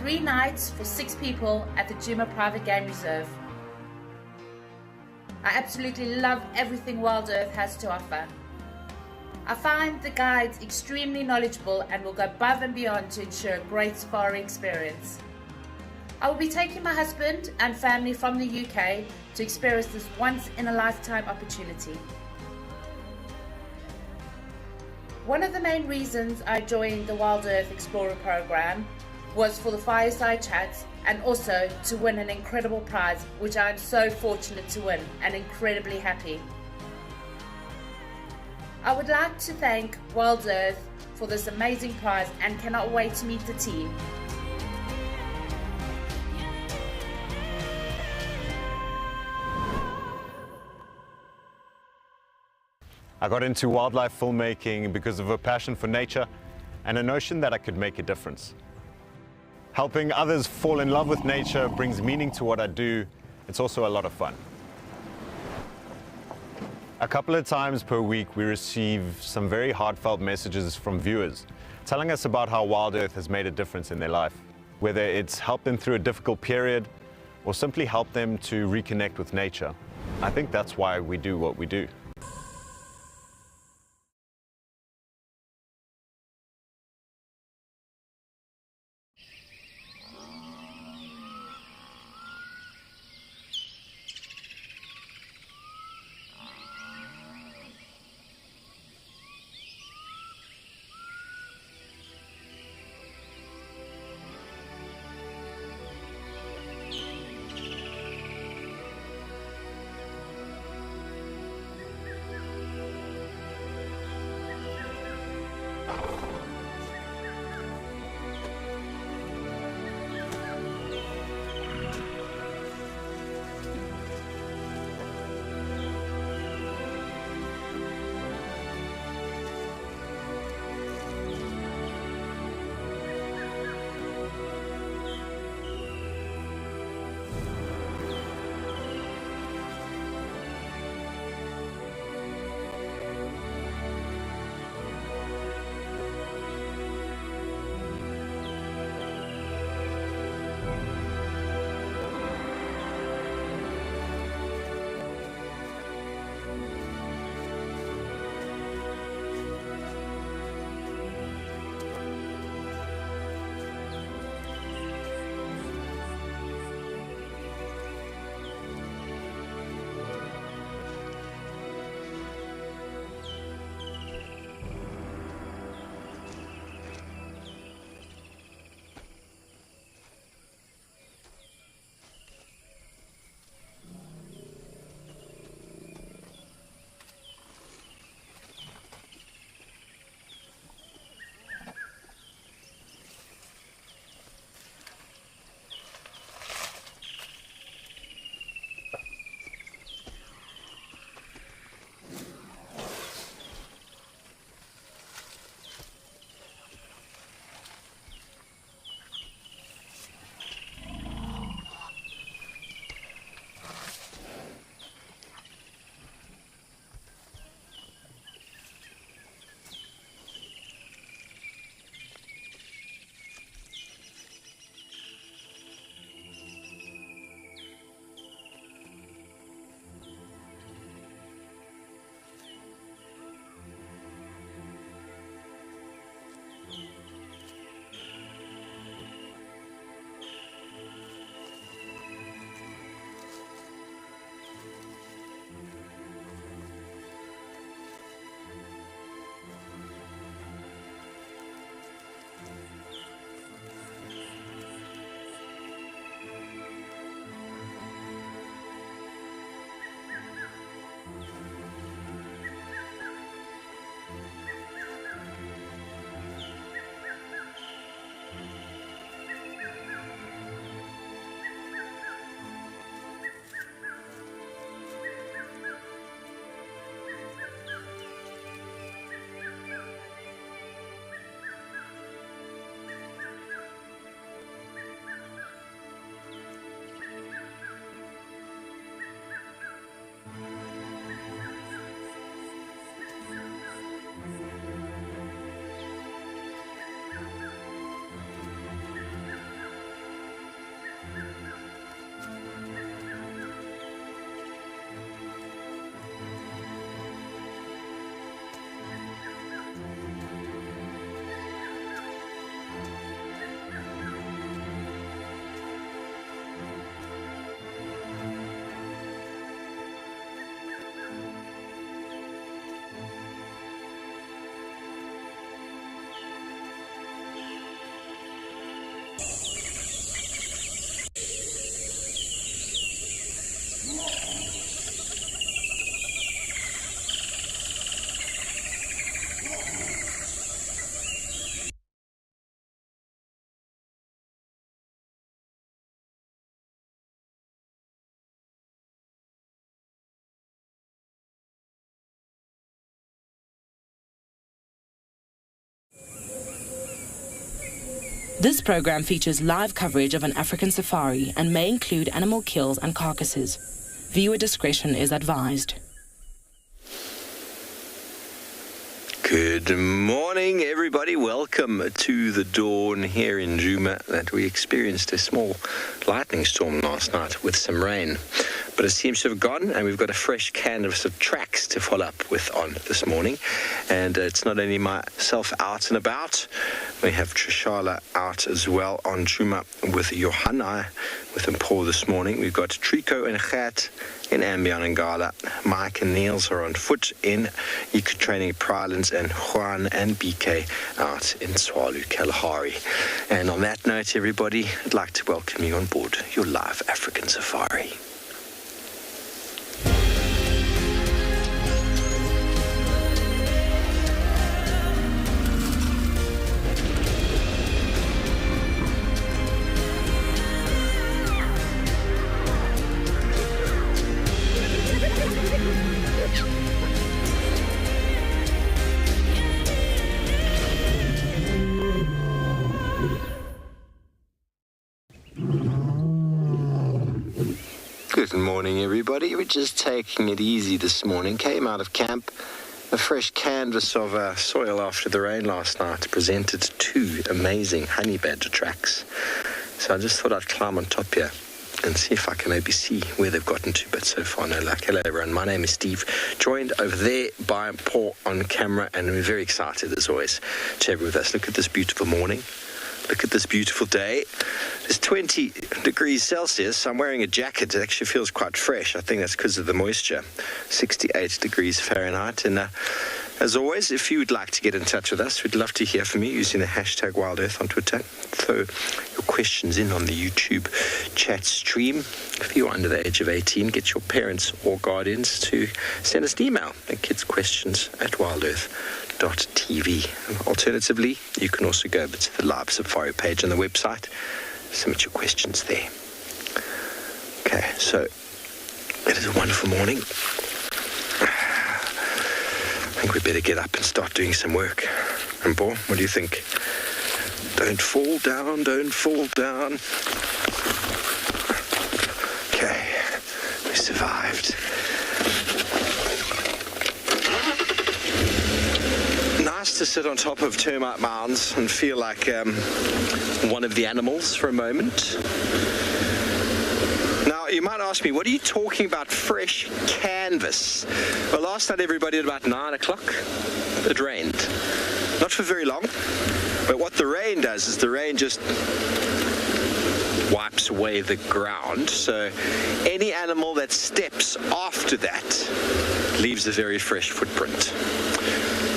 3 nights for 6 people at the Djuma Private Game Reserve. I absolutely love everything Wild Earth has to offer. I find the guides extremely knowledgeable and will go above and beyond to ensure a great safari experience. I will be taking my husband and family from the UK to experience this once-in-a-lifetime opportunity. One of the main reasons I joined the Wild Earth Explorer program was for the fireside chats and also to win an incredible prize, which I am so fortunate to win and incredibly happy. I would like to thank Wild Earth for this amazing prize and cannot wait to meet the team. I got into wildlife filmmaking because of a passion for nature and a notion that I could make a difference. Helping others fall in love with nature brings meaning to what I do. It's also a lot of fun. A couple of times per week we receive some very heartfelt messages from viewers telling us about how Wild Earth has made a difference in their life, whether it's helped them through a difficult period or simply helped them to reconnect with nature. I think that's why we do what we do. This program features live coverage of an African safari and may include animal kills and carcasses. Viewer discretion is advised. Good morning, everybody. Welcome to the dawn here in Djuma. That we experienced a small lightning storm last night with some rain, but it seems to have gone, and we've got a fresh canvas of tracks to follow up with on this morning. And it's not only myself out and about, we have Tswalu out as well on Djuma with Johanna, with Paul this morning. We've got Trico and Gert in Ambion and Gala. Mike and Niels are on foot in Eco Training Prylands, and Juan and BK out in Tswalu Kalahari. And on that note, everybody, I'd like to welcome you on board your live African safari. Good morning, everybody. We're just taking it easy this morning. Came out of camp. A fresh canvas of soil after the rain last night presented two amazing honey badger tracks. So I just thought I'd climb on top here and see if I can maybe see where they've gotten to, but so far no luck. Hello everyone, my name is Steve, joined over there by Paul on camera, and we're very excited as always to have you with us. Look at this beautiful morning. Look at this beautiful day. It's 20 degrees Celsius. I'm wearing a jacket. It actually feels quite fresh. I think that's because of the moisture. 68 degrees Fahrenheit. And as always, if you would like to get in touch with us, we'd love to hear from you using the hashtag Wild Earth on Twitter. Throw your questions in on the YouTube chat stream. If you're under the age of 18, get your parents or guardians to send us an email at kidspodquestions@wildearth.tv. Alternatively, you can also go over to the live safari page on the website. Submit your questions there. Okay, so it is a wonderful morning. I think we better get up and start doing some work. And Paul, what do you think? Don't fall down, don't fall down. Okay, we survived. Nice to sit on top of termite mounds and feel like one of the animals for a moment. Now, you might ask me, what are you talking about, fresh canvas? Well, last night, everybody, at about 9 o'clock, it rained. Not for very long, but what the rain does is the rain just wipes away the ground. So any animal that steps after that leaves a very fresh footprint.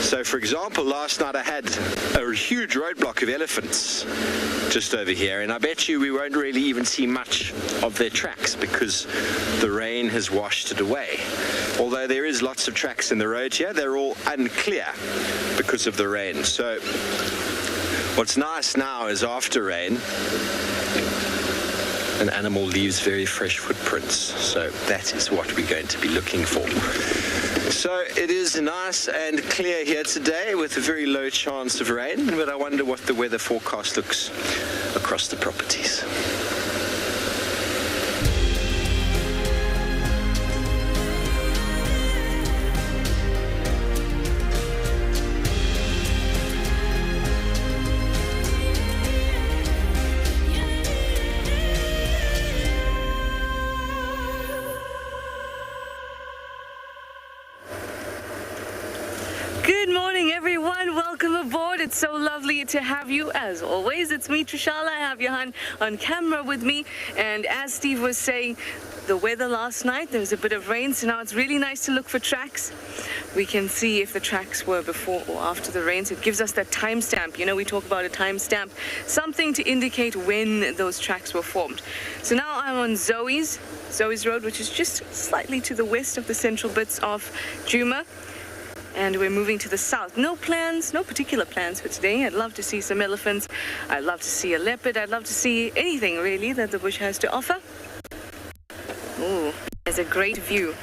So, for example, last night I had a huge roadblock of elephants just over here, and I bet you we won't really even see much of their tracks because the rain has washed it away. Although there is lots of tracks in the road here, they're all unclear because of the rain. So what's nice now is after rain, an animal leaves very fresh footprints. So that is what we're going to be looking for. So it is nice and clear here today with a very low chance of rain, but I wonder what the weather forecast looks across the properties. It's so lovely to have you, as always. It's me, Tswalu. I have Johan on camera with me. And as Steve was saying, the weather last night, there was a bit of rain, so now it's really nice to look for tracks. We can see if the tracks were before or after the rain, so it gives us that timestamp. You know, we talk about a timestamp, something to indicate when those tracks were formed. So now I'm on Zoe's Road, which is just slightly to the west of the central bits of Djuma. And we're moving to the south. No plans, no particular plans for today. I'd love to see some elephants. I'd love to see a leopard. I'd love to see anything, really, that the bush has to offer. Ooh, there's a great view.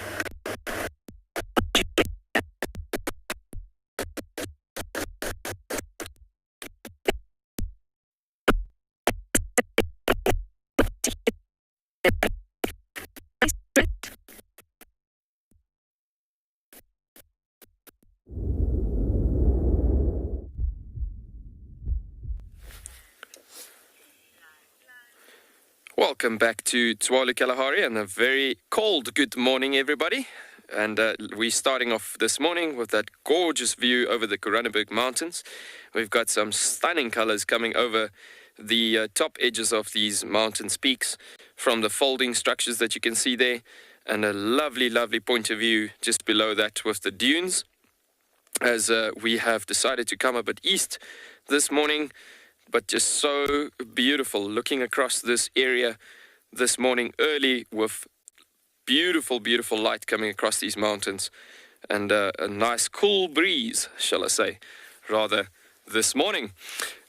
Welcome back to Tswalu Kalahari and a very cold good morning, everybody. And we're starting off this morning with that gorgeous view over the Koranenberg Mountains. We've got some stunning colors coming over the top edges of these mountains peaks from the folding structures that you can see there, and a lovely, lovely point of view just below that with the dunes, as we have decided to come a bit east this morning. But just so beautiful looking across this area this morning early with beautiful, beautiful light coming across these mountains, and a nice cool breeze, shall I say, rather, this morning.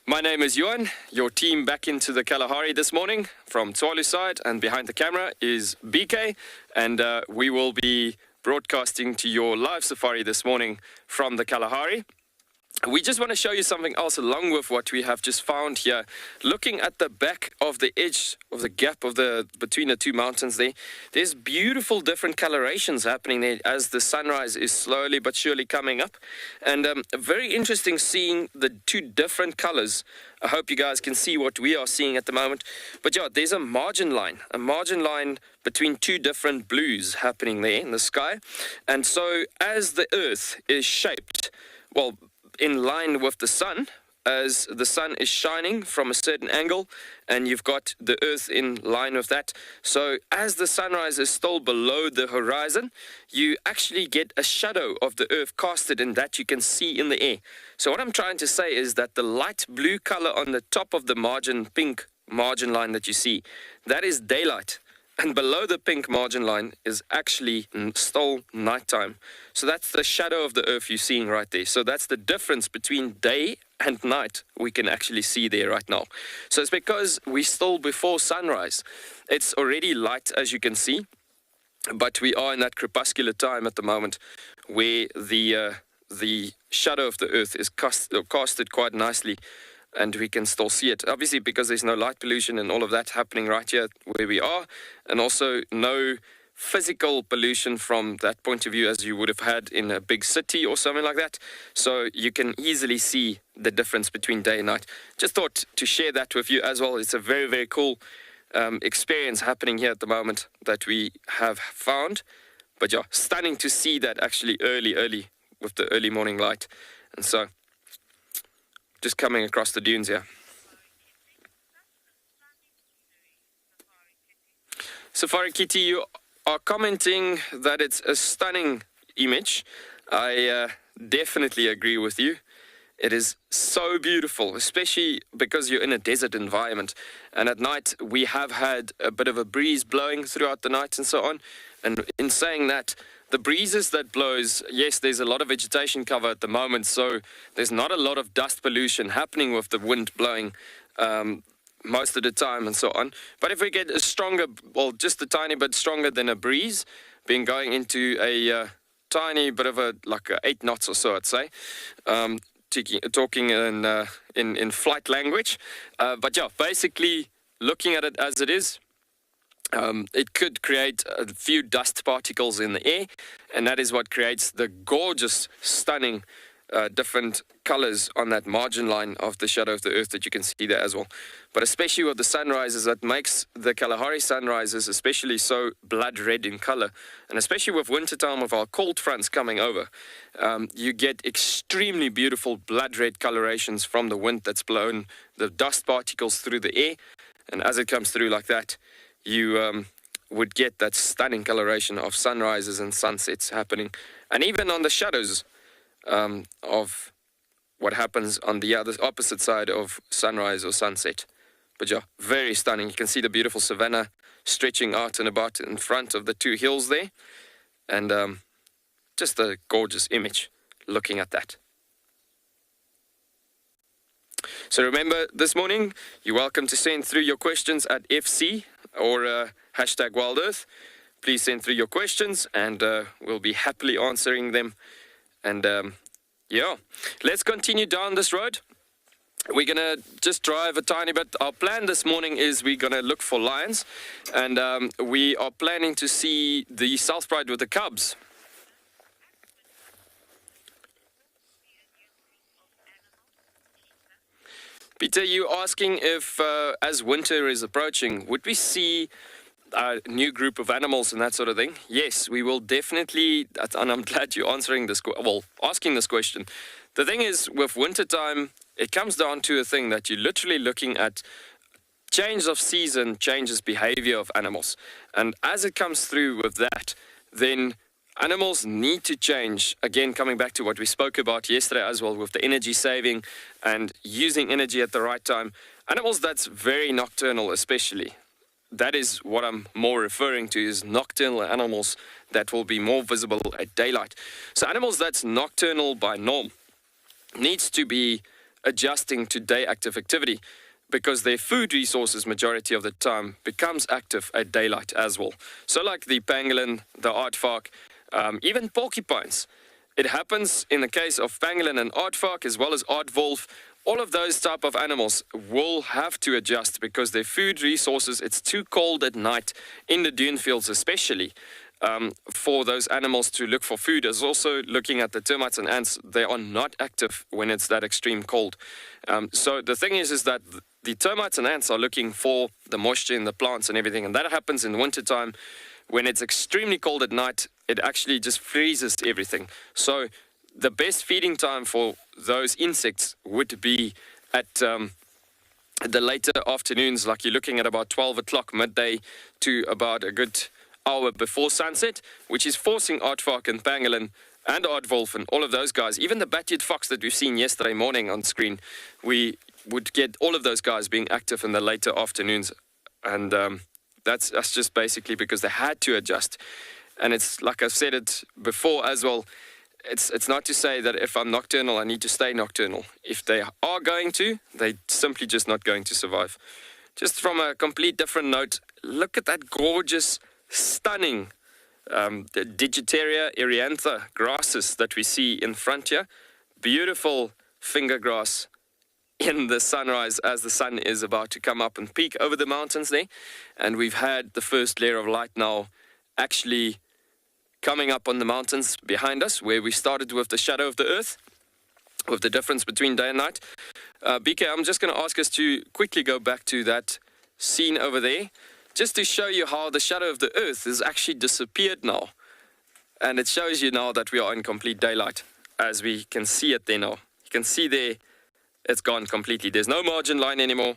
My name is Johan, your team back into the Kalahari this morning from Tswalu side, and behind the camera is BK, and we will be broadcasting to your live safari this morning from the Kalahari. We just want to show you something else along with what we have just found here. Looking at the back of the edge of the gap of between the two mountains there's beautiful different colorations happening there as the sunrise is slowly but surely coming up. And very interesting seeing the two different colors. I hope you guys can see what we are seeing at the moment. But yeah, there's a margin line between two different blues happening there in the sky. And so as the earth is shaped, well, in line with the sun, as the sun is shining from a certain angle, and you've got the earth in line with that. So as the sunrise is still below the horizon, you actually get a shadow of the earth casted, and that you can see in the air. So what I'm trying to say is that the light blue color on the top of the pink margin line that you see, that is daylight. And below the pink margin line is actually still nighttime. So that's the shadow of the earth you're seeing right there. So that's the difference between day and night we can actually see there right now. So it's because we're still before sunrise. It's already light, as you can see, but we are in that crepuscular time at the moment where the shadow of the earth is casted quite nicely, and we can still see it. Obviously, because there's no light pollution and all of that happening right here where we are, and also no physical pollution from that point of view as you would have had in a big city or something like that. So you can easily see the difference between day and night. Just thought to share that with you as well. It's a very, very cool experience happening here at the moment that we have found. But yeah, stunning to see that actually early with the early morning light. And so just coming across the dunes here. Safari Kitty, you are commenting that it's a stunning image. I definitely agree with you. It is so beautiful, especially because you're in a desert environment. And at night, we have had a bit of a breeze blowing throughout the night and so on. And in saying that, the breezes that blows, yes, there's a lot of vegetation cover at the moment, so there's not a lot of dust pollution happening with the wind blowing most of the time and so on. But if we get a stronger, well, just a tiny bit stronger than a breeze, being going into a tiny bit of like 8 knots or so, I'd say, talking in flight language. But yeah, basically looking at it as it is, it could create a few dust particles in the air, and that is what creates the gorgeous, stunning, different colors on that margin line of the shadow of the earth that you can see there as well. But especially with the sunrises, that makes the Kalahari sunrises especially so blood red in color, and especially with wintertime with our cold fronts coming over, you get extremely beautiful blood red colorations from the wind that's blown the dust particles through the air, and as it comes through like that, you would get that stunning coloration of sunrises and sunsets happening. And even on the shadows of what happens on the opposite side of sunrise or sunset. But yeah, very stunning. You can see the beautiful savanna stretching out and about in front of the two hills there. And just a gorgeous image looking at that. So remember, this morning, you're welcome to send through your questions at FC or hashtag WildEarth. Please send through your questions and we'll be happily answering them. And yeah, let's continue down this road. We're going to just drive a tiny bit. Our plan this morning is we're going to look for lions. And we are planning to see the South Pride with the cubs. Peter, you asking if, as winter is approaching, would we see a new group of animals and that sort of thing? Yes, we will definitely, and I'm glad you're asking this question. The thing is, with wintertime, it comes down to a thing that you're literally looking at. Change of season changes behavior of animals. And as it comes through with that, then animals need to change. Again, coming back to what we spoke about yesterday as well, with the energy saving and using energy at the right time. Animals that's very nocturnal especially. That is what I'm more referring to, is nocturnal animals that will be more visible at daylight. So animals that's nocturnal by norm needs to be adjusting to day active activity, because their food resources majority of the time becomes active at daylight as well. So like the pangolin, the aardvark, even porcupines. It happens in the case of pangolin and aardvark, as well as aardwolf. All of those type of animals will have to adjust because their food resources, it's too cold at night in the dune fields especially, for those animals to look for food. As also looking at the termites and ants, they are not active when it's that extreme cold. So the thing is that the termites and ants are looking for the moisture in the plants and everything, and that happens in the wintertime. When it's extremely cold at night, it actually just freezes everything. So the best feeding time for those insects would be at the later afternoons, like you're looking at about 12 o'clock midday to about a good hour before sunset, which is forcing aardvark and pangolin and aardwolf and all of those guys, even the bat-eared fox that we've seen yesterday morning on screen, we would get all of those guys being active in the later afternoons. And that's just basically because they had to adjust. And it's like I've said it before as well, it's not to say that if I'm nocturnal, I need to stay nocturnal. If they are going to, they're simply just not going to survive. Just from a complete different note, look at that gorgeous, stunning the Digitaria eriantha grasses that we see in front here. Beautiful finger grass in the sunrise as the sun is about to come up and peak over the mountains there. And we've had the first layer of light now actually coming up on the mountains behind us, where we started with the shadow of the earth, with the difference between day and night. BK, I'm just going to ask us to quickly go back to that scene over there, just to show you how the shadow of the earth has actually disappeared now. And it shows you now that we are in complete daylight, as we can see it there now. You can see there, it's gone completely. There's no margin line anymore.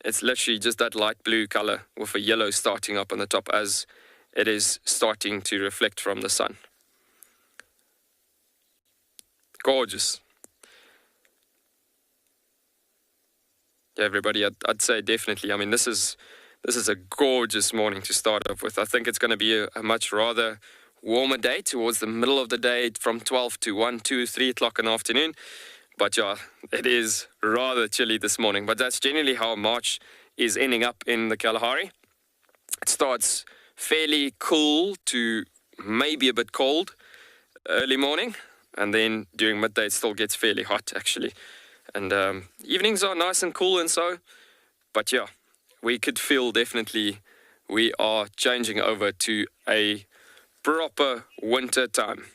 It's literally just that light blue color with a yellow starting up on the top as it is starting to reflect from the sun. Gorgeous. Yeah, everybody, I'd say definitely. I mean, this is a gorgeous morning to start off with. I think it's going to be a much rather warmer day towards the middle of the day, from 12 to 1, 2, 3 o'clock in the afternoon. But yeah, it is rather chilly this morning. But that's generally how March is ending up in the Kalahari. It starts fairly cool to maybe a bit cold early morning. And then during midday, it still gets fairly hot, actually. And evenings are nice and cool and so. But yeah, we could feel definitely we are changing over to a proper winter time.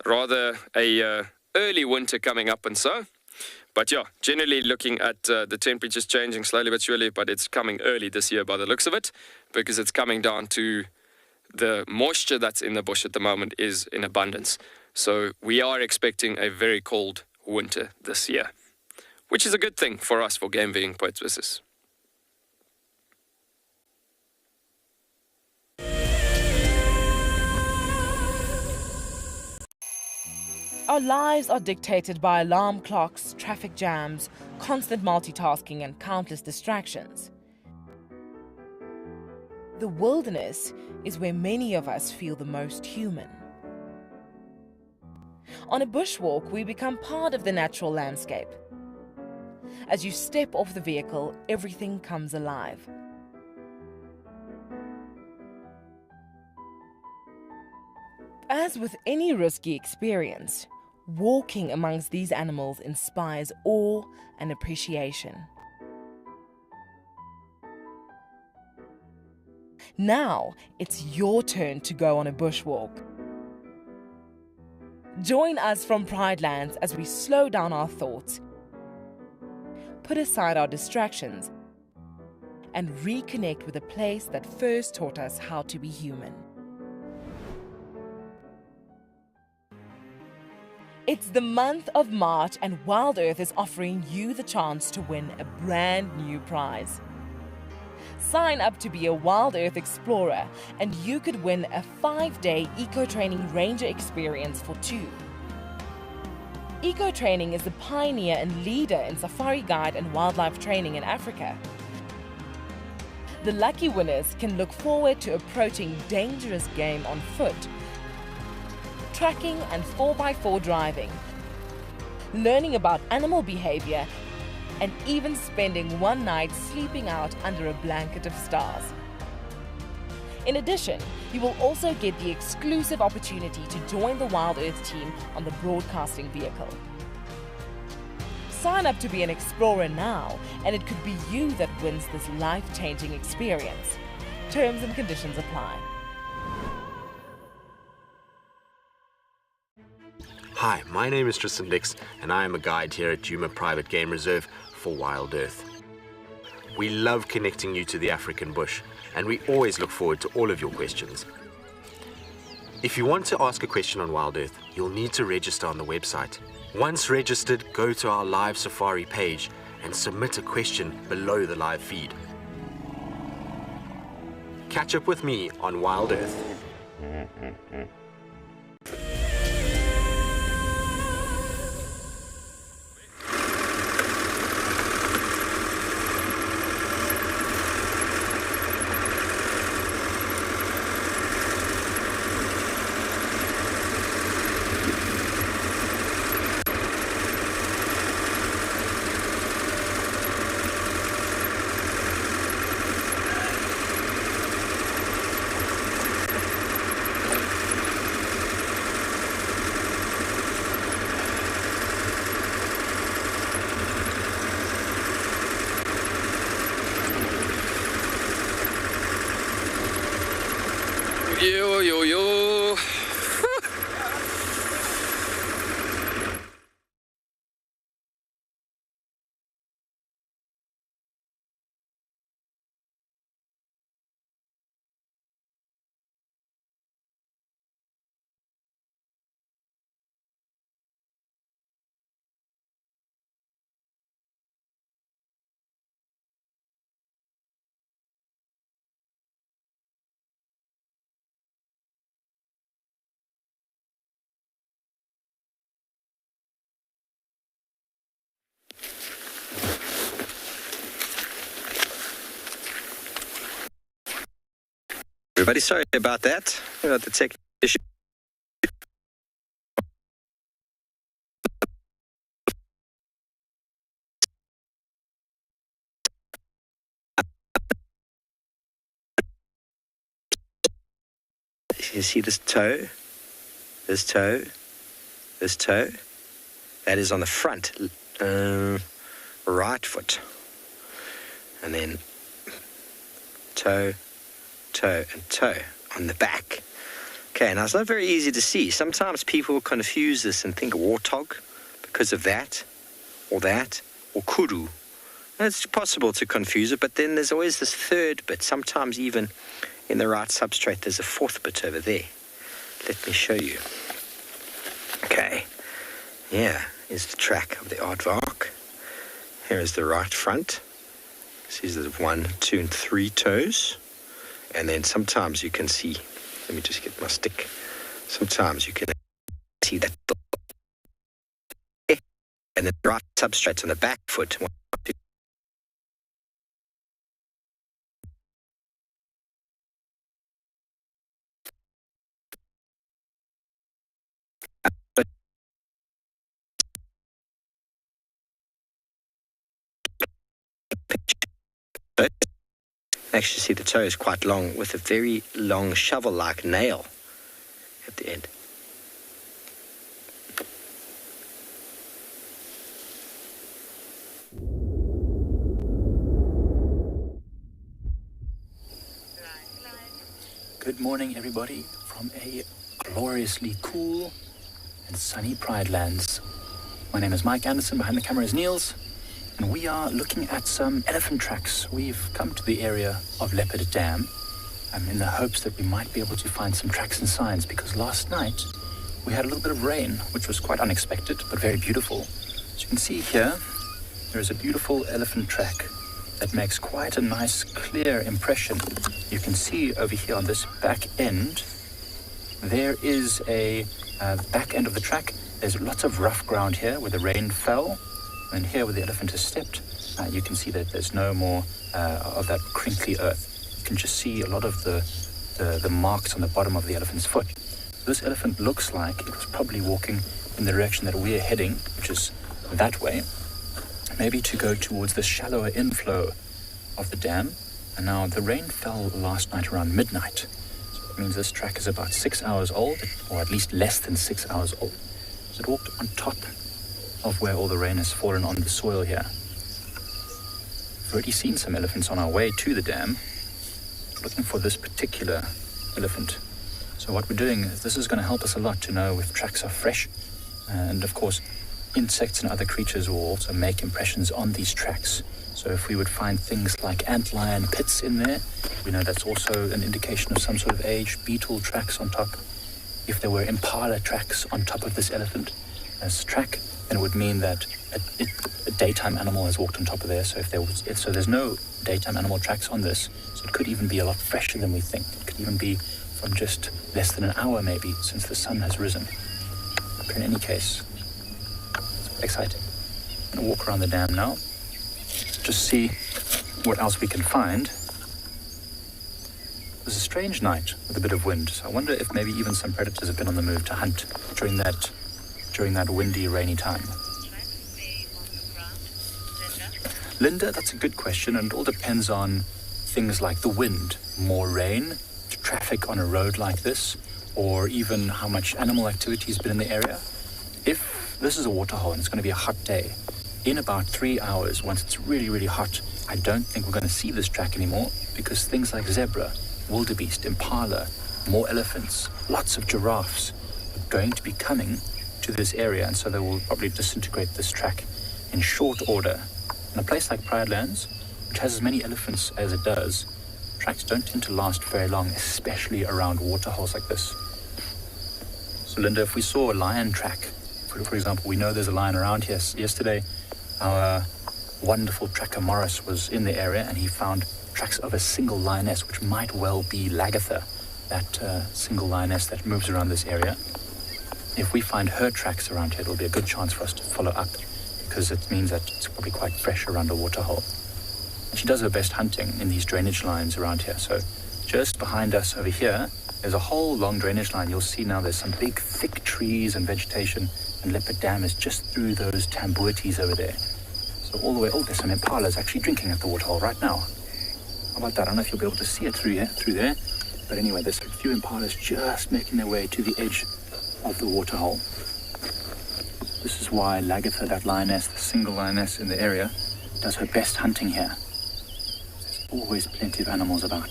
Rather a early winter coming up and so. But yeah, generally looking at the temperatures changing slowly but surely, but it's coming early this year by the looks of it, because it's coming down to the moisture that's in the bush at the moment is in abundance. So we are expecting a very cold winter this year, which is a good thing for us, for game viewing purposes. Our lives are dictated by alarm clocks, traffic jams, constant multitasking, and countless distractions. The wilderness is where many of us feel the most human. On a bushwalk, we become part of the natural landscape. As you step off the vehicle, everything comes alive. As with any risky experience, walking amongst these animals inspires awe and appreciation. Now, it's your turn to go on a bushwalk. Join us from Pride Lands as we slow down our thoughts, put aside our distractions and reconnect with the place that first taught us how to be human. It's the month of March and Wild Earth is offering you the chance to win a brand new prize. Sign up to be a Wild Earth Explorer and you could win a 5-day eco-training ranger experience for 2. Eco-training is the pioneer and leader in safari guide and wildlife training in Africa. The lucky winners can look forward to approaching dangerous game on foot, tracking and 4x4 driving, learning about animal behavior, and even spending one night sleeping out under a blanket of stars. In addition, you will also get the exclusive opportunity to join the Wild Earth team on the broadcasting vehicle. Sign up to be an explorer now, and it could be you that wins this life-changing experience. Terms and conditions apply. Hi, my name is Tristan Dix, and I am a guide here at Djuma Private Game Reserve for Wild Earth. We love connecting you to the African bush, and we always look forward to all of your questions. If you want to ask a question on Wild Earth, you'll need to register on the website. Once registered, go to our live safari page and submit a question below the live feed. Catch up with me on Wild Earth. Yo. Everybody, sorry about that. About the tech issue. You see this toe? This toe? This toe? That is on the front right foot. And then toe, toe, and toe on the back. Okay, now it's not very easy to see. Sometimes people confuse this and think warthog because of that, or kuru. And it's possible to confuse it, but then there's always this third bit. Sometimes even in the right substrate, there's a fourth bit over there. Let me show you. Okay, yeah, here's the track of the aardvark. Here is the right front. See, there's 1, 2, and 3 toes. And then sometimes you can see, let me just get my stick. Sometimes you can see that. And the right substrate on the back foot. 1, 2. Actually see the toe is quite long with a very long shovel-like nail at the end. Good morning, everybody, from a gloriously cool and sunny Pride Lands. My name is Mike Anderson, behind the camera is Niels, and we are looking at some elephant tracks. We've come to the area of Leopard Dam in the hopes that we might be able to find some tracks and signs, because last night we had a little bit of rain, which was quite unexpected, but very beautiful. As you can see here, there is a beautiful elephant track that makes quite a nice, clear impression. You can see over here on this back end, there is a back end of the track. There's lots of rough ground here where the rain fell, and here where the elephant has stepped, you can see that there's no more of that crinkly earth. You can just see a lot of the marks on the bottom of the elephant's foot. This elephant looks like it was probably walking in the direction that we're heading, which is that way, maybe to go towards the shallower inflow of the dam. And now the rain fell last night around midnight, so it means this track is about 6 hours old, or at least less than 6 hours old. So it walked on top of where all the rain has fallen on the soil here. We've already seen some elephants on our way to the dam, looking for this particular elephant. So what we're doing is this is going to help us a lot to know if tracks are fresh, and of course insects and other creatures will also make impressions on these tracks. So if we would find things like antlion pits in there, we know that's also an indication of some sort of age. Beetle tracks on top. If there were impala tracks on top of this elephant as track, then it would mean that a daytime animal has walked on top of there. So so there's no daytime animal tracks on this, so it could even be a lot fresher than we think. It could even be from just less than an hour maybe since the sun has risen. But in any case, it's quite exciting. I'm going to walk around the dam now, just see what else we can find. It was a strange night with a bit of wind, so I wonder if maybe even some predators have been on the move to hunt during that windy, rainy time. Linda, that's a good question, and it all depends on things like the wind, more rain, traffic on a road like this, or even how much animal activity has been in the area. If this is a waterhole and it's going to be a hot day, in about 3 hours, once it's really, really hot, I don't think we're going to see this track anymore, because things like zebra, wildebeest, impala, more elephants, lots of giraffes are going to be coming to this area, and so they will probably disintegrate this track in short order. In a place like Pride Lands, which has as many elephants as it does, tracks don't tend to last very long, especially around waterholes like this. So Linda, if we saw a lion track, for example, we know there's a lion around here. Yesterday, our wonderful tracker Morris was in the area and he found tracks of a single lioness, which might well be Lagatha, that single lioness that moves around this area. If we find her tracks around here, it'll be a good chance for us to follow up, because it means that it's probably quite fresh around a waterhole. And she does her best hunting in these drainage lines around here. So just behind us over here, there's a whole long drainage line. You'll see now there's some big, thick trees and vegetation, and Leopard Dam is just through those tambuetes over there. So all the way, there's some impalas actually drinking at the waterhole right now. How about that? I don't know if you'll be able to see it through there. But anyway, there's a few impalas just making their way to the edge of the waterhole. This is why Lagatha, that lioness, the single lioness in the area, does her best hunting here. There's always plenty of animals about.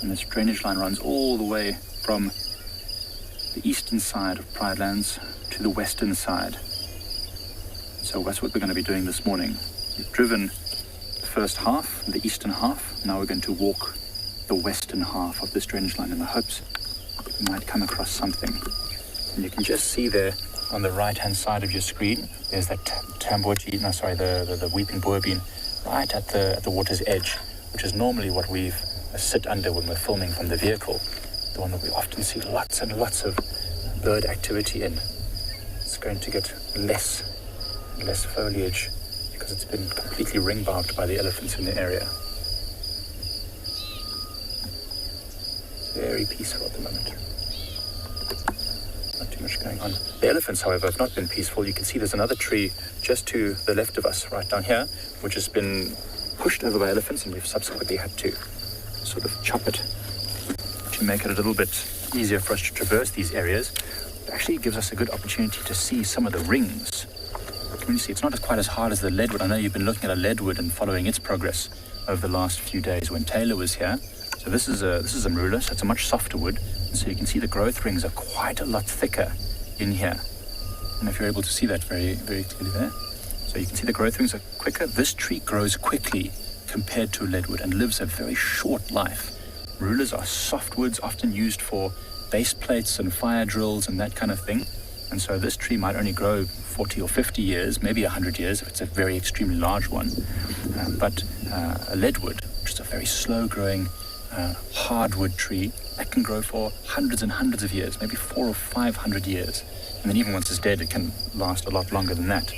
And this drainage line runs all the way from the eastern side of Pride Lands to the western side. So that's what we're going to be doing this morning. We've driven the first half, the eastern half. Now we're going to walk the western half of this drainage line in the hopes that we might come across something. And you can just see there on the right-hand side of your screen, there's that the weeping boer bean right at the water's edge, which is normally what we sit under when we're filming from the vehicle, the one that we often see lots and lots of bird activity in. It's going to get less foliage because it's been completely ring-barked by the elephants in the area. Very peaceful at the moment. Not too much going on. The elephants, however, have not been peaceful. You can see there's another tree just to the left of us, right down here, which has been pushed over by elephants, and we've subsequently had to sort of chop it to make it a little bit easier for us to traverse these areas. It actually gives us a good opportunity to see some of the rings. Can you see, it's not quite as hard as the leadwood. I know you've been looking at a leadwood and following its progress over the last few days when Taylor was here. So this is a marula, so it's a much softer wood. And so you can see the growth rings are quite a lot thicker in here. And if you're able to see that very, very clearly there. So you can see the growth rings are quicker. This tree grows quickly compared to leadwood and lives a very short life. Rulers are softwoods, often used for base plates and fire drills and that kind of thing. And so this tree might only grow 40 or 50 years, maybe 100 years if it's a very extremely large one. But a leadwood, which is a very slow-growing hardwood tree, that can grow for hundreds and hundreds of years, maybe 400 or 500 years. And then even once it's dead, it can last a lot longer than that.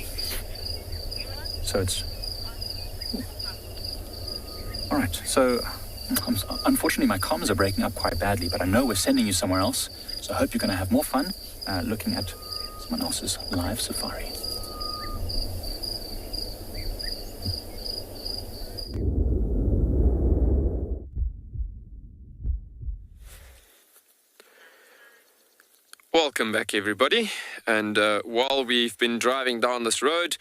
So it's... All right, so unfortunately my comms are breaking up quite badly, but I know we're sending you somewhere else, so I hope you're going to have more fun looking at someone else's live safari. Welcome back, everybody. And while we've been driving down this road,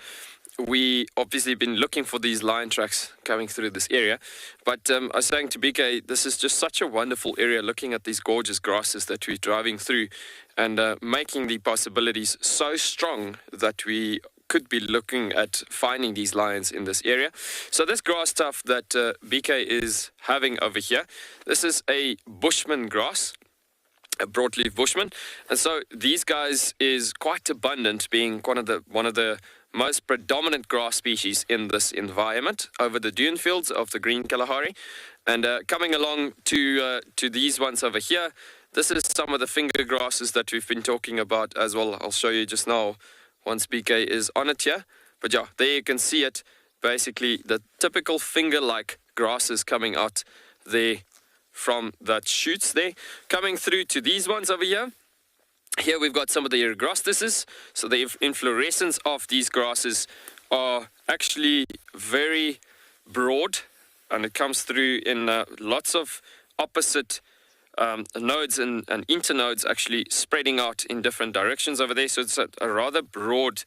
we obviously been looking for these lion tracks coming through this area. But I was saying to BK, this is just such a wonderful area, looking at these gorgeous grasses that we're driving through and making the possibilities so strong that we could be looking at finding these lions in this area. So this grass tuft that BK is having over here, this is a bushman grass, a broadleaf bushman. And so these guys is quite abundant, being one of the most predominant grass species in this environment over the dune fields of the Green Kalahari. And coming along to these ones over here, this is some of the finger grasses that we've been talking about as well. I'll show you just now once BK is on it here. But yeah, there you can see it, basically the typical finger-like grasses coming out there from that shoots there. Coming through to these ones over here. Here we've got some of the ergostices. So the inflorescence of these grasses are actually very broad, and it comes through in lots of opposite nodes and internodes actually spreading out in different directions over there. So it's a rather broad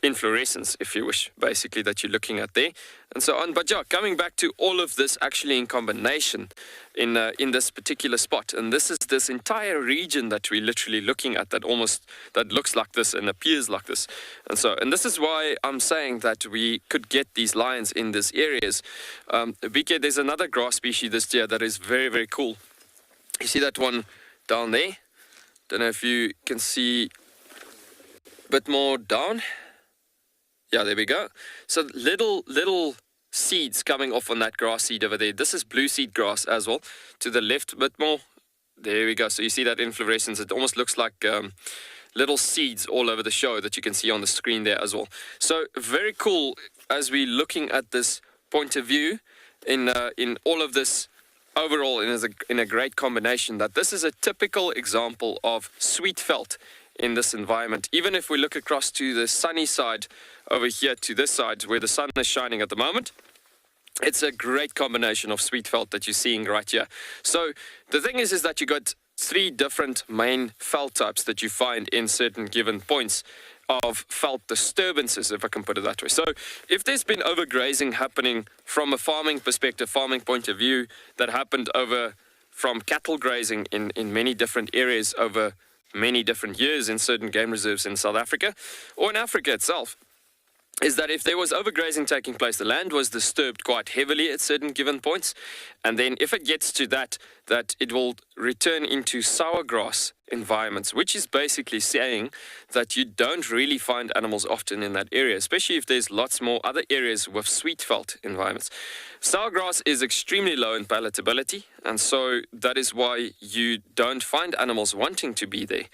inflorescence, if you wish, basically, that you're looking at there, and so on. But yeah, coming back to all of this actually in combination in this particular spot, and this is this entire region that we're literally looking at that looks like this and appears like this. And this is why I'm saying that we could get these lions in these areas. BK, there's another grass species this year that is very, very cool. You see that one down there? Don't know if you can see a bit more down. Yeah, there we go. So little seeds coming off on that grass seed over there. This is blue seed grass as well. To the left a bit more. There we go. So you see that inflorescence. It almost looks like little seeds all over the show that you can see on the screen there as well. So very cool as we're looking at this point of view in all of this overall, in a great combination, that this is a typical example of sweet felt in this environment. Even if we look across to the sunny side over here to this side where the sun is shining at the moment, it's a great combination of sweet felt that you're seeing right here. So the thing is that you got three different main felt types that you find in certain given points of felt disturbances, if I can put it that way. So if there's been overgrazing happening from a farming perspective, farming point of view, that happened over from cattle grazing in many different areas over many different years in certain game reserves in South Africa or in Africa itself, is that if there was overgrazing taking place, the land was disturbed quite heavily at certain given points, and then if it gets to that it will return into sour grass environments, which is basically saying that you don't really find animals often in that area, especially if there's lots more other areas with sweet felt environments. Sour grass is extremely low in palatability, and so that is why you don't find animals wanting to be there,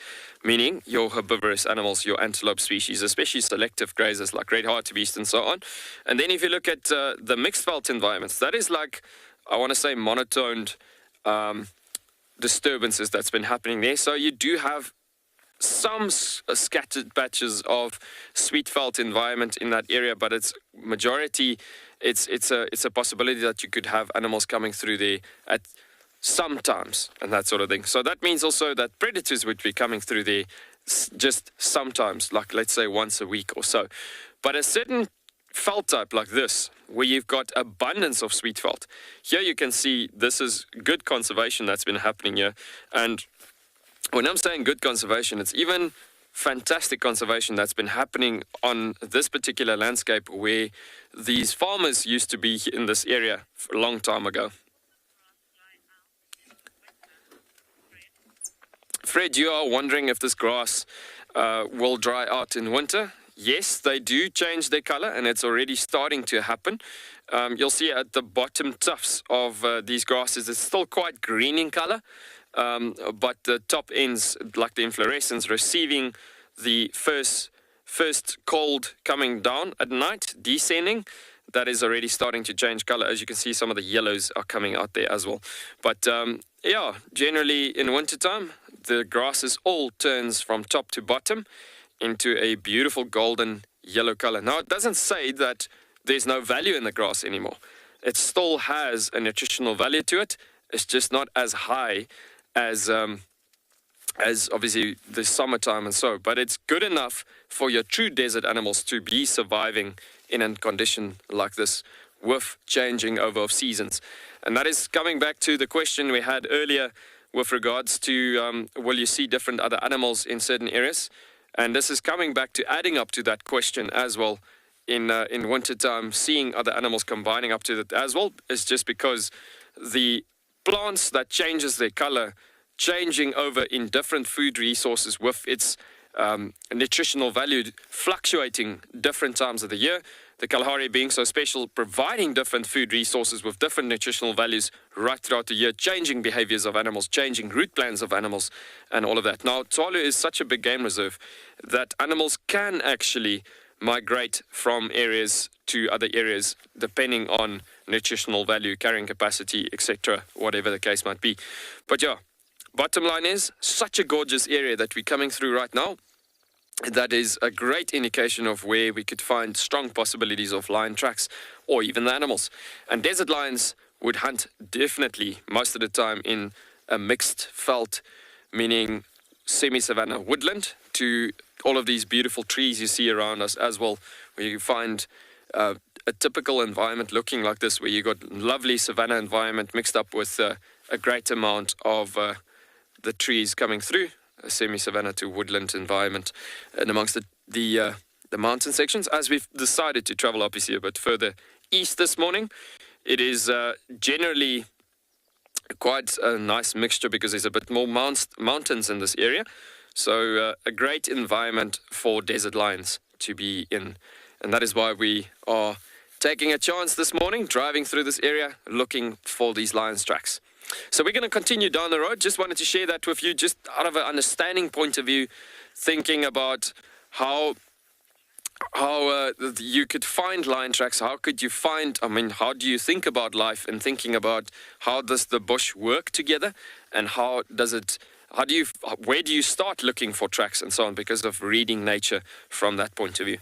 meaning your herbivorous animals, your antelope species, especially selective grazers like red hartebeest and so on. And then if you look at the mixed felt environments, that is like, I want to say, monotoned disturbances that's been happening there. So you do have some scattered patches of sweet felt environment in that area, but it's majority. It's a possibility that you could have animals coming through there at sometimes and that sort of thing. So that means also that predators would be coming through there just sometimes, like let's say once a week or so. But a certain felt type like this, where you've got abundance of sweet felt, here you can see this is good conservation that's been happening here. And when I'm saying good conservation, it's even fantastic conservation that's been happening on this particular landscape where these farmers used to be in this area a long time ago. Fred, you are wondering if this grass will dry out in winter. Yes, they do change their color, and it's already starting to happen. You'll see at the bottom tufts of these grasses, it's still quite green in color, but the top ends, like the inflorescence, receiving the first cold coming down at night, descending, that is already starting to change color. As you can see, some of the yellows are coming out there as well. But yeah, generally in wintertime, the grasses all turns from top to bottom into a beautiful golden yellow color. Now, it doesn't say that there's no value in the grass anymore. It still has a nutritional value to it. It's just not as high as obviously the summertime and so. But it's good enough for your true desert animals to be surviving in a condition like this with changing over of seasons. And that is coming back to the question we had earlier with regards to will you see different other animals in certain areas? And this is coming back to adding up to that question as well. In wintertime, seeing other animals combining up to that as well is just because the plants that changes their color, changing over in different food resources with its nutritional value fluctuating different times of the year. The Kalahari being so special, providing different food resources with different nutritional values right throughout the year, changing behaviors of animals, changing route plans of animals, and all of that. Now, Tswalu is such a big game reserve that animals can actually migrate from areas to other areas depending on nutritional value, carrying capacity, etc., whatever the case might be. But yeah, bottom line is, such a gorgeous area that we're coming through right now. That is a great indication of where we could find strong possibilities of lion tracks or even the animals. And desert lions would hunt definitely most of the time in a mixed veld, meaning semi-savanna woodland, to all of these beautiful trees you see around us as well, where you find a typical environment looking like this, where you got lovely savanna environment mixed up with a great amount of the trees coming through. A semi-savanna to woodland environment, and amongst the mountain sections. As we've decided to travel obviously a bit further east this morning, it is generally quite a nice mixture because there's a bit more mountains in this area. So a great environment for desert lions to be in, and that is why we are taking a chance this morning, driving through this area, looking for these lions tracks. So we're going to continue down the road. Just wanted to share that with you, just out of an understanding point of view, thinking about how you could find lion tracks. How could you find, how do you think about life and thinking about how does the bush work together, and where do you start looking for tracks and so on, because of reading nature from that point of view.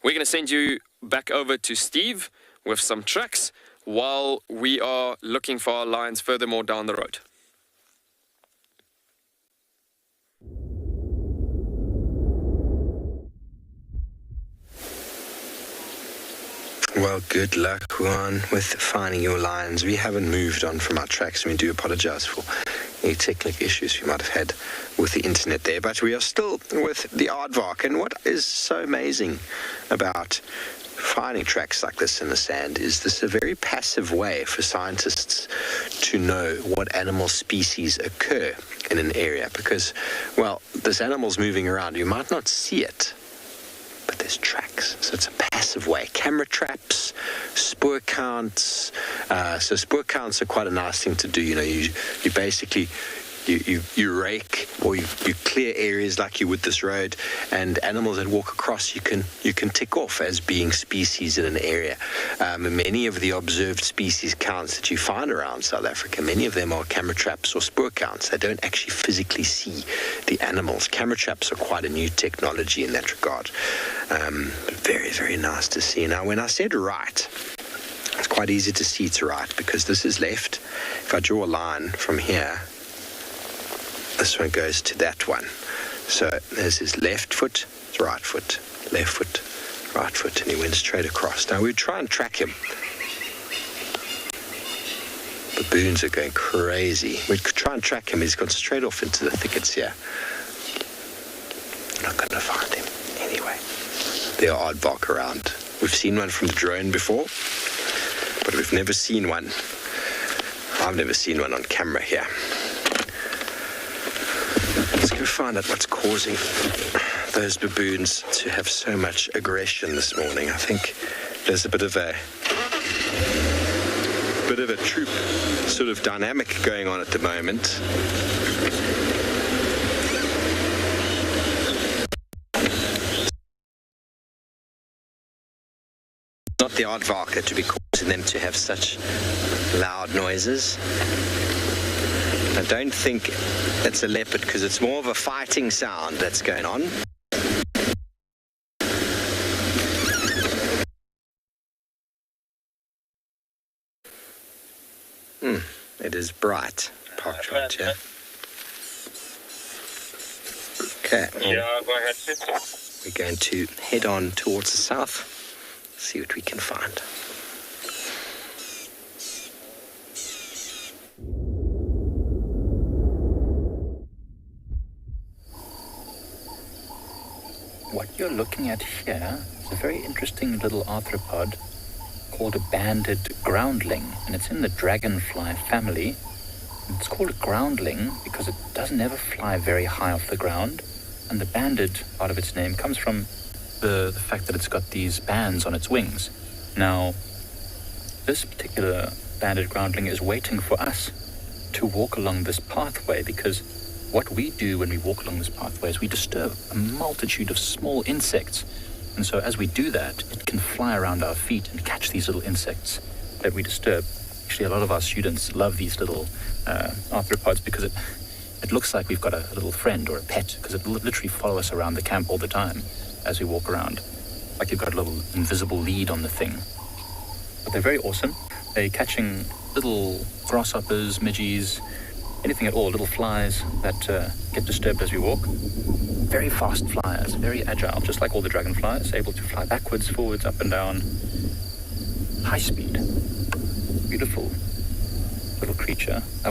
We're going to send you back over to Steve with some tracks while we are looking for our lions furthermore down the road. Well, good luck, Juan, with finding your lions. We haven't moved on from our tracks, and we do apologize for any technical issues we might have had with the internet there. But we are still with the aardvark, and what is so amazing about finding tracks like this in the sand is this a very passive way for scientists to know what animal species occur in an area, because, well, this animal's moving around. You might not see it, but there's tracks. So it's a passive way. Camera traps, spoor counts. So spoor counts are quite a nice thing to do. You know, you basically you rake or you clear areas like you would this road, and animals that walk across you can tick off as being species in an area. Many of the observed species counts that you find around South Africa, many of them are camera traps or spoor counts. They don't actually physically see the animals. Camera traps are quite a new technology in that regard. Very, very nice to see. Now, when I said right, it's quite easy to see it's right because this is left. If I draw a line from here, this one goes to that one. So there's his left foot, his right foot, left foot, right foot, and he went straight across. Now we try and track him. Baboons are going crazy. We could try and track him. He's gone straight off into the thickets here. I'm not going to find him anyway. There are aardvark around. We've seen one from the drone before, but we've never seen one. I've never seen one on camera here. Let's go find out what's causing those baboons to have so much aggression this morning. I think there's a bit of a troop sort of dynamic going on at the moment. Not the aardvark that would be causing them to have such loud noises. I don't think it's a leopard because it's more of a fighting sound that's going on. It is bright. Parked right here. Okay. Yeah, go ahead. We're going to head on towards the south, see what we can find. What you're looking at here is a very interesting little arthropod called a banded groundling, and it's in the dragonfly family. It's called a groundling because it doesn't ever fly very high off the ground, and the banded part of its name comes from the fact that it's got these bands on its wings. Now, this particular banded groundling is waiting for us to walk along this pathway, because what we do when we walk along this pathway is we disturb a multitude of small insects. And so as we do that, it can fly around our feet and catch these little insects that we disturb. Actually, a lot of our students love these little arthropods because it looks like we've got a little friend or a pet, because it will literally follow us around the camp all the time as we walk around. Like you've got a little invisible lead on the thing. But they're very awesome. They're catching little grasshoppers, midges, anything at all, little flies that get disturbed as we walk. Very fast flyers, very agile, just like all the dragonflies, able to fly backwards, forwards, up and down. High speed. Beautiful little creature. I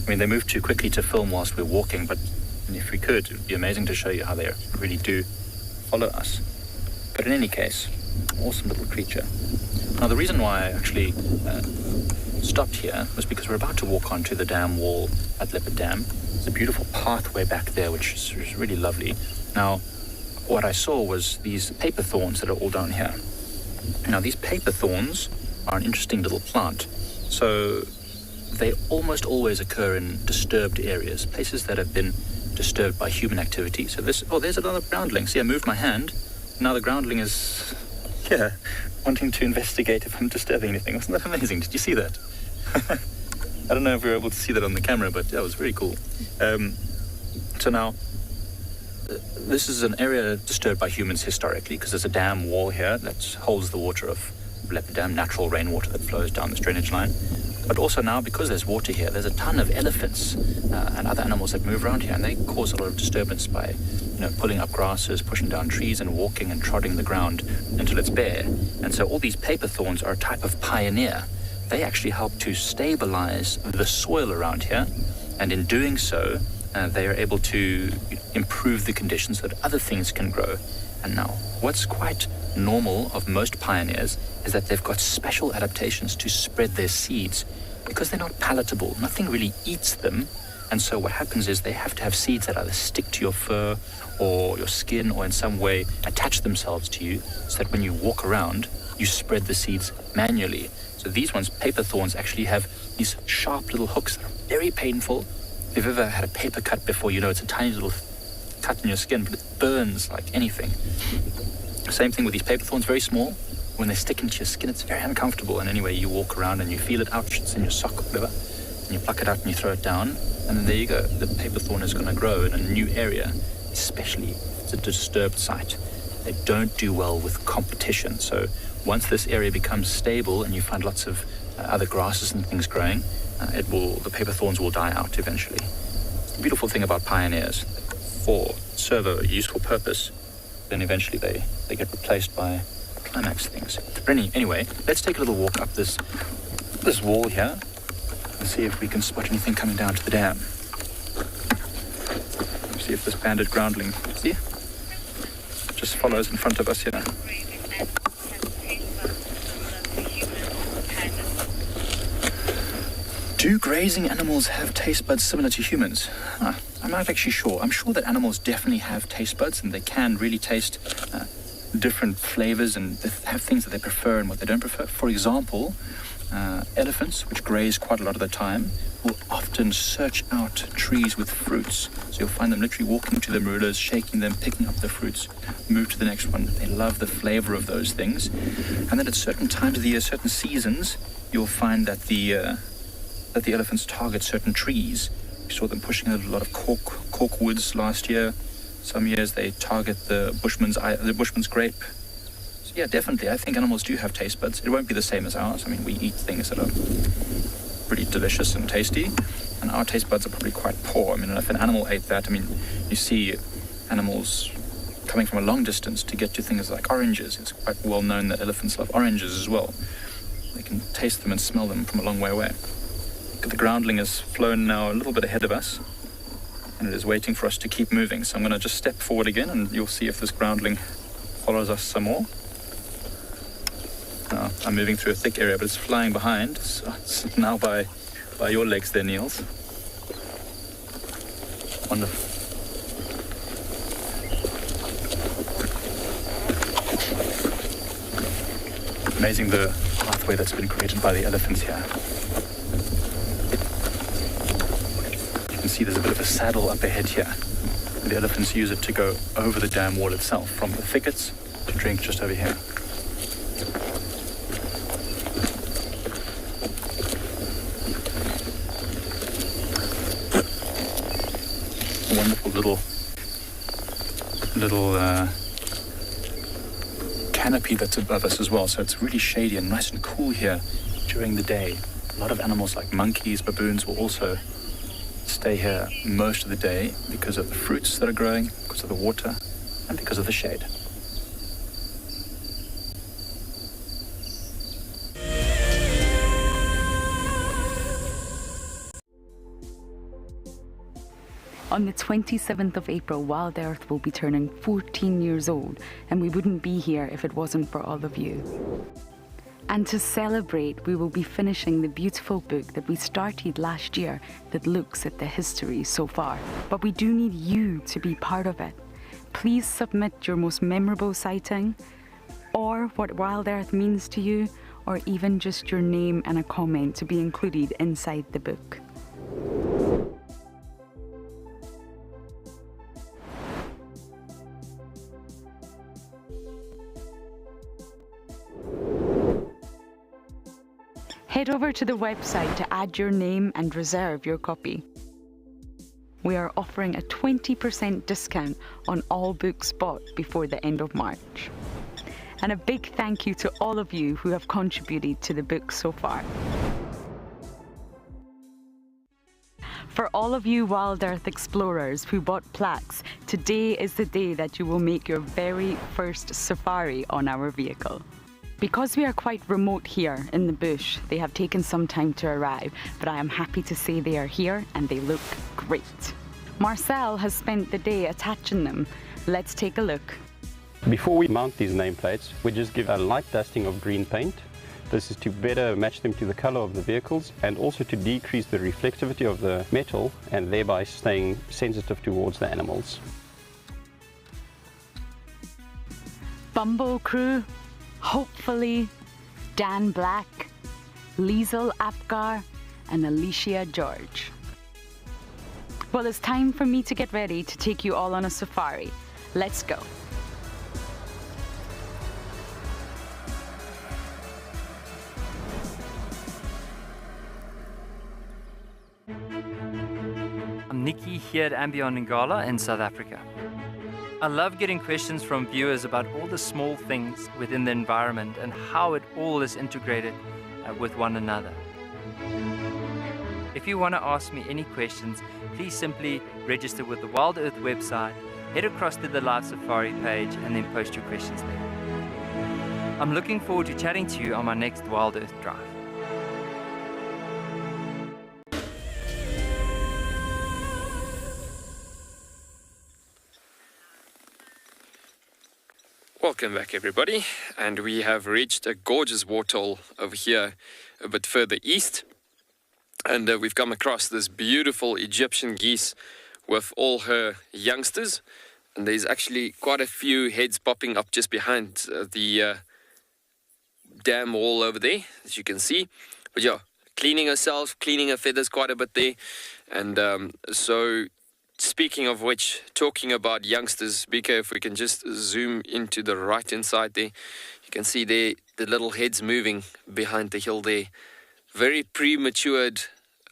mean, they move too quickly to film whilst we're walking, but if we could, it would be amazing to show you how they really do follow us. But in any case, awesome little creature. Now, the reason why I actually stopped here was because we're about to walk onto the dam wall at Leopard Dam. There's a beautiful pathway back there, which is really lovely. Now, what I saw was these paper thorns that are all down here. Now, these paper thorns are an interesting little plant. So they almost always occur in disturbed areas, places that have been disturbed by human activity. So there's another groundling. See, I moved my hand. Now the groundling is, wanting to investigate if I'm disturbing anything. Wasn't that amazing? Did you see that? I don't know if we were able to see that on the camera, but that was very cool. So now, this is an area disturbed by humans historically, because there's a dam wall here that holds the water of Leopard Dam, natural rainwater that flows down this drainage line. But also now, because there's water here, there's a ton of elephants and other animals that move around here, and they cause a lot of disturbance by, pulling up grasses, pushing down trees, and walking and trotting the ground until it's bare. And so all these paper thorns are a type of pioneer. They actually help to stabilize the soil around here, and in doing so, they are able to improve the conditions so that other things can grow. And now, what's quite normal of most pioneers is that they've got special adaptations to spread their seeds because they're not palatable. Nothing really eats them. And so what happens is they have to have seeds that either stick to your fur or your skin or in some way attach themselves to you so that when you walk around, you spread the seeds manually. So these ones, paper thorns, actually have these sharp little hooks that are very painful. If you've ever had a paper cut before, it's a tiny little cut in your skin, but it burns like anything. Same thing with these paper thorns, very small. When they stick into your skin, it's very uncomfortable. And anyway, you walk around and you feel it, ouch, it's in your sock or whatever, and you pluck it out and you throw it down, and then there you go. The paper thorn is going to grow in a new area, especially if it's a disturbed site. They don't do well with competition. So once this area becomes stable and you find lots of other grasses and things growing, the paper thorns will die out eventually. The beautiful thing about pioneers, serve a useful purpose, then eventually they get replaced by climax things. But anyway, let's take a little walk up this wall here and see if we can spot anything coming down to the dam. See if this banded groundling, see? just follows in front of us here. Do grazing animals have taste buds similar to humans? I'm not actually sure. I'm sure that animals definitely have taste buds, and they can really taste different flavors and have things that they prefer and what they don't prefer. For example, elephants, which graze quite a lot of the time, will often search out trees with fruits. So you'll find them literally walking to the marulas, shaking them, picking up the fruits, move to the next one. They love the flavor of those things. And then at certain times of the year, certain seasons, you'll find that the elephants target certain trees. We saw them pushing a lot of cork woods last year. Some years they target the bushman's grape. So yeah, definitely, I think animals do have taste buds. It won't be the same as ours. I mean, we eat things that are pretty delicious and tasty, and our taste buds are probably quite poor. I mean, if an animal ate that, I mean, you see animals coming from a long distance to get to things like oranges. It's quite well known that elephants love oranges as well. They can taste them and smell them from a long way away. The groundling has flown now a little bit ahead of us, and it is waiting for us to keep moving. So I'm going to just step forward again, and you'll see if this groundling follows us some more. I'm moving through a thick area, but it's flying behind. So it's now by your legs there, Niels. Wonderful. Amazing the pathway that's been created by the elephants here. You can see there's a bit of a saddle up ahead here. The elephants use it to go over the dam wall itself, from the thickets to drink just over here. A wonderful little canopy that's above us as well, so it's really shady and nice and cool here during the day. A lot of animals like monkeys, baboons will also stay here most of the day because of the fruits that are growing, because of the water, and because of the shade. On the 27th of April, Wild Earth will be turning 14 years old, and we wouldn't be here if it wasn't for all of you. And to celebrate, we will be finishing the beautiful book that we started last year that looks at the history so far. But we do need you to be part of it. Please submit your most memorable sighting, or what Wild Earth means to you, or even just your name and a comment to be included inside the book. Head over to the website to add your name and reserve your copy. We are offering a 20% discount on all books bought before the end of March. And a big thank you to all of you who have contributed to the book so far. For all of you Wild Earth explorers who bought plaques, today is the day that you will make your very first safari on our vehicle. Because we are quite remote here in the bush, they have taken some time to arrive, but I am happy to say they are here and they look great. Marcel has spent the day attaching them. Let's take a look. Before we mount these nameplates, we just give a light dusting of green paint. This is to better match them to the color of the vehicles and also to decrease the reflectivity of the metal and thereby staying sensitive towards the animals. Bumbo crew. Hopefully, Dan Black, Liesel Apgar, and Alicia George. Well, it's time for me to get ready to take you all on a safari. Let's go. I'm Nikki here at Ambion Ngala in South Africa. I love getting questions from viewers about all the small things within the environment and how it all is integrated with one another. If you want to ask me any questions, please simply register with the Wild Earth website, head across to the Live Safari page and then post your questions there. I'm looking forward to chatting to you on my next Wild Earth drive. Welcome back, everybody, and we have reached a gorgeous waterhole over here a bit further east, and we've come across this beautiful Egyptian geese with all her youngsters, and there's actually quite a few heads popping up just behind the dam wall over there, as you can see. But yeah, cleaning herself, cleaning her feathers quite a bit there, and so speaking of which, talking about youngsters, BK, if we can just zoom into the right-hand side there, you can see there the little heads moving behind the hill there. Very prematured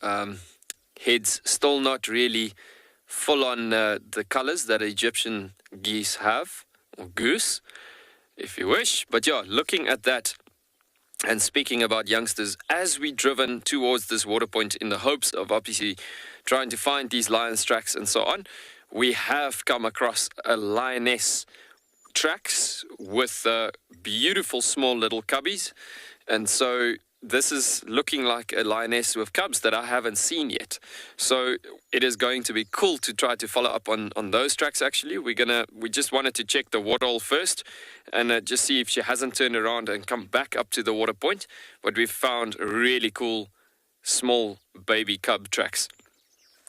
heads, still not really full on the colors that Egyptian geese have, or goose, if you wish. But yeah, looking at that, and speaking about youngsters, as we driven towards this water point in the hopes of obviously trying to find these lion's tracks and so on, we have come across a lioness tracks with beautiful small little cubbies. And so this is looking like a lioness with cubs that I haven't seen yet. So it is going to be cool to try to follow up on those tracks. Actually, we just wanted to check the waterhole first and just see if she hasn't turned around and come back up to the water point. But we've found really cool small baby cub tracks.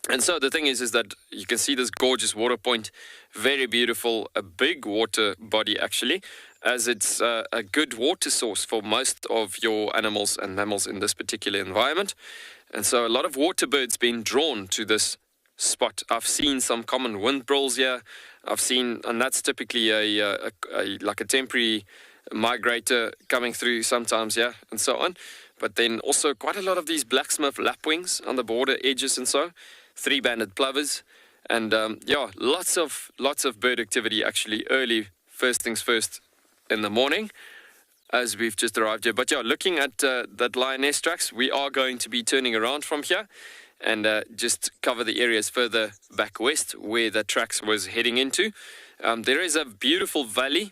And so the thing is that you can see this gorgeous water point, very beautiful, a big water body actually, as it's a good water source for most of your animals and mammals in this particular environment. And so a lot of water birds being drawn to this spot. I've seen some common windbrills here. I've seen, and that's typically like a temporary migrator coming through sometimes, yeah, and so on. But then also quite a lot of these blacksmith lapwings on the border edges and so. Three-banded plovers, and yeah, lots of bird activity actually early, first things first in the morning as we've just arrived here. But yeah, looking at that lioness tracks, we are going to be turning around from here and just cover the areas further back west where the tracks was heading into. There is a beautiful valley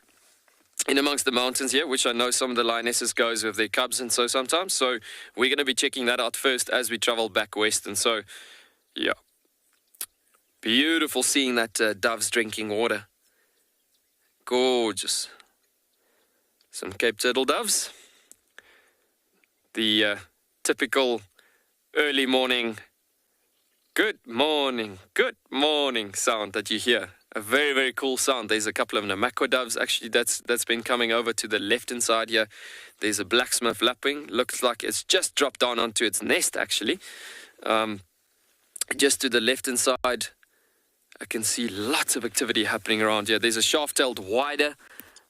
in amongst the mountains here, which I know some of the lionesses goes with their cubs and so sometimes. So we're going to be checking that out first as we travel back west. And so yeah, beautiful seeing that doves drinking water. Gorgeous. Some Cape Turtle doves. The typical early morning, good morning sound that you hear. A very, very cool sound. There's a couple of Namakwa doves actually that's been coming over to the left-hand side here. There's a blacksmith lapwing. Looks like it's just dropped down onto its nest actually. Just to the left-hand side, I can see lots of activity happening around here. There's a shaft-tailed wider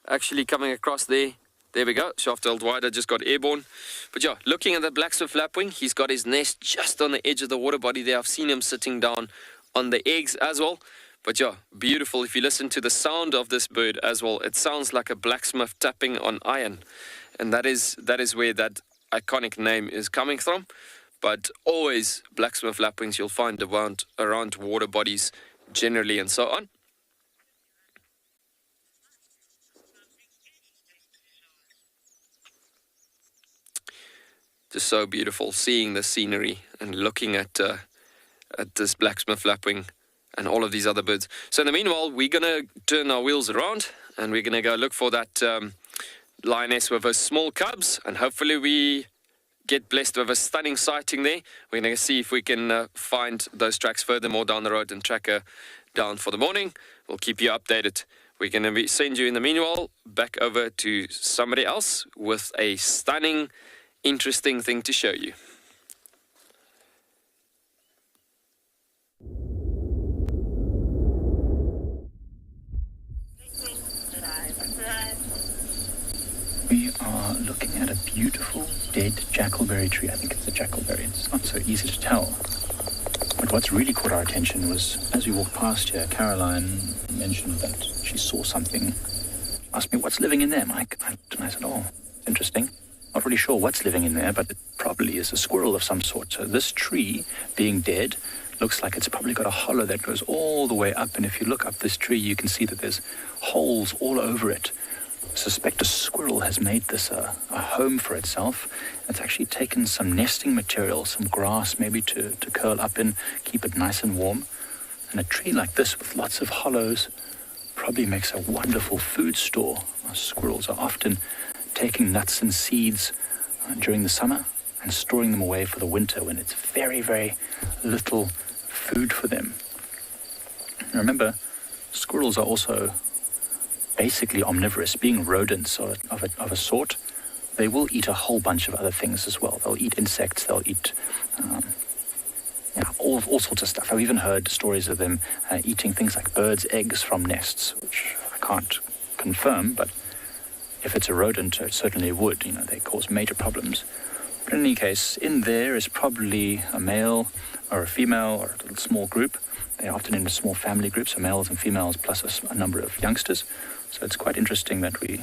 actually coming across there. There we go, shaft-tailed wider just got airborne. But yeah, looking at the blacksmith lapwing, he's got his nest just on the edge of the water body there. I've seen him sitting down on the eggs as well. But yeah, beautiful. If you listen to the sound of this bird as well, it sounds like a blacksmith tapping on iron. And that is where that iconic name is coming from. But always blacksmith lapwings you'll find around water bodies generally and so on. Just so beautiful seeing the scenery and looking at this blacksmith lapwing and all of these other birds. So in the meanwhile, we're going to turn our wheels around and we're going to go look for that lioness with her small cubs, and hopefully we get blessed with a stunning sighting there. We're going to see if we can find those tracks furthermore down the road and track her down for the morning. We'll keep you updated. We're going to send you in the meanwhile back over to somebody else with a stunning, interesting thing to show you. We are looking at a beautiful dead jackalberry tree. I think it's a jackalberry. It's not so easy to tell. But what's really caught our attention was, as we walked past here, Caroline mentioned that she saw something. Asked me, what's living in there, Mike? And I said, oh, interesting. Not really sure what's living in there, but it probably is a squirrel of some sort. So this tree, being dead, looks like it's probably got a hollow that goes all the way up. And if you look up this tree, you can see that there's holes all over it. I suspect a squirrel has made this a home for itself. It's actually taken some nesting material, some grass maybe to curl up in, keep it nice and warm. And a tree like this with lots of hollows probably makes a wonderful food store. Squirrels are often taking nuts and seeds during the summer and storing them away for the winter when it's very, very little food for them. Remember, squirrels are also basically omnivorous. Being rodents of a sort, they will eat a whole bunch of other things as well. They'll eat insects, they'll eat all sorts of stuff. I've even heard stories of them eating things like birds' eggs from nests, which I can't confirm, but if it's a rodent, it certainly would. They cause major problems. But in any case, in there is probably a male or a female or a little small group. They're often in small family groups, so males and females plus a number of youngsters. So it's quite interesting that we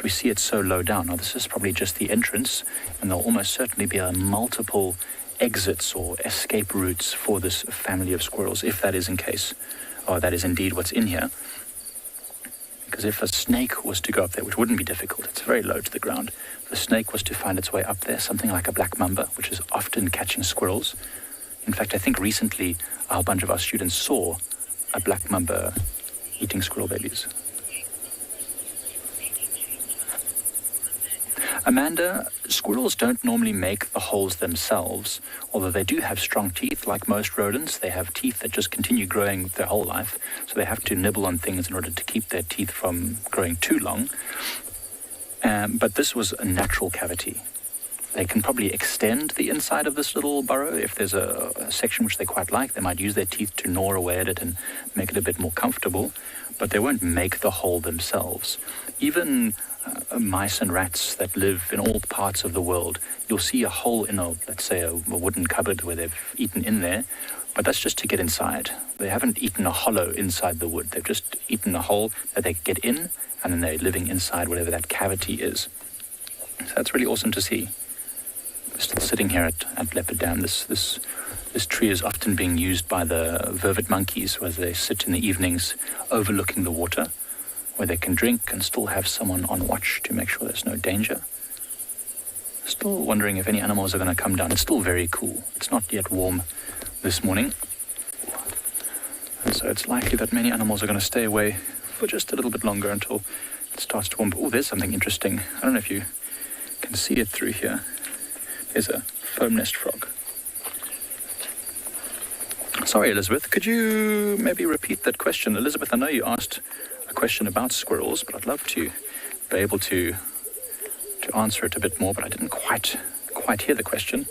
see it so low down. Now, this is probably just the entrance, and there'll almost certainly be multiple exits or escape routes for this family of squirrels, if that is that is indeed what's in here. Because if a snake was to go up there, which wouldn't be difficult, it's very low to the ground, if a snake was to find its way up there, something like a black mamba, which is often catching squirrels. In fact, I think recently a whole bunch of our students saw a black mamba eating squirrel babies. Amanda, squirrels don't normally make the holes themselves, although they do have strong teeth. Like most rodents, they have teeth that just continue growing their whole life, so they have to nibble on things in order to keep their teeth from growing too long. But this was a natural cavity. They can probably extend the inside of this little burrow. If there's a section which they quite like, they might use their teeth to gnaw away at it and make it a bit more comfortable, but they won't make the hole themselves. Even mice and rats that live in all parts of the world, you'll see a hole in let's say a wooden cupboard where they've eaten in there, but that's just to get inside. They haven't eaten a hollow inside the wood. They've just eaten a hole that they get in, and then they're living inside whatever that cavity is. So that's really awesome to see. We're still sitting here at Leopard Dam. This tree is often being used by the vervet monkeys, where they sit in the evenings overlooking the water, where they can drink and still have someone on watch to make sure there's no danger. Still wondering if any animals are going to come down. It's still very cool. It's not yet warm this morning. And so it's likely that many animals are going to stay away for just a little bit longer until it starts to warm. Oh, there's something interesting. I don't know if you can see it through here. There's a foam nest frog. Sorry, Elizabeth, could you maybe repeat that question? Elizabeth, I know you asked a question about squirrels, but I'd love to be able to answer it a bit more, but I didn't quite hear the question.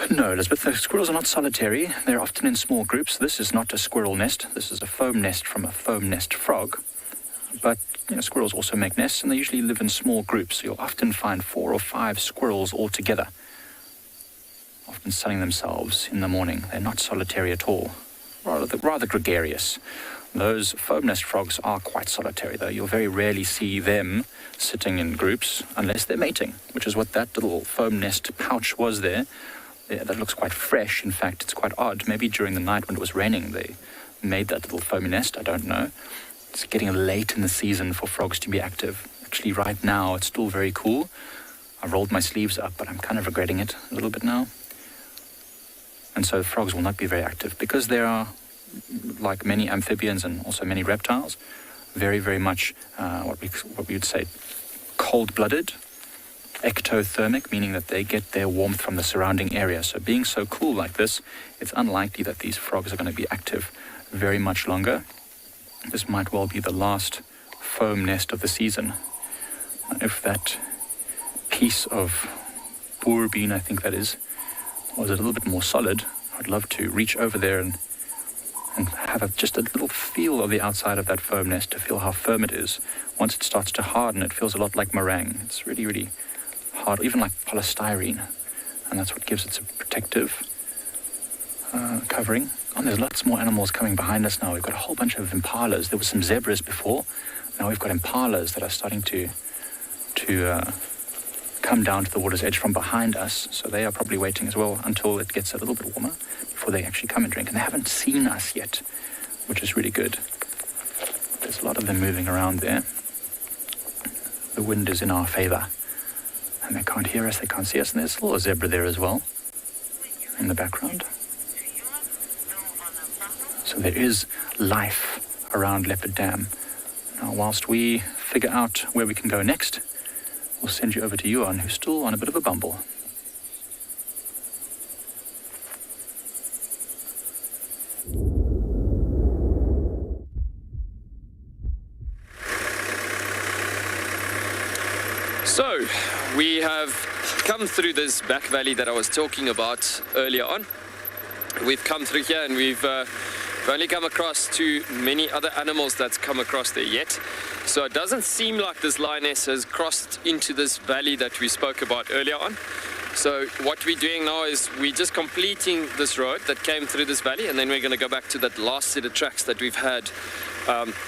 No, Elizabeth, the squirrels are not solitary. They're often in small groups. This is not a squirrel nest. This is a foam nest from a foam nest frog. But squirrels also make nests, and they usually live in small groups. So you'll often find 4 or 5 squirrels all together, often sunning themselves in the morning. They're not solitary at all, rather gregarious. Those foam nest frogs are quite solitary, though. You'll very rarely see them sitting in groups unless they're mating, which is what that little foam nest pouch was there. That looks quite fresh. In fact, it's quite odd. Maybe during the night when it was raining, they made that little foamy nest. I don't know. It's getting late in the season for frogs to be active. Actually, right now, it's still very cool. I rolled my sleeves up, but I'm kind of regretting it a little bit now. And so the frogs will not be very active because they are, like many amphibians and also many reptiles, very, very much what we would say cold-blooded, ectothermic, meaning that they get their warmth from the surrounding area. So being so cool like this, it's unlikely that these frogs are going to be active very much longer. This might well be the last foam nest of the season. If that piece of boer bean, I think that is, was a little bit more solid, I'd love to reach over there and have just a little feel of the outside of that foam nest to feel how firm it is. Once it starts to harden, it feels a lot like meringue. It's really, really hard, even like polystyrene. And that's what gives it a protective covering. And there's lots more animals coming behind us now. We've got a whole bunch of impalas. There were some zebras before. Now we've got impalas that are starting to come down to the water's edge from behind us. So they are probably waiting as well until it gets a little bit warmer before they actually come and drink. And they haven't seen us yet, which is really good. There's a lot of them moving around there. The wind is in our favor. And they can't hear us, they can't see us. And there's a little zebra there as well in the background. So there is life around Leopard Dam. Now, whilst we figure out where we can go next, we'll send you over to Yuan, who's still on a bit of a bumble. So, we have come through this back valley that I was talking about earlier on. We've come through here and we've only come across too many other animals that's come across there yet. So it doesn't seem like this lioness has crossed into this valley that we spoke about earlier on. So what we're doing now is we're just completing this road that came through this valley, and then we're going to go back to that last set of tracks that we've had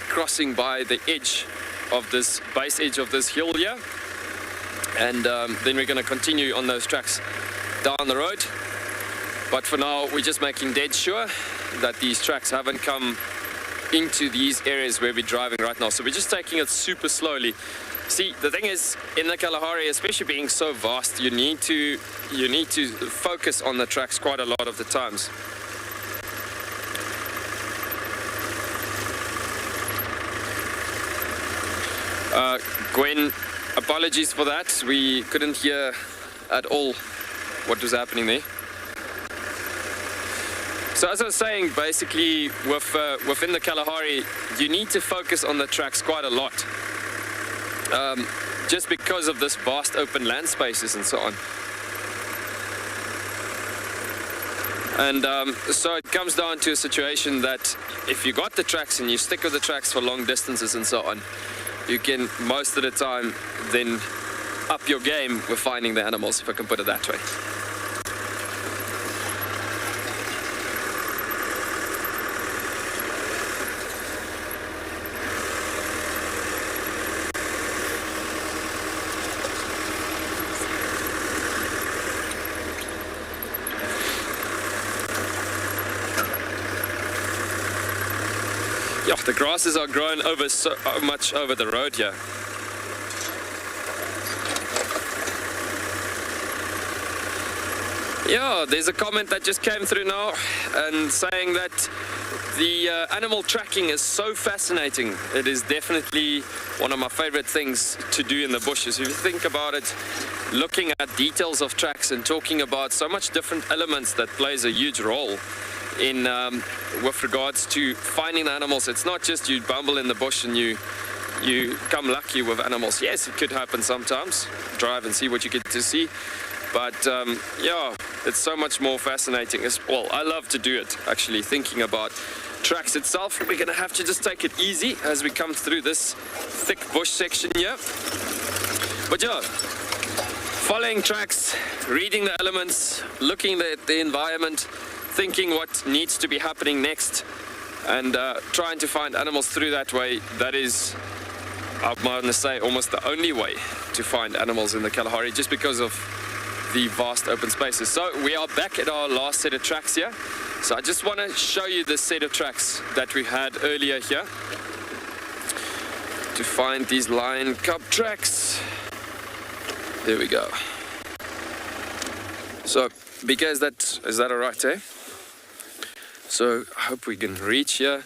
crossing by the edge of this base edge of this hill here. And then we're going to continue on those tracks down the road. But for now, we're just making dead sure that these tracks haven't come into these areas where we're driving right now. So we're just taking it super slowly. See, the thing is, in the Kalahari, especially being so vast, you need to focus on the tracks quite a lot of the times. Gwen, apologies for that. We couldn't hear at all what was happening there. So as I was saying, basically within the Kalahari, you need to focus on the tracks quite a lot. Just because of this vast open land spaces and so on. And so it comes down to a situation that if you got the tracks and you stick with the tracks for long distances and so on, you can most of the time then up your game with finding the animals, if I can put it that way. Yeah, the grasses are growing over so much over the road here. Yeah, there's a comment that just came through now and saying that the animal tracking is so fascinating. It is definitely one of my favorite things to do in the bushes. If you think about it, looking at details of tracks and talking about so much different elements that plays a huge role in with regards to finding the animals. It's not just you bumble in the bush and you come lucky with animals. Yes, it could happen sometimes. Drive and see what you get to see. But yeah, it's so much more fascinating. Well, I love to do it, actually, thinking about tracks itself. We're going to have to just take it easy as we come through this thick bush section here. But yeah, following tracks, reading the elements, looking at the environment, thinking what needs to be happening next, and trying to find animals through that way. That is, I'm going to say, almost the only way to find animals in the Kalahari, just because of the vast open spaces. So we are back at our last set of tracks here. So I just want to show you the set of tracks that we had earlier here to find these lion cub tracks. There we go. So, Bika, is that all right, eh? So I hope we can reach here.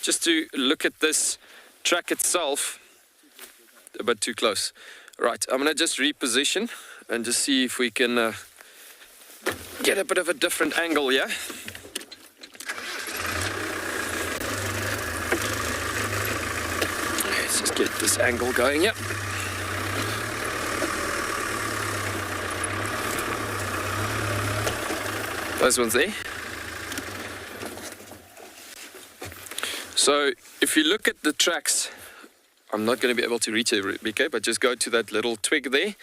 Just to look at this track itself, a bit too close. Right, I'm going to just reposition and just see if we can get a bit of a different angle here. Let's just get this angle going, yeah. Those ones there. So if you look at the tracks, I'm not going to be able to reach it, BK, but just go to that little twig there.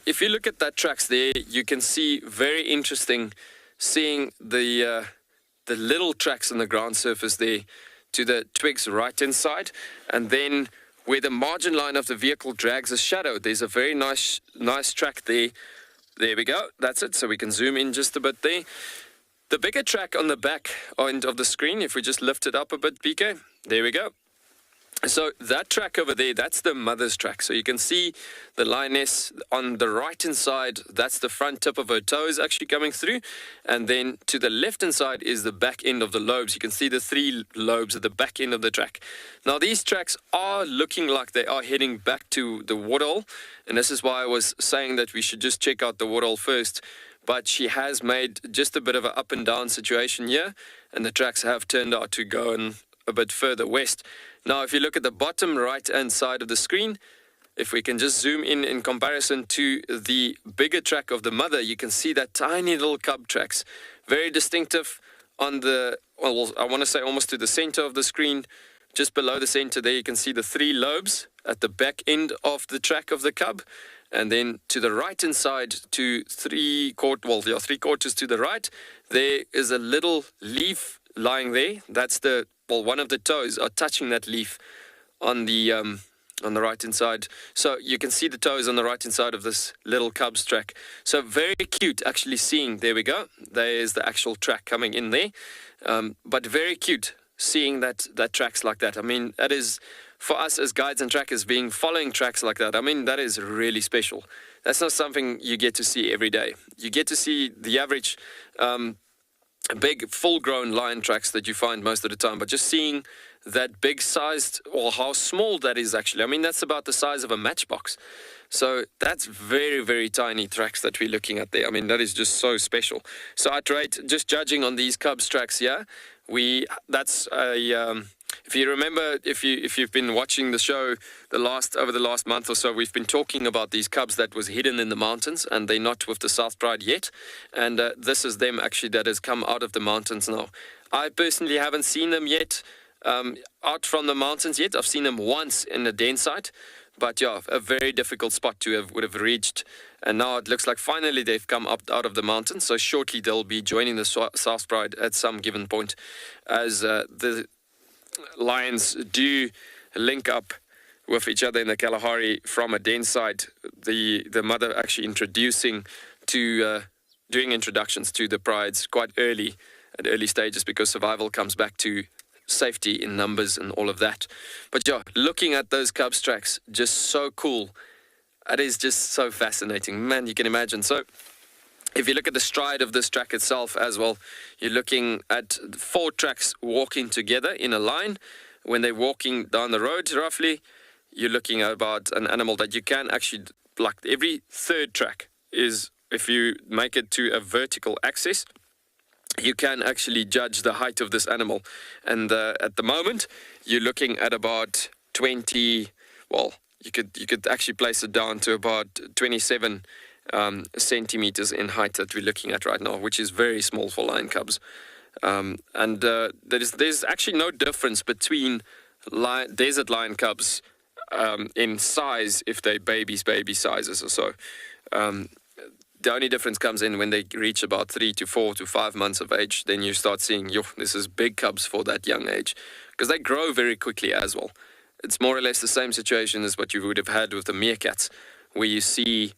If you look at that tracks there, you can see very interesting seeing the little tracks on the ground surface there to the twigs right inside, and then where the margin line of the vehicle drags a shadow, there's a very nice track there. There we go, that's it. So we can zoom in just a bit there. The bigger track on the back end of the screen, if we just lift it up a bit, BK, there we go. So that track over there, that's the mother's track. So you can see the lioness on the right-hand side, that's the front tip of her toes actually coming through. And then to the left-hand side is the back end of the lobes. You can see the 3 lobes at the back end of the track. Now these tracks are looking like they are heading back to the waterhole. And this is why I was saying that we should just check out the waterhole first. But she has made just a bit of an up and down situation here. And the tracks have turned out to go in a bit further west. Now, if you look at the bottom right-hand side of the screen, if we can just zoom in comparison to the bigger track of the mother, you can see that tiny little cub tracks. Very distinctive on the, well, I want to say almost to the center of the screen. Just below the center there, you can see the 3 lobes at the back end of the track of the cub. And then to the right-hand side, to 3 quarters to the right, there is a little leaf lying there. That's the, well, one of the toes are touching that leaf on the right-hand side. So you can see the toes on the right-hand side of this little cub's track. So very cute actually seeing, there we go. There's the actual track coming in there. But very cute seeing that tracks like that. I mean, that is, for us as guides and trackers, following tracks like that, I mean, that is really special. That's not something you get to see every day. You get to see the average big full-grown lion tracks that you find most of the time, but just seeing that big sized, or how small that is actually, I mean, that's about the size of a matchbox. So that's very, very tiny tracks that we're looking at there. I mean, that is just so special. So I'd rate, just judging on these cubs tracks here, that's a if you remember, if you've been watching the show over the last month or so, we've been talking about these cubs that was hidden in the mountains, and they're not with the South Pride yet. And this is them actually that has come out of the mountains now. I personally haven't seen them yet out from the mountains yet. I've seen them once in the den site, but yeah, a very difficult spot would have reached. And now it looks like finally they've come up out of the mountains. So shortly they'll be joining the South Pride at some given point, as the lions do link up with each other in the Kalahari from a den site. The mother actually introducing to doing introductions to the prides quite early, at early stages, because survival comes back to safety in numbers and all of that. But yeah, looking at those cubs tracks, just so cool. It is just so fascinating, man. You can imagine. So if you look at the stride of this track itself as well, you're looking at 4 tracks walking together in a line. When they're walking down the road, roughly, you're looking at about an animal that you can actually, like every 3rd track is, if you make it to a vertical axis, you can actually judge the height of this animal. And at the moment, you're looking at about 20, well, you could actually place it down to about 27 centimeters in height that we're looking at right now, which is very small for lion cubs. There's actually no difference between desert lion cubs in size if they're baby sizes or so. The only difference comes in when they reach about 3 to 4 to 5 months of age. Then you start seeing, this is big cubs for that young age, because they grow very quickly as well. It's more or less the same situation as what you would have had with the meerkats, where you see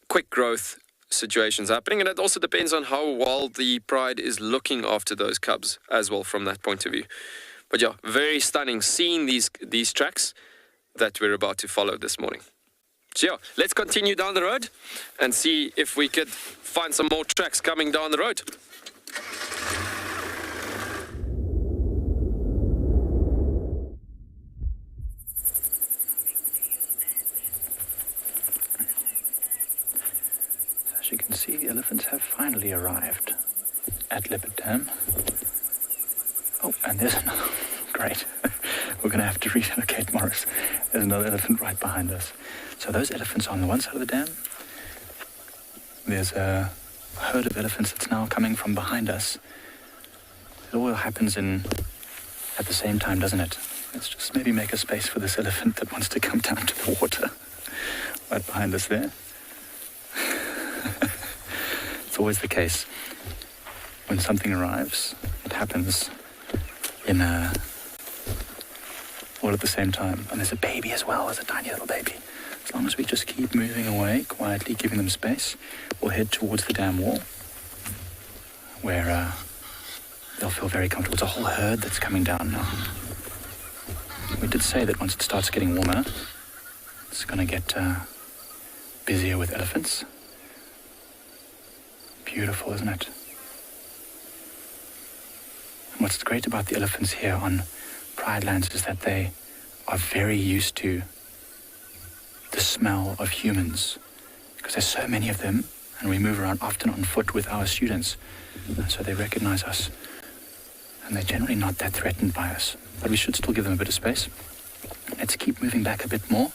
quick growth situations happening. And it also depends on how well the pride is looking after those cubs as well from that point of view. But yeah, very stunning seeing these tracks that we're about to follow this morning. So yeah, let's continue down the road and see if we could find some more tracks coming down the road. As you can see, the elephants have finally arrived at Leopard Dam. Oh, and there's another. Great. We're going to have to relocate Morris. There's another elephant right behind us. So those elephants are on the one side of the dam. There's a herd of elephants that's now coming from behind us. It all happens at the same time, doesn't it? Let's just maybe make a space for this elephant that wants to come down to the water. Right behind us there. It's always the case. When something arrives, it happens all at the same time. And there's a baby as well. There's a tiny little baby. As long as we just keep moving away, quietly giving them space, we'll head towards the dam wall, where they'll feel very comfortable. It's a whole herd that's coming down now. We did say that once it starts getting warmer, it's going to get busier with elephants. Beautiful, isn't it? And what's great about the elephants here on Pride Lands is that they are very used to the smell of humans, because there's so many of them, and we move around often on foot with our students, and so they recognize us, and they're generally not that threatened by us, but we should still give them a bit of space. Let's keep moving back a bit more.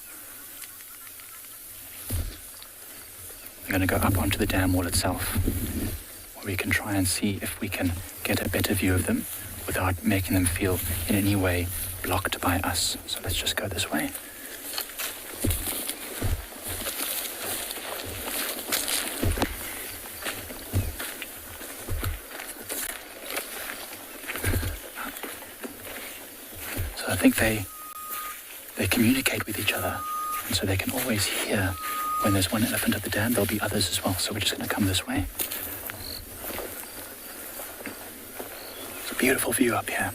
We're going to go up onto the dam wall itself, where we can try and see if we can get a better view of them without making them feel in any way blocked by us. So let's just go this way. So I think they communicate with each other, and so they can always hear when there's one elephant at the dam, there'll be others as well. So we're just going to come this way. It's a beautiful view up here.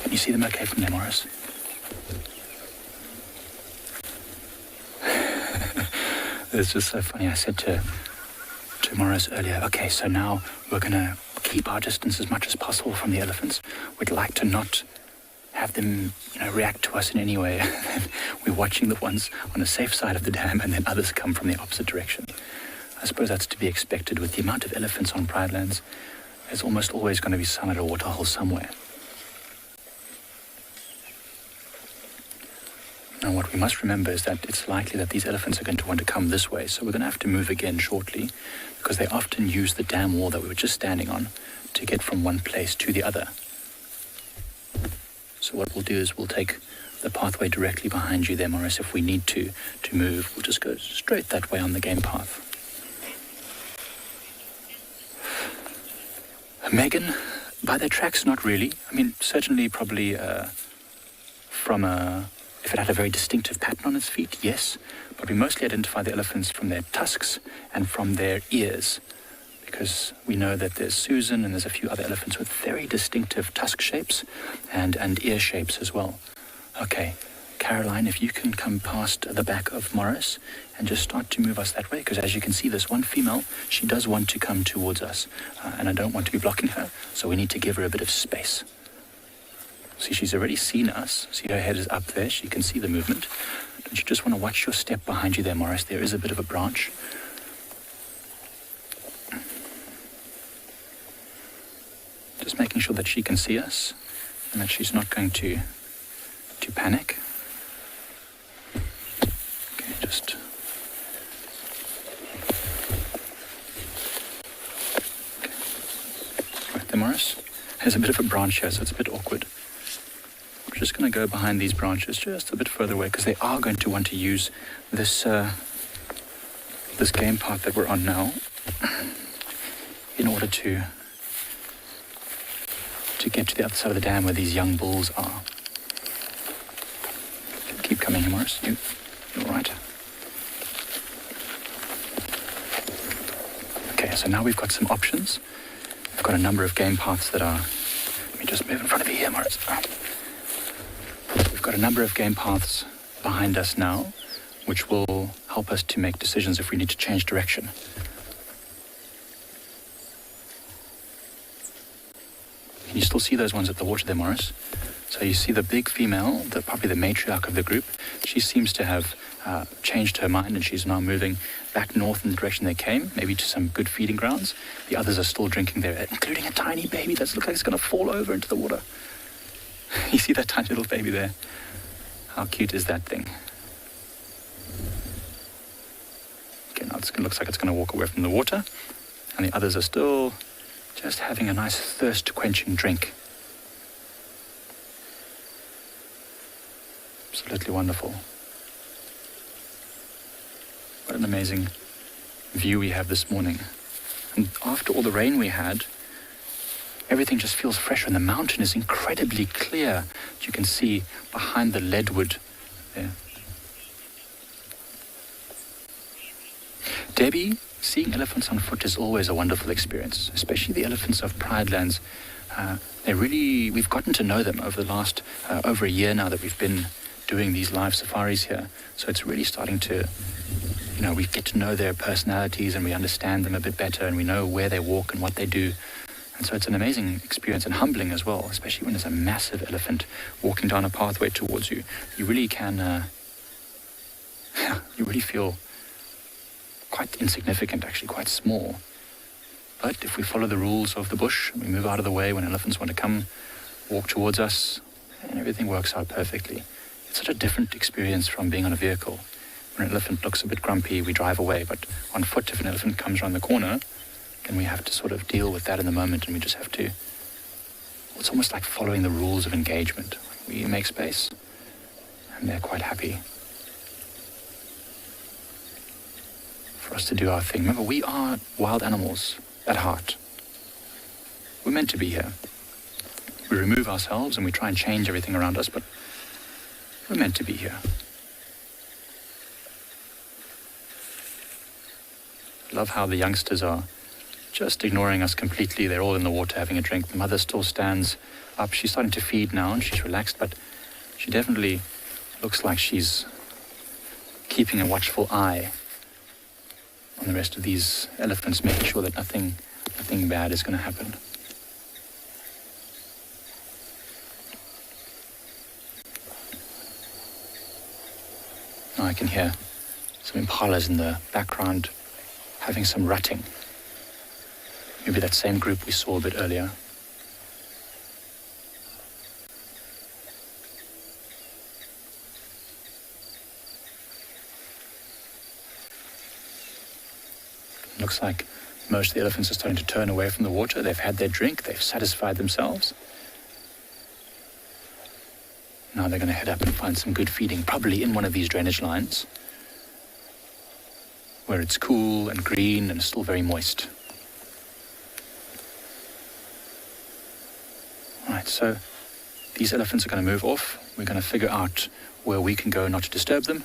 Can you see them okay from there, Morris? It's just so funny. I said to Morris earlier, okay, so now we're going to keep our distance as much as possible from the elephants. We'd like to not have them, react to us in any way. We're watching the ones on the safe side of the dam, and then others come from the opposite direction. I suppose that's to be expected with the amount of elephants on Pride Lands. There's almost always going to be some at a waterhole somewhere. Now, what we must remember is that it's likely that these elephants are going to want to come this way, so we're going to have to move again shortly, because they often use the dam wall that we were just standing on to get from one place to the other. So what we'll do is we'll take the pathway directly behind you there, Morris. If we need to move, we'll just go straight that way on the game path. Megan, by their tracks, not really. I mean, certainly probably if it had a very distinctive pattern on its feet, yes. But we mostly identify the elephants from their tusks and from their ears, because we know that there's Susan and there's a few other elephants with very distinctive tusk shapes and ear shapes as well. Okay, Caroline, if you can come past the back of Morris and just start to move us that way, because as you can see, this one female, she does want to come towards us, and I don't want to be blocking her, so we need to give her a bit of space. See, she's already seen us. See, her head is up there. She can see the movement. Don't you just want to watch your step behind you there, Morris? There is a bit of a branch. Just making sure that she can see us and that she's not going to panic. Okay, just... Okay. Right there, Morris. There's a bit of a branch here, so it's a bit awkward. We're just going to go behind these branches just a bit further away, because they are going to want to use this this game path that we're on now in order to get to the other side of the dam where these young bulls are. Keep coming here, Morris. You're right. Okay, so now we've got some options. We've got a number of game paths that are... Let me just move in front of you here, Morris. We've got a number of game paths behind us now, which will help us to make decisions if we need to change direction. Can you still see those ones at the water there, Morris? So you see the big female, probably the matriarch of the group. She seems to have changed her mind, and she's now moving back north in the direction they came, maybe to some good feeding grounds. The others are still drinking there, including a tiny baby that looks like it's going to fall over into the water. You see that tiny little baby there? How cute is that thing? Okay, now it looks like it's going to walk away from the water, and the others are still just having a nice thirst-quenching drink. Absolutely wonderful. What an amazing view we have this morning. And after all the rain we had, everything just feels fresher, and the mountain is incredibly clear, as you can see behind the leadwood there. Debbie seeing elephants on foot is always a wonderful experience, especially the elephants of Pride Lands. We've gotten to know them over the last over a year now that we've been doing these live safaris here. So it's really starting to, we get to know their personalities and we understand them a bit better and we know where they walk and what they do. And so it's an amazing experience and humbling as well, especially when there's a massive elephant walking down a pathway towards you. You really can, you really feel quite insignificant, actually, quite small. But if we follow the rules of the bush, and we move out of the way when elephants want to come walk towards us, and everything works out perfectly. It's such a different experience from being on a vehicle. When an elephant looks a bit grumpy, we drive away. But on foot, if an elephant comes around the corner, then we have to sort of deal with that in the moment, and we just have to... It's almost like following the rules of engagement. We make space, and they're quite happy for us to do our thing. Remember, we are wild animals at heart. We're meant to be here. We remove ourselves and we try and change everything around us, but we're meant to be here. I love how the youngsters are just ignoring us completely. They're all in the water having a drink. The mother still stands up. She's starting to feed now and she's relaxed, but she definitely looks like she's keeping a watchful eye on the rest of these elephants, making sure that nothing bad is going to happen. Now I can hear some impalas in the background having some rutting. Maybe that same group we saw a bit earlier. Looks like most of the elephants are starting to turn away from the water. They've had their drink, they've satisfied themselves. Now they're going to head up and find some good feeding, probably in one of these drainage lines, where it's cool and green and still very moist. Right, so these elephants are going to move off. We're going to figure out where we can go not to disturb them.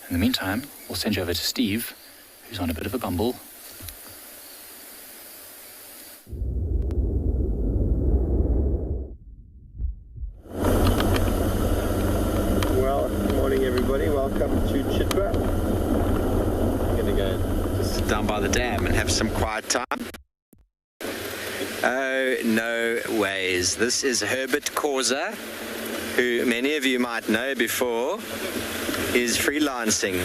In the meantime, we'll send you over to Steve, who's on a bit of a bumble. Well, good morning everybody. Welcome to Chitwa. I'm going to go just sit down by the dam and have some quiet time. Oh, no ways. This is Herbert Causa, who many of you might know before. He's freelancing.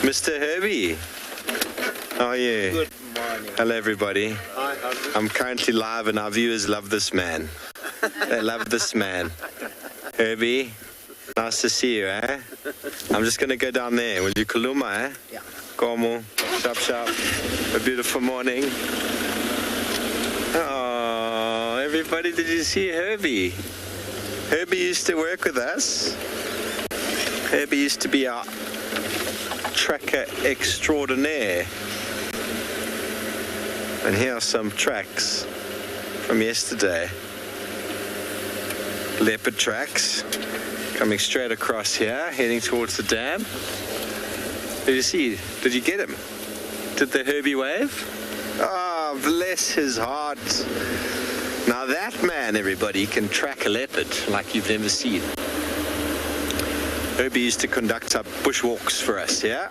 Mr. Herbie. How are you? Good morning. Hello, everybody. Hi, I'm currently live, and our viewers love this man. They love this man. Herbie, nice to see you, eh? I'm just going to go down there. Will you kuluma, eh? Yeah. Komo, sharp, sharp. A beautiful morning. Oh, everybody, did you see Herbie? Herbie used to work with us. Herbie used to be our tracker extraordinaire. And here are some tracks from yesterday. Leopard tracks coming straight across here, heading towards the dam. Did you see? Did you get him? Did the Herbie wave? Oh, bless his heart. Now that man, everybody, can track a leopard like you've never seen. Herbie used to conduct our bushwalks for us, yeah?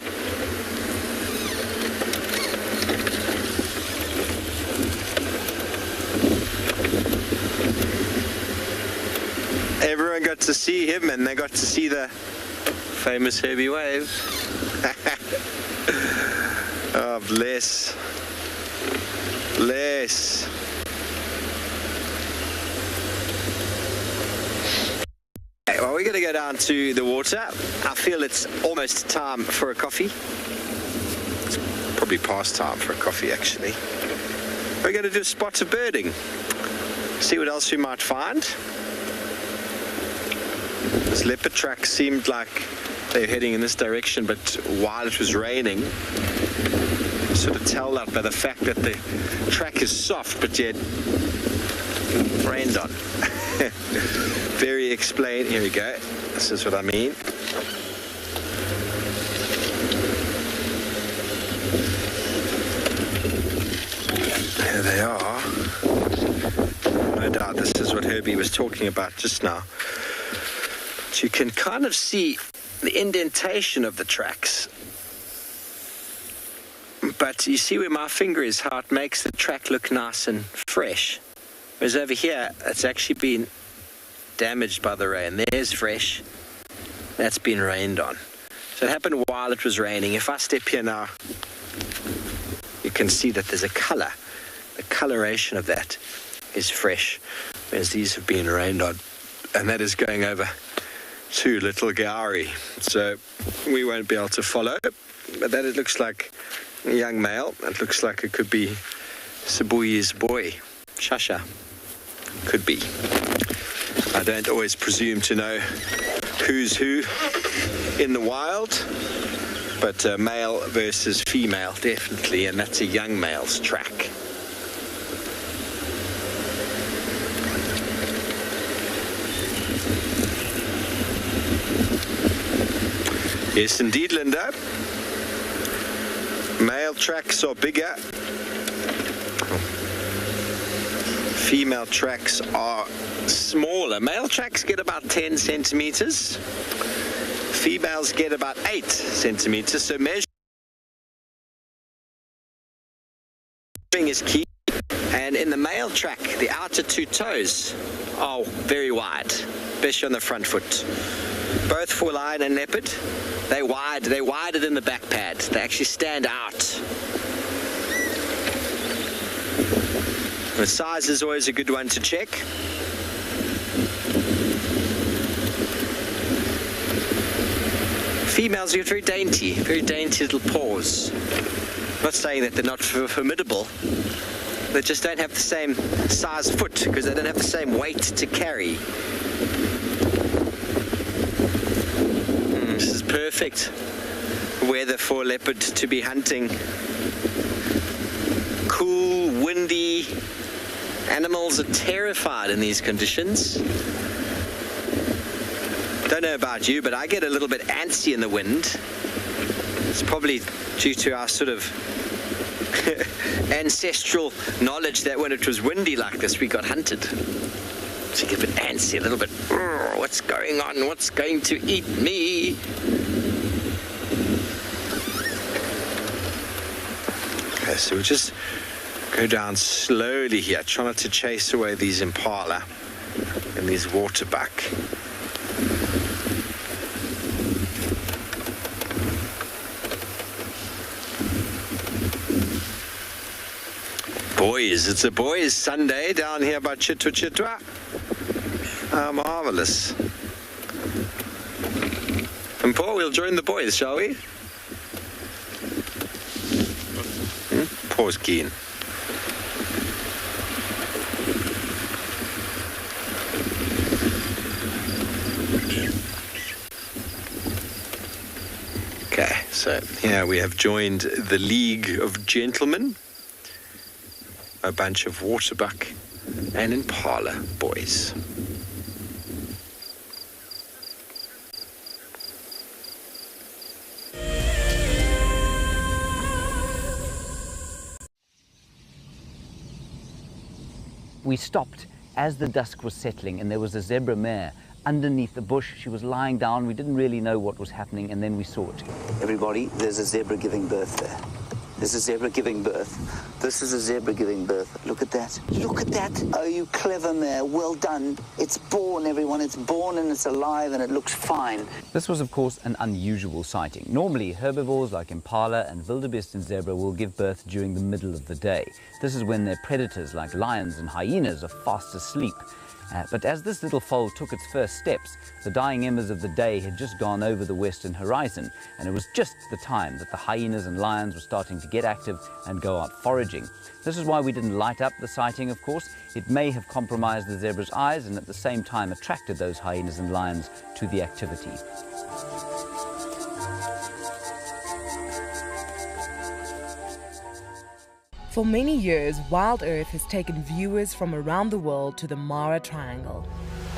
Everyone got to see him and they got to see the famous Herbie wave. Oh, bless. Bless. Okay, well, we're going to go down to the water. I feel it's almost time for a coffee. It's probably past time for a coffee, actually. We're going to do a spot of birding. See what else we might find. This leopard track seemed like they're heading in this direction, but while it was raining, I sort of tell that by the fact that the track is soft, but yet rained on. Very explained. Here we go. This is what I mean. they are. No doubt this is what Herbie was talking about just now. So you can kind of see the indentation of the tracks. But you see where my finger is, how it makes the track look nice and fresh. Whereas over here, it's actually been damaged by the rain. There's fresh. That's been rained on. So it happened while it was raining. If I step here now, you can see that there's a color. The coloration of that is fresh, whereas these have been rained on. And that is going over to Little Gowrie. So we won't be able to follow. But that it looks like a young male. It looks like it could be Sibuyi's boy, Shasha. Could be. I don't always presume to know who's who in the wild, but male versus female, definitely, and that's a young male's track. Yes, indeed, Linda. Male tracks are bigger. Female tracks are smaller. Male tracks get about 10 centimeters. Females get about 8 centimeters. So measuring is key. And in the male track, the outer 2 toes are very wide, especially on the front foot. Both for lion and leopard, they're wider than the back pad. They actually stand out. The size is always a good one to check. Females get very dainty little paws. I'm not saying that they're not formidable. They just don't have the same size foot because they don't have the same weight to carry. This is perfect weather for a leopard to be hunting. Cool, windy. Animals are terrified in these conditions. Don't know about you, but I get a little bit antsy in the wind. It's probably due to our sort of ancestral knowledge that when it was windy like this, we got hunted. So you get a bit antsy, a little bit, what's going on? What's going to eat me? Okay, so we'll just go down slowly here, try not to chase away these impala and these waterbuck. Boys, it's a boys' Sunday down here by Chitwa Chitwa. Marvelous. And Paul, we'll join the boys, shall we? Paul's keen. Okay, so here we have joined the League of Gentlemen, a bunch of waterbuck and impala boys. We stopped as the dusk was settling and there was a zebra mare underneath the bush. She was lying down. We didn't really know what was happening, and then we saw it. Everybody, there's a zebra giving birth there. There's a zebra giving birth. This is a zebra giving birth. Look at that. Look at that. Oh, you clever mare. Well done. It's born, everyone. It's born and it's alive and it looks fine. This was, of course, an unusual sighting. Normally, herbivores like impala and wildebeest and zebra will give birth during the middle of the day. This is when their predators like lions and hyenas are fast asleep. But as this little foal took its first steps, the dying embers of the day had just gone over the western horizon, and it was just the time that the hyenas and lions were starting to get active and go out foraging. This is why we didn't light up the sighting, of course. It may have compromised the zebra's eyes and at the same time attracted those hyenas and lions to the activity. For many years, Wild Earth has taken viewers from around the world to the Mara Triangle,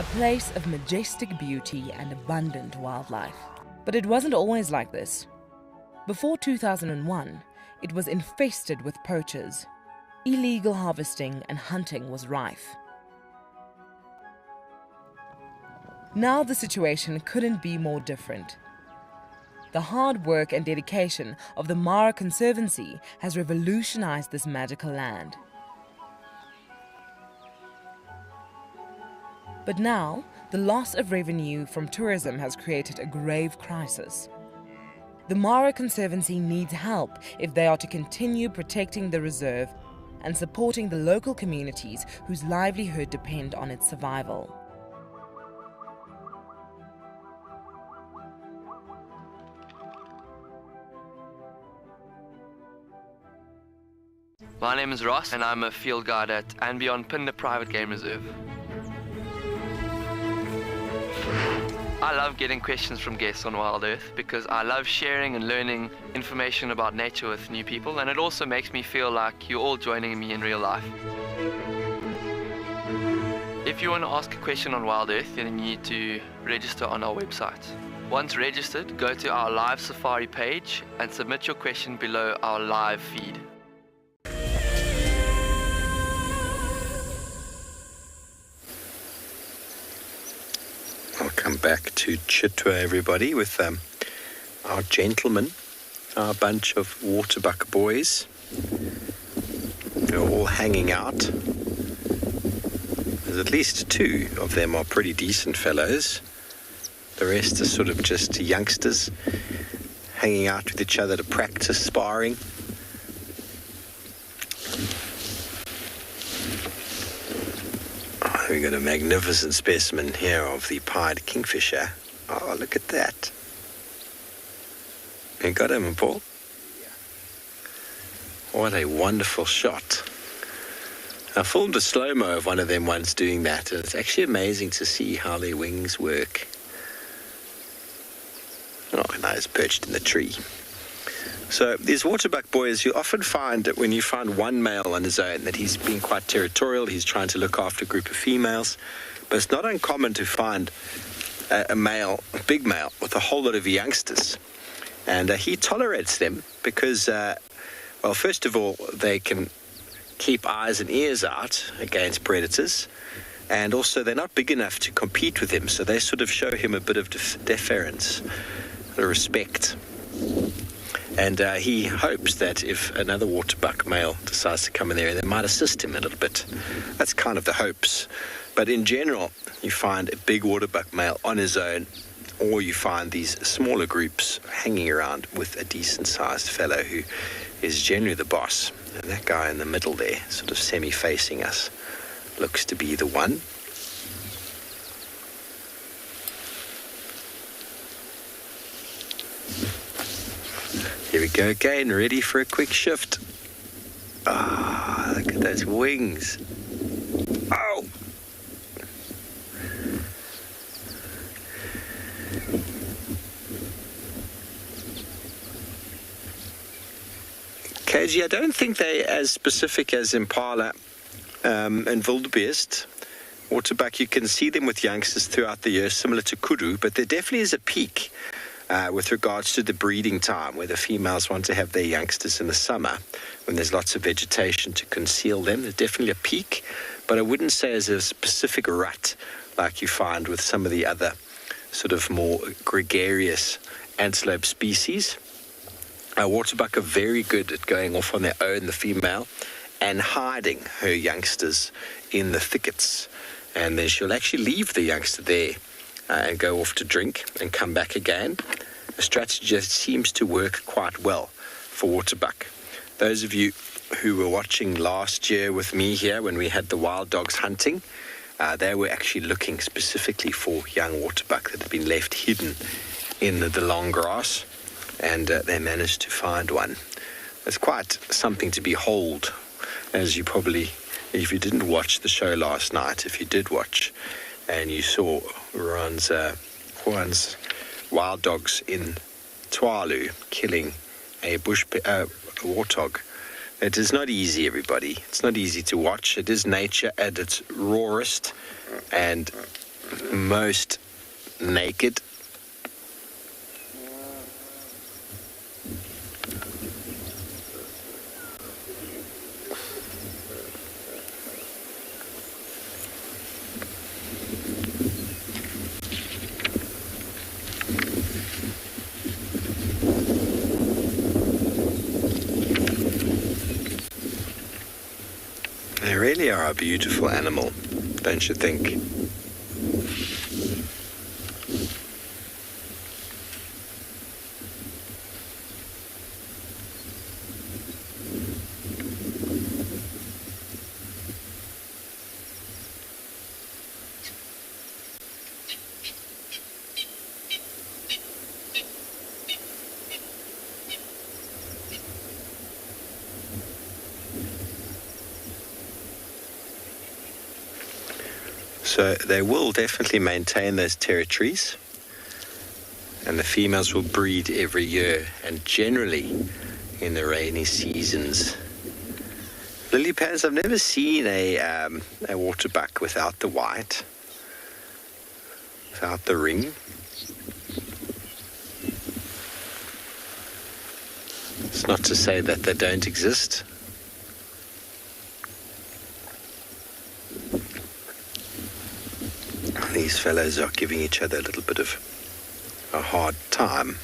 a place of majestic beauty and abundant wildlife. But it wasn't always like this. Before 2001, it was infested with poachers. Illegal harvesting and hunting was rife. Now the situation couldn't be more different. The hard work and dedication of the Mara Conservancy has revolutionized this magical land. But now, the loss of revenue from tourism has created a grave crisis. The Mara Conservancy needs help if they are to continue protecting the reserve and supporting the local communities whose livelihood depend on its survival. My name is Ross and I'm a field guide at and beyond Pinda Private Game Reserve. I love getting questions from guests on Wild Earth because I love sharing and learning information about nature with new people, and it also makes me feel like you're all joining me in real life. If you want to ask a question on Wild Earth, then you need to register on our website. Once registered, go to our live safari page and submit your question below our live feed. Welcome back to Chitwa, everybody, with our gentlemen, our bunch of waterbuck boys. They're all hanging out. There's at least two of them are pretty decent fellows. The rest are sort of just youngsters hanging out with each other to practice sparring. We've got a magnificent specimen here of the pied kingfisher. Oh, look at that. You got him, Paul? What a wonderful shot. I filmed a slow-mo of one of them once doing that, and it's actually amazing to see how their wings work. Oh, now he's perched in the tree. So these waterbuck boys, you often find that when you find one male on his own, that he's being quite territorial, he's trying to look after a group of females. But it's not uncommon to find a male, a big male, with a whole lot of youngsters. And he tolerates them because, well, first of all, they can keep eyes and ears out against predators. And also, they're not big enough to compete with him, so they sort of show him a bit of deference, respect. And he hopes that if another waterbuck male decides to come in there, they might assist him a little bit. That's kind of the hopes. But in general, you find a big waterbuck male on his own, or you find these smaller groups hanging around with a decent-sized fellow who is generally the boss. And that guy in the middle there, sort of semi-facing us, looks to be the one. Here we go again, ready for a quick shift. Ah, look at those wings. Oh! KG, I don't think they're as specific as impala and wildebeest. Waterbuck, you can see them with youngsters throughout the year, similar to kudu, but there definitely is a peak with regards to the breeding time, where the females want to have their youngsters in the summer, when there's lots of vegetation to conceal them. There's definitely a peak, but I wouldn't say as a specific rut like you find with some of the other sort of more gregarious antelope species. Waterbuck are very good at going off on their own, the female, and hiding her youngsters in the thickets. And then she'll actually leave the youngster there and go off to drink and come back again. A strategy that seems to work quite well for waterbuck. Those of you who were watching last year with me here when we had the wild dogs hunting, they were actually looking specifically for young waterbuck that had been left hidden in the long grass, and they managed to find one. It's quite something to behold, as you probably, if you didn't watch the show last night, if you did watch, and you saw Juan's wild dogs in Tswalu killing a warthog. It is not easy, everybody. It's not easy to watch. It is nature at its rawest and most naked. really are a beautiful animal, don't you think? So they will definitely maintain those territories, and the females will breed every year, and generally in the rainy seasons. Lily pads, I've never seen a waterbuck without the white, without the ring. It's not to say that they don't exist. These fellows are giving each other a little bit of a hard time.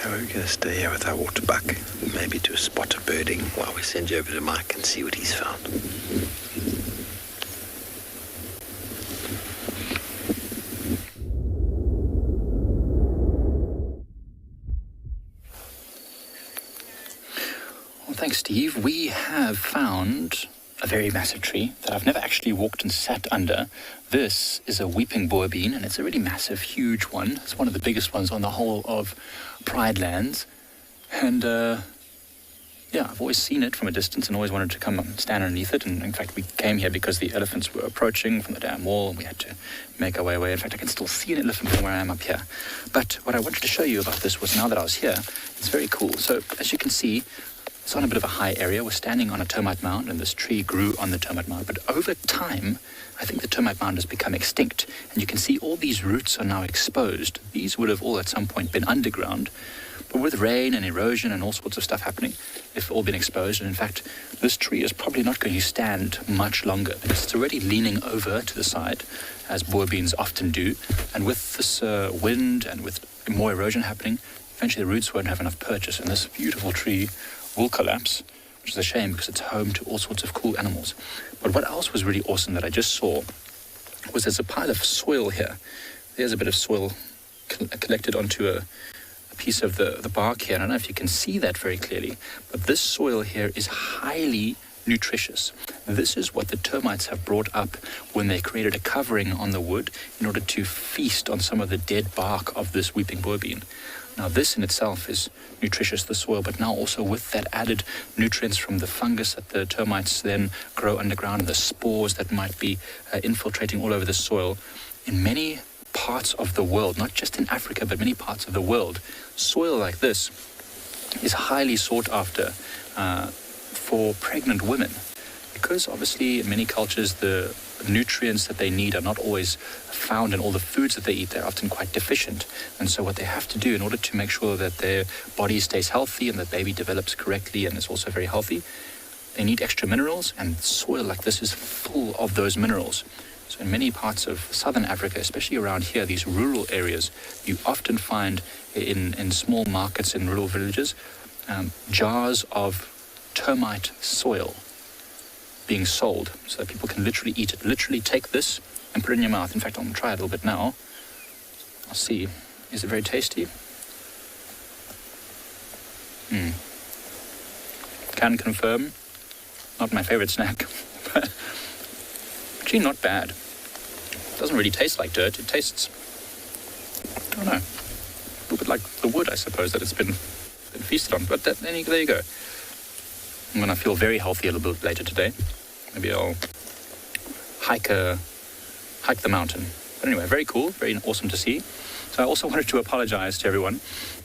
We're going to stay here with our waterbuck, maybe do a spot of birding while we send you over to Mike and see what he's found. Well, thanks, Steve. We have found a very massive tree that I've never actually walked and sat under. This is a weeping boar bean, and it's a really massive, huge one. It's one of the biggest ones on the whole of Pride Lands. And, yeah, I've always seen it from a distance and always wanted to come and stand underneath it. And, in fact, we came here because the elephants were approaching from the dam wall, and we had to make our way away. In fact, I can still see an elephant from where I am up here. But what I wanted to show you about this was, now that I was here, it's very cool. So, as you can see, it's on a bit of a high area. We're standing on a termite mound, and this tree grew on the termite mound. But over time, I think the termite mound has become extinct. And you can see all these roots are now exposed. These would have all at some point been underground. But with rain and erosion and all sorts of stuff happening, they've all been exposed. And in fact, this tree is probably not going to stand much longer because it's already leaning over to the side, as boar beans often do. And with this wind and with more erosion happening, eventually the roots won't have enough purchase, and this beautiful tree will collapse, which is a shame because it's home to all sorts of cool animals. But what else was really awesome that I just saw was there's a pile of soil here. There's a bit of soil collected onto a piece of the bark here. I don't know if you can see that very clearly, but this soil here is highly nutritious. This is what the termites have brought up when they created a covering on the wood in order to feast on some of the dead bark of this weeping boar bean. Now this in itself is nutritious, the soil, but now also with that added nutrients from the fungus that the termites then grow underground, and the spores that might be infiltrating all over the soil. In many parts of the world, not just in Africa, but many parts of the world, soil like this is highly sought after for pregnant women, because obviously in many cultures the nutrients that they need are not always found in all the foods that they eat. They're often quite deficient, and so what they have to do in order to make sure that their body stays healthy and the baby develops correctly and is also very healthy, they need extra minerals, and soil like this is full of those minerals. So in many parts of southern Africa, especially around here, these rural areas, you often find in small markets in rural villages jars of termite soil being sold, so that people can literally eat it. Literally take this and put it in your mouth. In fact, I'm going to try it a little bit now. I'll see. Is it very tasty? Can confirm. Not my favorite snack. But actually not bad. Doesn't really taste like dirt. It tastes, I don't know, a little bit like the wood, I suppose, that it's been feasted on. But there you go. I'm going to feel very healthy a little bit later today. Maybe I'll hike the mountain. But anyway, very cool, very awesome to see. So I also wanted to apologize to everyone.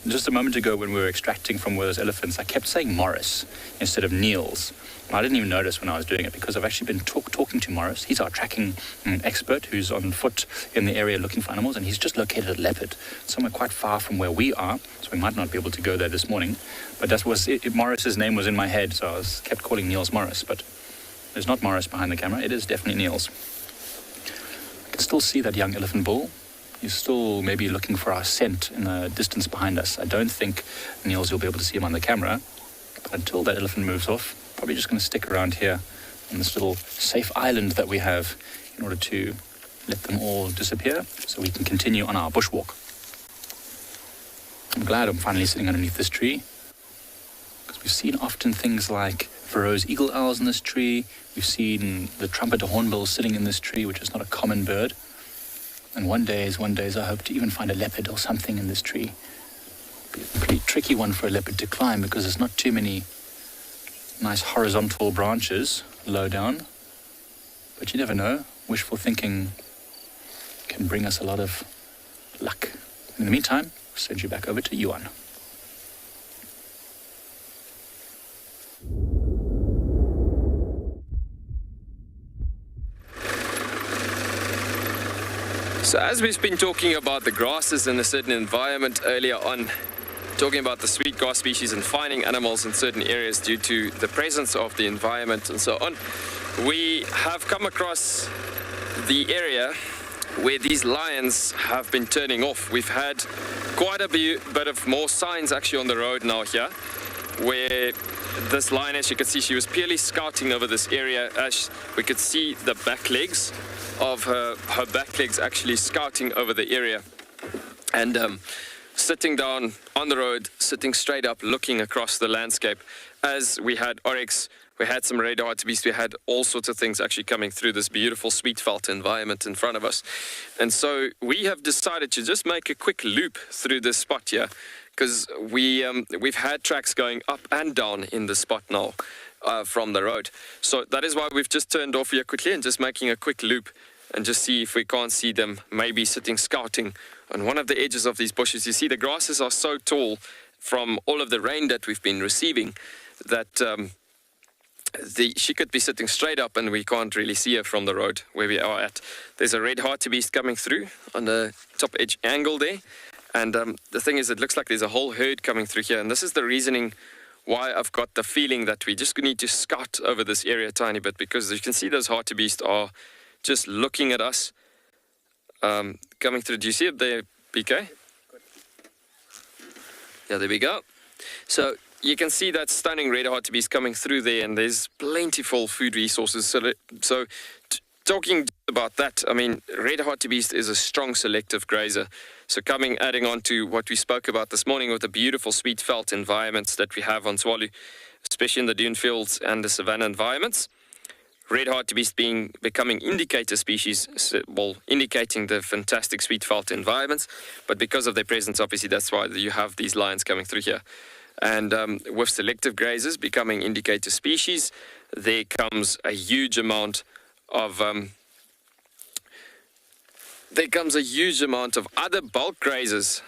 Just a moment ago when we were extracting from those elephants, I kept saying Morris instead of Niels. I didn't even notice when I was doing it because I've actually been talking to Morris. He's our tracking expert who's on foot in the area looking for animals, and he's just located a leopard somewhere quite far from where we are, so we might not be able to go there this morning. But that was it. Morris's name was in my head, so I kept calling Niels Morris, but there's not Morris behind the camera. It is definitely Niels. I can still see that young elephant bull. He's still maybe looking for our scent in the distance behind us. I don't think, Niels, you'll be able to see him on the camera. But until that elephant moves off, probably just going to stick around here on this little safe island that we have in order to let them all disappear so we can continue on our bushwalk. I'm glad I'm finally sitting underneath this tree because we've seen often things like Faroe's eagle owls in this tree. We've seen the trumpeter hornbill sitting in this tree, which is not a common bird. And one day I hope to even find a leopard or something in this tree. It'll be a pretty tricky one for a leopard to climb because there's not too many nice horizontal branches low down. But you never know. Wishful thinking can bring us a lot of luck. In the meantime, I'll send you back over to Yuan. So as we've been talking about the grasses in a certain environment earlier on, talking about the sweetgrass species and finding animals in certain areas due to the presence of the environment and so on, we have come across the area where these lions have been turning off. We've had quite a bit of more signs actually on the road now here, where this lion, as you can see, she was purely scouting over this area. As we could see the back legs of her back legs actually scouting over the area, and sitting down on the road, sitting straight up, looking across the landscape. As we had oryx, we had some red hartebeest, we had all sorts of things actually coming through this beautiful sweetveld environment in front of us. And so we have decided to just make a quick loop through this spot here, because we've had tracks going up and down in the spot now from the road. So that is why we've just turned off here quickly and just making a quick loop and just see if we can't see them maybe sitting scouting on one of the edges of these bushes. You see the grasses are so tall from all of the rain that we've been receiving that she could be sitting straight up and we can't really see her from the road where we are at. There's a red hartebeest coming through on the top edge angle there. And the thing is, it looks like there's a whole herd coming through here. And this is the reasoning why I've got the feeling that we just need to scout over this area a tiny bit, because you can see those hartebeest are just looking at us coming through. Do you see it there, BK? Yeah, there we go. So you can see that stunning red hartebeest coming through there, and there's plentiful food resources. So talking about that, I mean, red hartebeest is a strong selective grazer. So adding on to what we spoke about this morning with the beautiful sweetveld environments that we have on Tswalu, especially in the dune fields and the savanna environments. Red hartebeest becoming indicator species, well, indicating the fantastic sweetveld environments. But because of their presence, obviously, that's why you have these lions coming through here. And with selective grazers becoming indicator species, there comes a huge amount of other bulk grazers,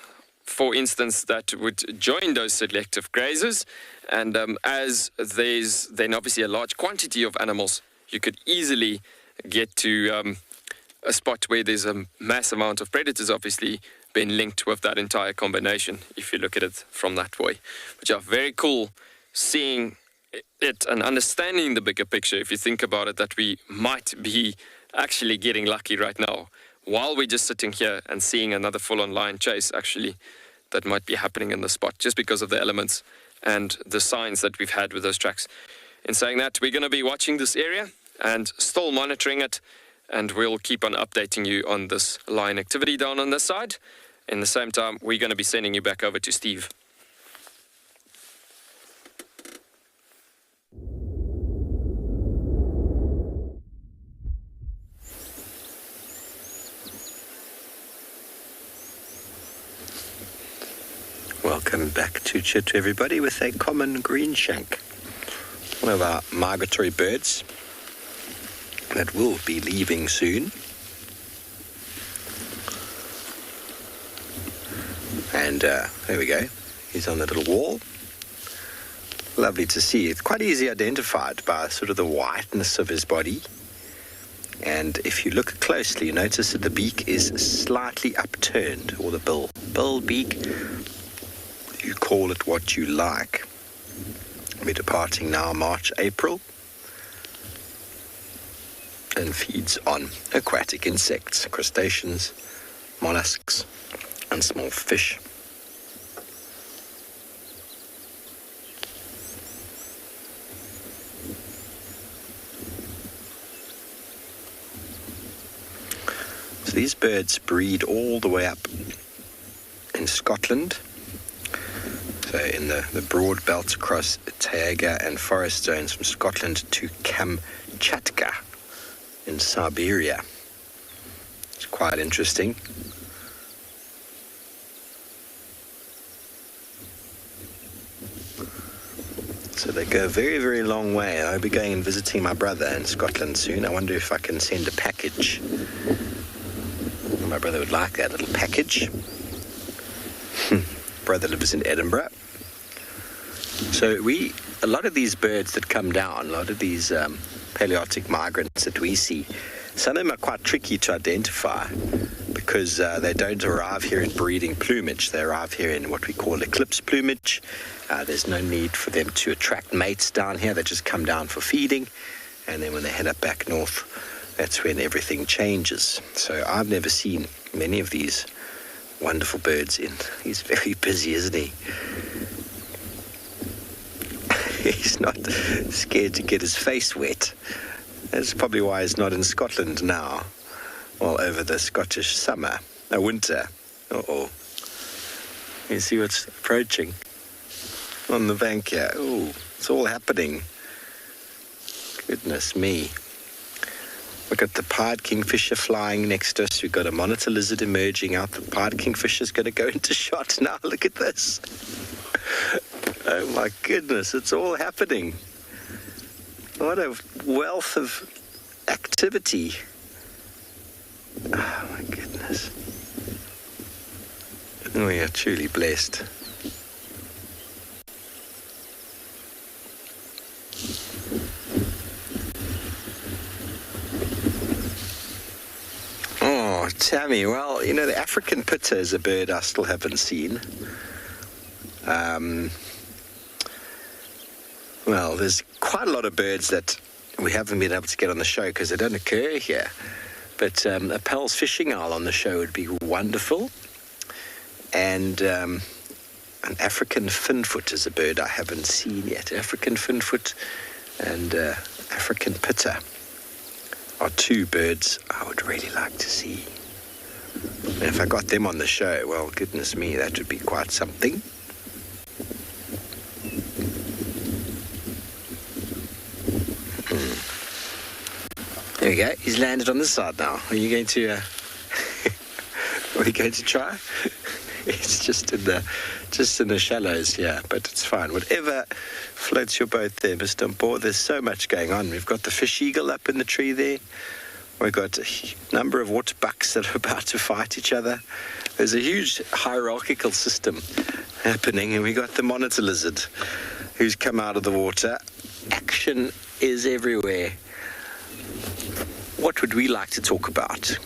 for instance, that would join those selective grazers. And as there's then obviously a large quantity of animals, you could easily get to a spot where there's a mass amount of predators obviously being linked with that entire combination, if you look at it from that way. Which are very cool seeing it and understanding the bigger picture, if you think about it, that we might be actually getting lucky right now while we're just sitting here and seeing another full-on lion chase actually that might be happening in the spot, just because of the elements and the signs that we've had with those tracks. In saying that, we're going to be watching this area and still monitoring it, and we'll keep on updating you on this lion activity down on this side. In the same time, we're going to be sending you back over to Steve. Welcome back to Chit, everybody, with a common green shank. one of our migratory birds that will be leaving soon. And there we go. He's on the little wall. Lovely to see. It's quite easily identified by sort of the whiteness of his body. And if you look closely, you notice that the beak is slightly upturned, or the bill beak. You call it what you like. We're departing now March, April, and feeds on aquatic insects, crustaceans, mollusks, and small fish. So these birds breed all the way up in Scotland. So in the broad belt across Taiga and forest zones from Scotland to Kamchatka in Siberia. It's quite interesting. So they go a very, very long way. I'll be going and visiting my brother in Scotland soon. I wonder if I can send a package. My brother would like that little package. Brother lives in Edinburgh. So a lot of these birds that come down, a lot of these Palearctic migrants that we see, some of them are quite tricky to identify because they don't arrive here in breeding plumage. They arrive here in what we call eclipse plumage. There's no need for them to attract mates down here. They just come down for feeding, and then when they head up back north, that's when everything changes. So I've never seen many of these wonderful birds in. He's very busy, isn't he? He's not scared to get his face wet. That's probably why he's not in Scotland now, all over the Scottish summer, winter. Uh-oh. You see what's approaching on the bank here? Oh, it's all happening. Goodness me. We've got the pied kingfisher flying next to us. We've got a monitor lizard emerging out. The pied kingfisher's going to go into shot now. Look at this. Oh my goodness, it's all happening. What a wealth of activity. Oh my goodness. We are truly blessed. Oh, Tammy, well, you know, the African pitta is a bird I still haven't seen. Well, there's quite a lot of birds that we haven't been able to get on the show because they don't occur here. But a Pell's fishing owl on the show would be wonderful. And an African finfoot is a bird I haven't seen yet. African finfoot and African pitta are two birds I would really like to see. And if I got them on the show, well, goodness me, that would be quite something. There we go. He's landed on the side now. Are you going to? Are you going to try? It's just in the shallows here, but it's fine. Whatever floats your boat there, Mr. Mpo. There's so much going on. We've got the fish eagle up in the tree there. We've got a number of water bucks that are about to fight each other. There's a huge hierarchical system happening, and we got the monitor lizard who's come out of the water. Action is everywhere. What would we like to talk about?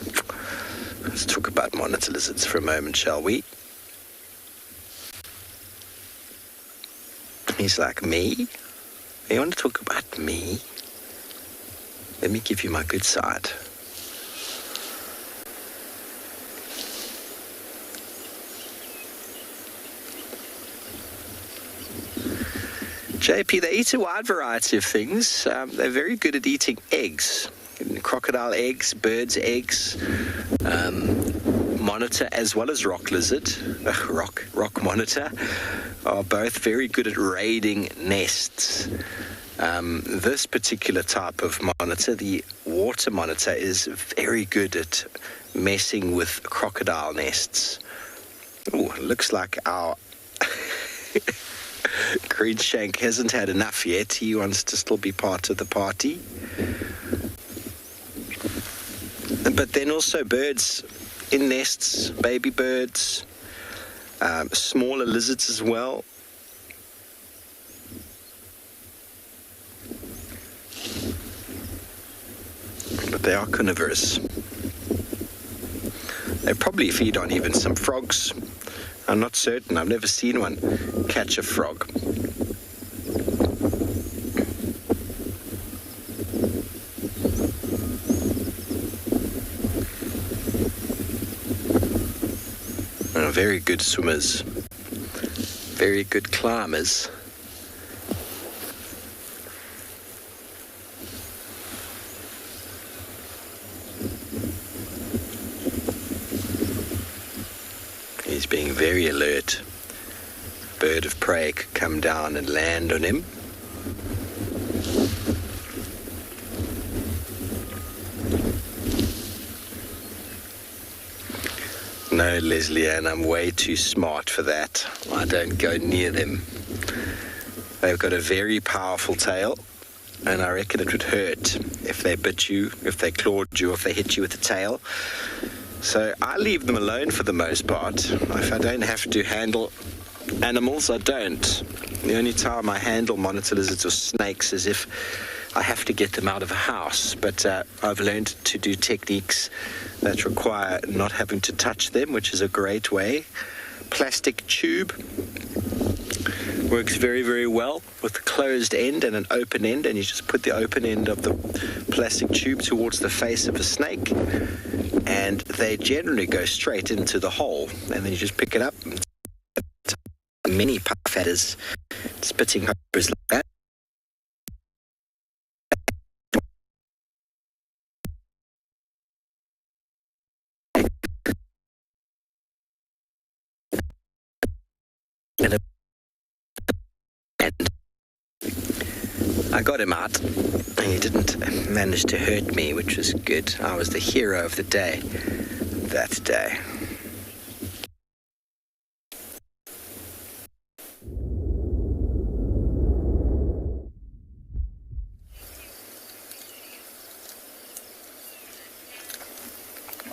Let's talk about monitor lizards for a moment, shall we? He's like, me? You want to talk about me? Let me give you my good side. JP, they eat a wide variety of things. They're very good at eating eggs. Crocodile eggs, birds' eggs, monitor as well as rock lizard, rock monitor, are both very good at raiding nests. This particular type of monitor, the water monitor, is very good at messing with crocodile nests. Oh, looks like our Greenshank hasn't had enough yet. He wants to still be part of the party. But then also birds in nests, baby birds, smaller lizards as well. But they are carnivorous. They probably feed on even some frogs. I'm not certain. I've never seen one catch a frog. And very good swimmers. Very good climbers. He's being very alert. Bird of prey could come down and land on him. No, Leslie Ann, I'm way too smart for that. I don't go near them. They've got a very powerful tail, and I reckon it would hurt if they bit you, if they clawed you, if they hit you with the tail. So I leave them alone for the most part. If I don't have to handle animals, I don't. The only time I handle monitor lizards or snakes is if I have to get them out of a house. But I've learned to do techniques that require not having to touch them, which is a great way. Plastic tube works very, very well with a closed end and an open end, and you just put the open end of the plastic tube towards the face of a snake, and they generally go straight into the hole, and then you just pick it up. Many puff adders, spitting hoppers like that. And I got him out, and he didn't manage to hurt me, which was good. I was the hero of the day that day.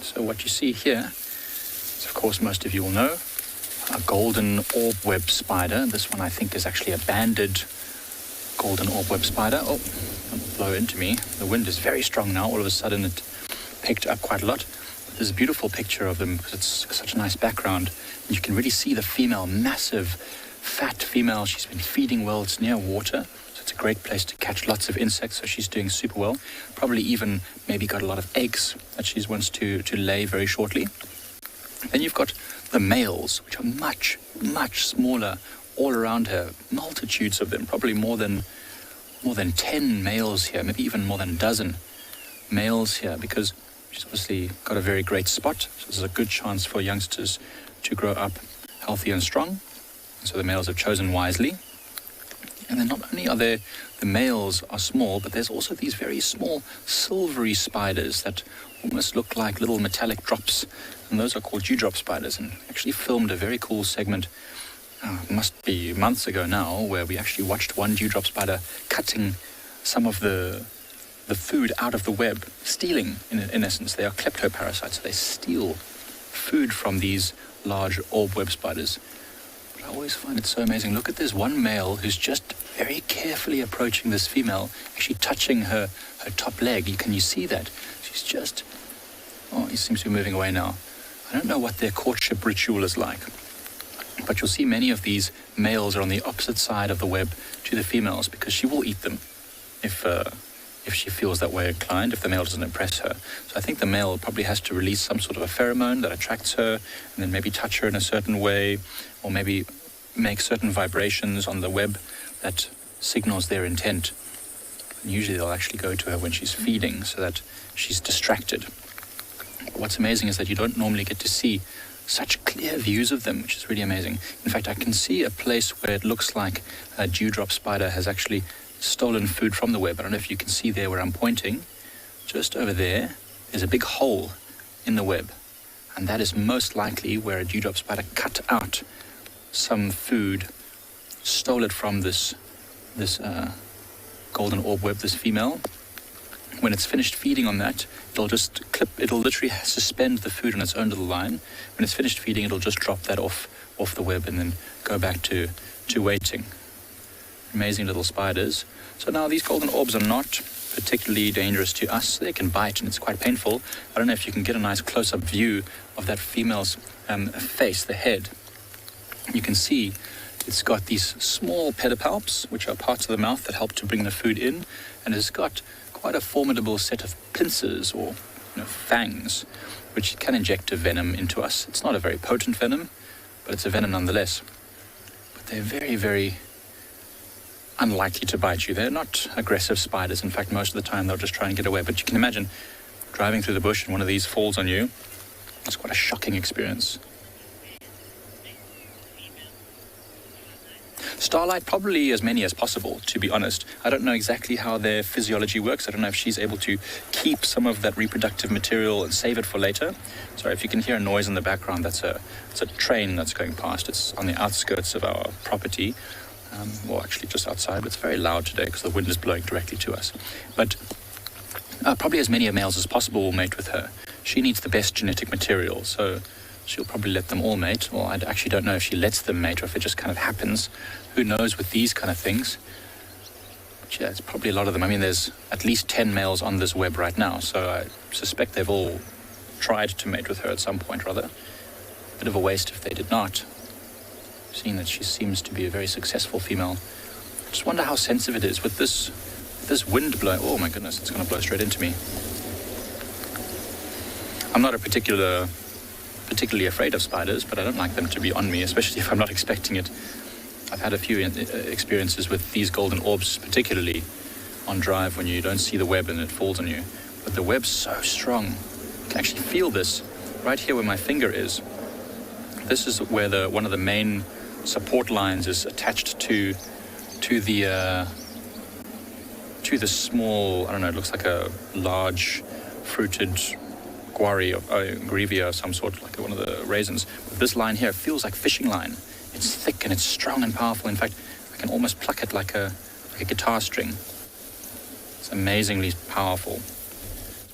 So what you see here is, of course, most of you will know, a golden orb-web spider. This one, I think, is actually a banded golden orb-web spider. Oh, don't blow into me. The wind is very strong now. All of a sudden, it picked up quite a lot. There's a beautiful picture of them because it's such a nice background. And you can really see the female, massive, fat female. She's been feeding well. It's near water, so it's a great place to catch lots of insects. So she's doing super well. Probably even maybe got a lot of eggs that she wants to lay very shortly. Then you've got the males, which are much, much smaller all around her. Multitudes of them, probably more than 10 males here, maybe even more than a dozen males here, because she's obviously got a very great spot. So this is a good chance for youngsters to grow up healthy and strong. So the males have chosen wisely. And then not only are there, the males are small, but there's also these very small silvery spiders that almost look like little metallic drops. And those are called dewdrop spiders. And actually filmed a very cool segment, must be months ago now, where we actually watched one dewdrop spider cutting some of the food out of the web, stealing, in essence. They are kleptoparasites, so they steal food from these large orb web spiders. But I always find it so amazing. Look at this one male who's just very carefully approaching this female, actually touching her top leg. Can you see that? She's just... Oh, he seems to be moving away now. I don't know what their courtship ritual is like, but you'll see many of these males are on the opposite side of the web to the females, because she will eat them if she feels that way inclined, if the male doesn't impress her. So I think the male probably has to release some sort of a pheromone that attracts her, and then maybe touch her in a certain way, or maybe make certain vibrations on the web that signals their intent. And usually they'll actually go to her when she's feeding so that she's distracted. What's amazing is that you don't normally get to see such clear views of them, which is really amazing. In fact, I can see a place where it looks like a dewdrop spider has actually stolen food from the web. I don't know if you can see there where I'm pointing. Just over there, there's a big hole in the web. And that is most likely where a dewdrop spider cut out some food stole it from this golden orb web, this female. When it's finished feeding on that, it'll literally suspend the food on its own little line. When it's finished feeding, it'll just drop that off the web and then go back to waiting. Amazing little spiders. So now these golden orbs are not particularly dangerous to us. They can bite and it's quite painful. I don't know if you can get a nice close-up view of that female's face, the head. You can see it's got these small pedipalps, which are parts of the mouth that help to bring the food in, and it's got quite a formidable set of pincers or fangs, which can inject a venom into us. It's not a very potent venom, but it's a venom nonetheless. But they're very, very unlikely to bite you. They're not aggressive spiders. In fact, most of the time they'll just try and get away. But you can imagine driving through the bush and one of these falls on you. It's quite a shocking experience. Starlight, probably as many as possible, to be honest. I don't know exactly how their physiology works. I don't know if she's able to keep some of that reproductive material and save it for later. Sorry, if you can hear a noise in the background, it's a train that's going past. It's on the outskirts of our property. Well, actually just outside, but it's very loud today because the wind is blowing directly to us. But probably as many males as possible will mate with her. She needs the best genetic material, so she'll probably let them all mate. Well, I actually don't know if she lets them mate or if it just kind of happens. Who knows with these kind of things? But yeah, it's probably a lot of them. I mean, there's at least 10 males on this web right now, so I suspect they've all tried to mate with her at some point or other. Bit of a waste if they did not, seeing that she seems to be a very successful female. I just wonder how sensitive it is with this wind blowing. Oh my goodness, it's going to blow straight into me. I'm not particularly afraid of spiders, but I don't like them to be on me, especially if I'm not expecting it. I've had a few experiences with these golden orbs, particularly on drive when you don't see the web and it falls on you. But the web's so strong. You can actually feel this right here where my finger is. This is where one of the main support lines is attached to the small, I don't know, it looks like a large fruited guari or grevia of some sort, like one of the raisins. But this line here feels like fishing line. It's thick and it's strong and powerful. In fact, I can almost pluck it like a guitar string. It's amazingly powerful.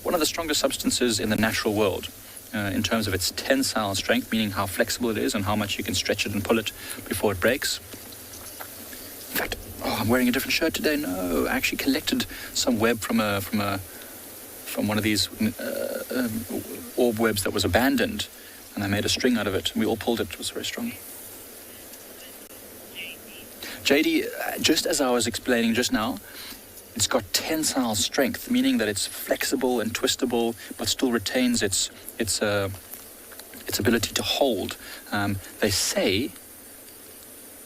One of the strongest substances in the natural world. In terms of its tensile strength, meaning how flexible it is and how much you can stretch it and pull it before it breaks. In fact, I'm wearing a different shirt today. No, I actually collected some web from one of these orb webs that was abandoned, and I made a string out of it. We all pulled it. It was very strong. JD, just as I was explaining just now, it's got tensile strength, meaning that it's flexible and twistable, but still retains its ability to hold. They say,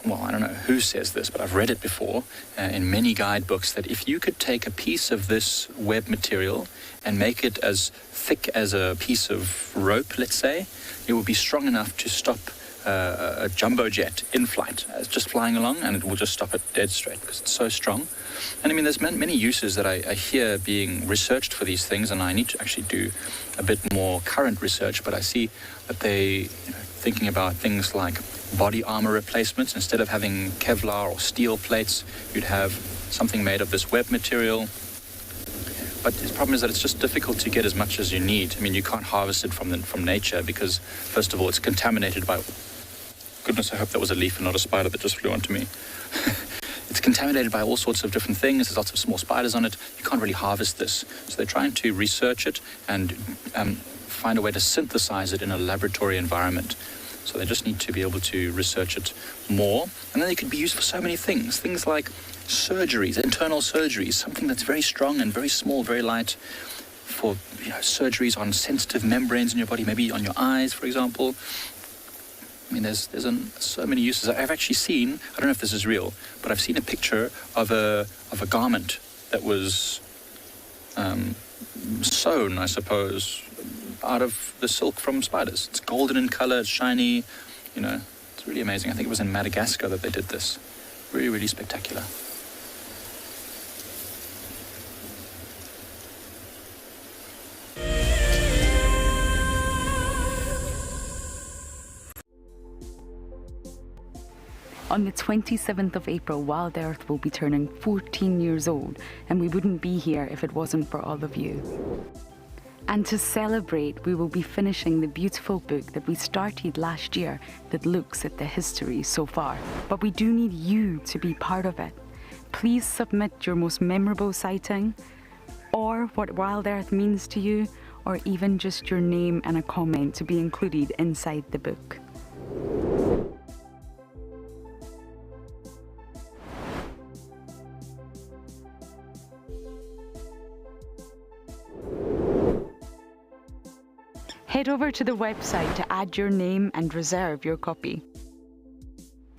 well, I don't know who says this, but I've read it before in many guidebooks, that if you could take a piece of this web material and make it as thick as a piece of rope, let's say, it would be strong enough to stop a jumbo jet in flight, just flying along, and it will just stop it dead straight because it's so strong. And I mean, there's many uses that I hear being researched for these things, and I need to actually do a bit more current research, but I see that they, thinking about things like body armor replacements. Instead of having Kevlar or steel plates, you'd have something made of this web material. But the problem is that it's just difficult to get as much as you need. I mean, you can't harvest it from nature because, first of all, it's contaminated by... Goodness, I hope that was a leaf and not a spider that just flew onto me. It's contaminated by all sorts of different things. There's lots of small spiders on it. You can't really harvest this. So they're trying to research it and find a way to synthesize it in a laboratory environment. So they just need to be able to research it more. And then it could be used for so many things. Things like surgeries, internal surgeries, something that's very strong and very small, very light, for surgeries on sensitive membranes in your body, maybe on your eyes, for example. I mean, there's so many uses. I've actually seen, I don't know if this is real, but I've seen a picture of a garment that was sewn, I suppose, out of the silk from spiders. It's golden in color, it's shiny, it's really amazing. I think it was in Madagascar that they did this. Really, really spectacular. On the 27th of April, Wild Earth will be turning 14 years old, and we wouldn't be here if it wasn't for all of you. And to celebrate, we will be finishing the beautiful book that we started last year that looks at the history so far. But we do need you to be part of it. Please submit your most memorable sighting, or what Wild Earth means to you, or even just your name and a comment to be included inside the book. Head over to the website to add your name and reserve your copy.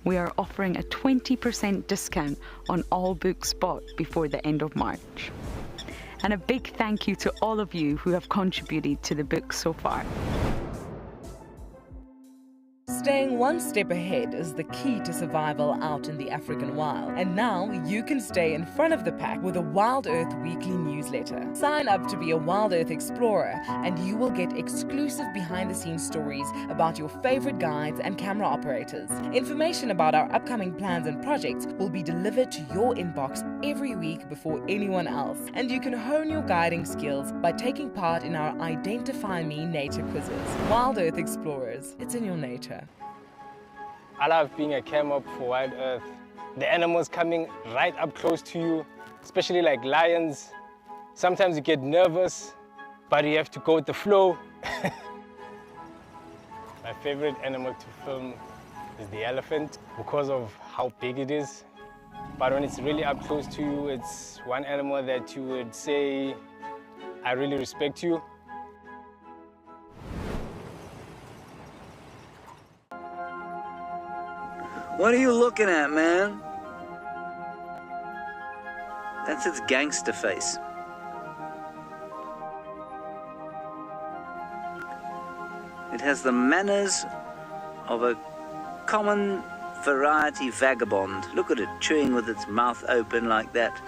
We are offering a 20% discount on all books bought before the end of March. And a big thank you to all of you who have contributed to the book so far. Staying one step ahead is the key to survival out in the African wild. And now you can stay in front of the pack with a Wild Earth weekly newsletter. Sign up to be a Wild Earth explorer and you will get exclusive behind-the-scenes stories about your favorite guides and camera operators. Information about our upcoming plans and projects will be delivered to your inbox every week before anyone else. And you can hone your guiding skills by taking part in our Identify Me nature quizzes. Wild Earth explorers, it's in your nature. I love being a cam op for Wild Earth. The animals coming right up close to you, especially like lions. Sometimes you get nervous, but you have to go with the flow. My favorite animal to film is the elephant because of how big it is. But when it's really up close to you, it's one animal that you would say, I really respect you. What are you looking at, man? That's its gangster face. It has the manners of a common variety vagabond. Look at it chewing with its mouth open like that.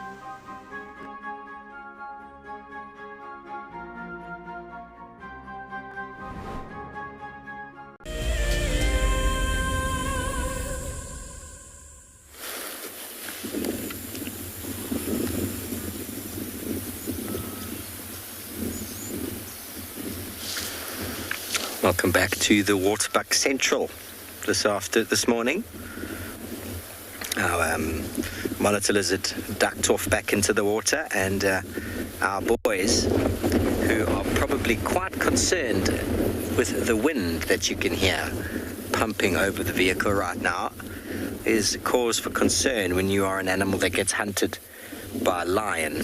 Welcome back to the Waterbuck Central this morning. Our monitor lizard ducked off back into the water, and our boys, who are probably quite concerned with the wind that you can hear pumping over the vehicle right now, is cause for concern when you are an animal that gets hunted by a lion.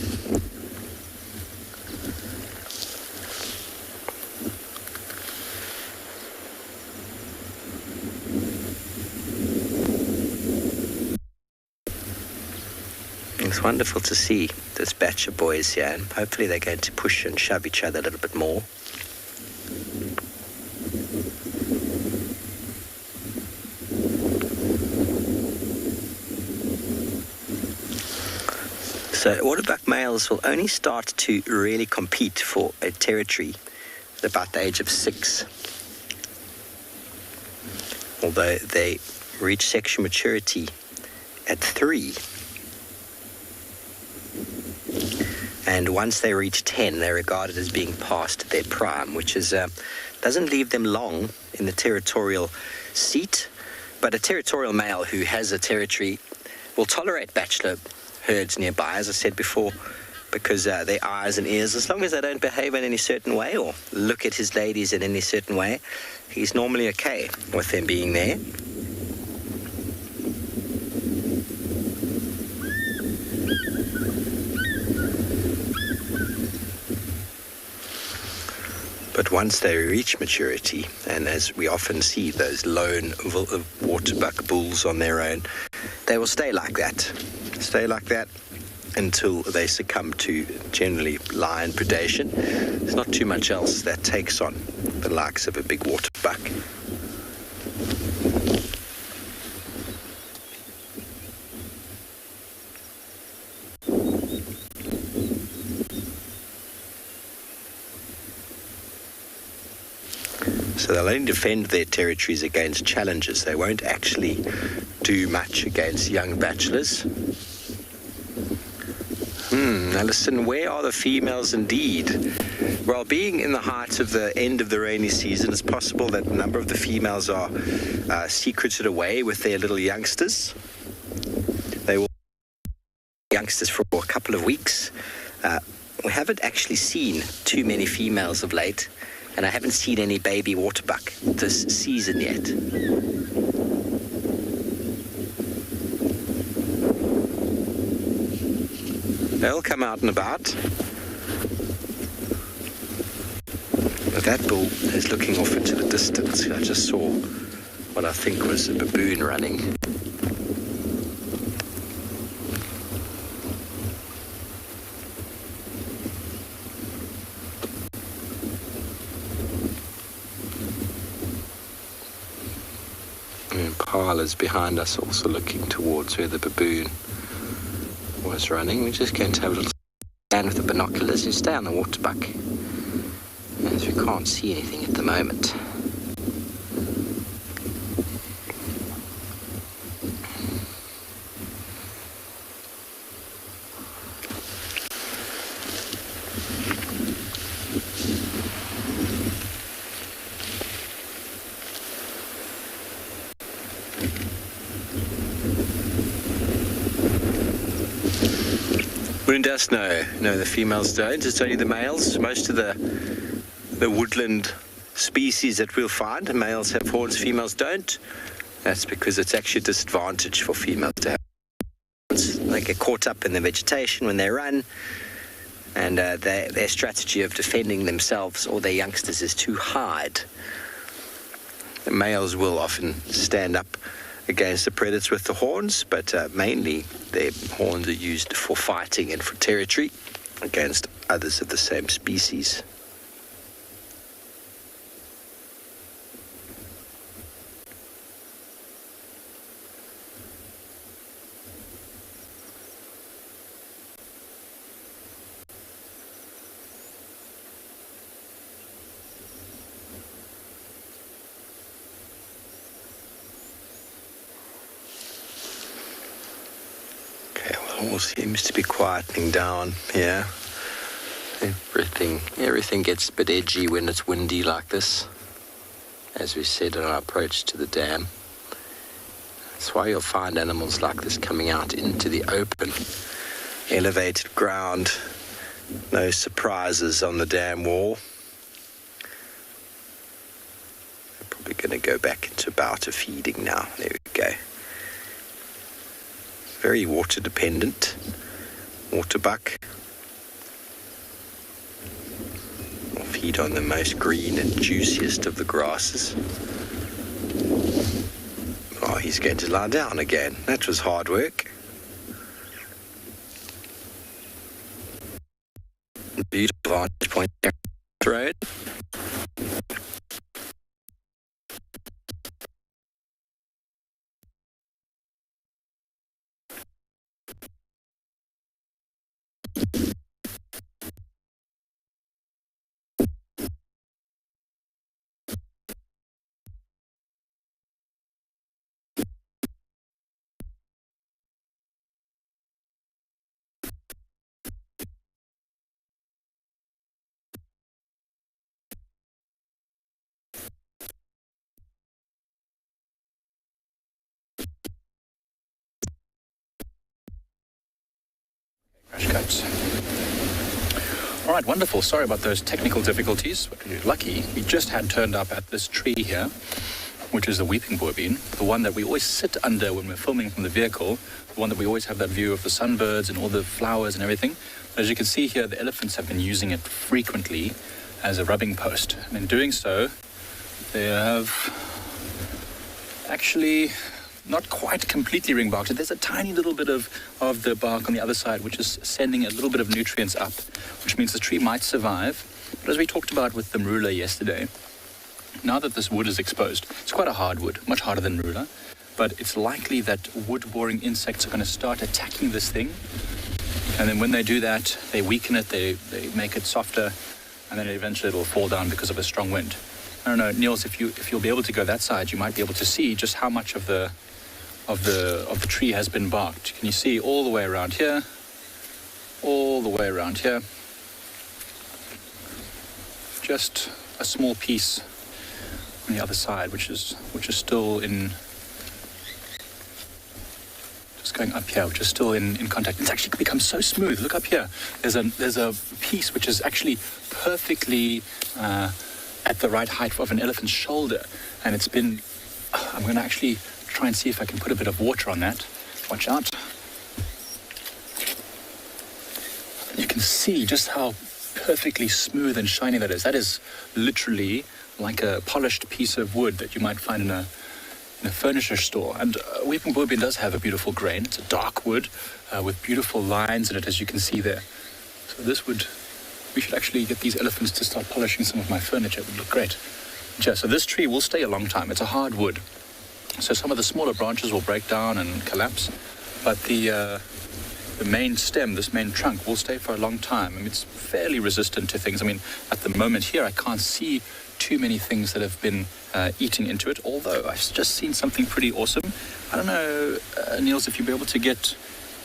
It's wonderful to see this batch of boys here, and hopefully they're going to push and shove each other a little bit more. So Waterbuck males will only start to really compete for a territory at about the age of 6. Although they reach sexual maturity at 3. And once they reach 10, they're regarded as being past their prime, which is doesn't leave them long in the territorial seat. But a territorial male who has a territory will tolerate bachelor herds nearby, as I said before, because their eyes and ears, as long as they don't behave in any certain way or look at his ladies in any certain way, he's normally okay with them being there. But once they reach maturity, and as we often see those lone waterbuck bulls on their own, they will stay like that until they succumb to generally lion predation. There's not too much else that takes on the likes of a big waterbuck. So they'll only defend their territories against challengers. They won't actually do much against young bachelors. Now listen, where are the females indeed? Well, being in the height of the end of the rainy season, it's possible that a number of the females are secreted away with their little youngsters. They will be youngsters for a couple of weeks. We haven't actually seen too many females of late, and I haven't seen any baby waterbuck this season yet. They'll come out and about. But that bull is looking off into the distance. I just saw what I think was a baboon running. Impala's behind us, also looking towards where the baboon was running. We're just going to have a little stand with the binoculars and stay on the waterbuck, as we can't see anything at the moment. Moon dust? No, the females don't. It's only the males. Most of the woodland species that we'll find, males have horns, females don't. That's because it's actually a disadvantage for females to have horns. They get caught up in the vegetation when they run, and their strategy of defending themselves or their youngsters is to hide. The males will often stand up against the predators with the horns, but mainly their horns are used for fighting and for territory against others of the same species. All seems to be quietening down here. Everything gets a bit edgy when it's windy like this, as we said on our approach to the dam. That's why you'll find animals like this coming out into the open, elevated ground, no surprises on the dam wall. They're probably going to go back into a bout of feeding now. There we go. Very water dependent, waterbuck. Will feed on the most green and juiciest of the grasses. Oh, he's going to lie down again. That was hard work. Beautiful vantage point there on the road. Crash cuts. All right, wonderful. Sorry about those technical difficulties, but we're lucky. We just had turned up at this tree here, which is the weeping boybean, the one that we always sit under when we're filming from the vehicle, the one that we always have that view of the sunbirds and all the flowers and everything. As you can see here, the elephants have been using it frequently as a rubbing post. And in doing so, they have actually not quite completely ring barked. There's a tiny little bit of the bark on the other side, which is sending a little bit of nutrients up, which means the tree might survive. But as we talked about with the marula yesterday, now that this wood is exposed, it's quite a hard wood, much harder than marula, but it's likely that wood-boring insects are going to start attacking this thing. And then when they do that, they weaken it, they make it softer, and then eventually it'll fall down because of a strong wind. I don't know, Niels, if you'll be able to go that side, you might be able to see just how much of the tree has been barked. Can you see all the way around here? All the way around here. Just a small piece on the other side, which is still in, just going up here, which is still in contact. It's actually become so smooth. Look up here. There's a piece which is actually perfectly at the right height of an elephant's shoulder, and it's been. I'm going to actually try and see if I can put a bit of water on that. Watch out. You can see just how perfectly smooth and shiny that is. That is literally like a polished piece of wood that you might find in a furniture store. And weeping bourbon does have a beautiful grain. It's a dark wood with beautiful lines in it, as you can see there. So we should actually get these elephants to start polishing some of my furniture. It would look great. Yeah, so this tree will stay a long time. It's a hard wood. So some of the smaller branches will break down and collapse, but the main stem, this main trunk, will stay for a long time. I mean, it's fairly resistant to things. I mean, at the moment here, I can't see too many things that have been eating into it, although I've just seen something pretty awesome. I don't know, Niels, if you'll be able to get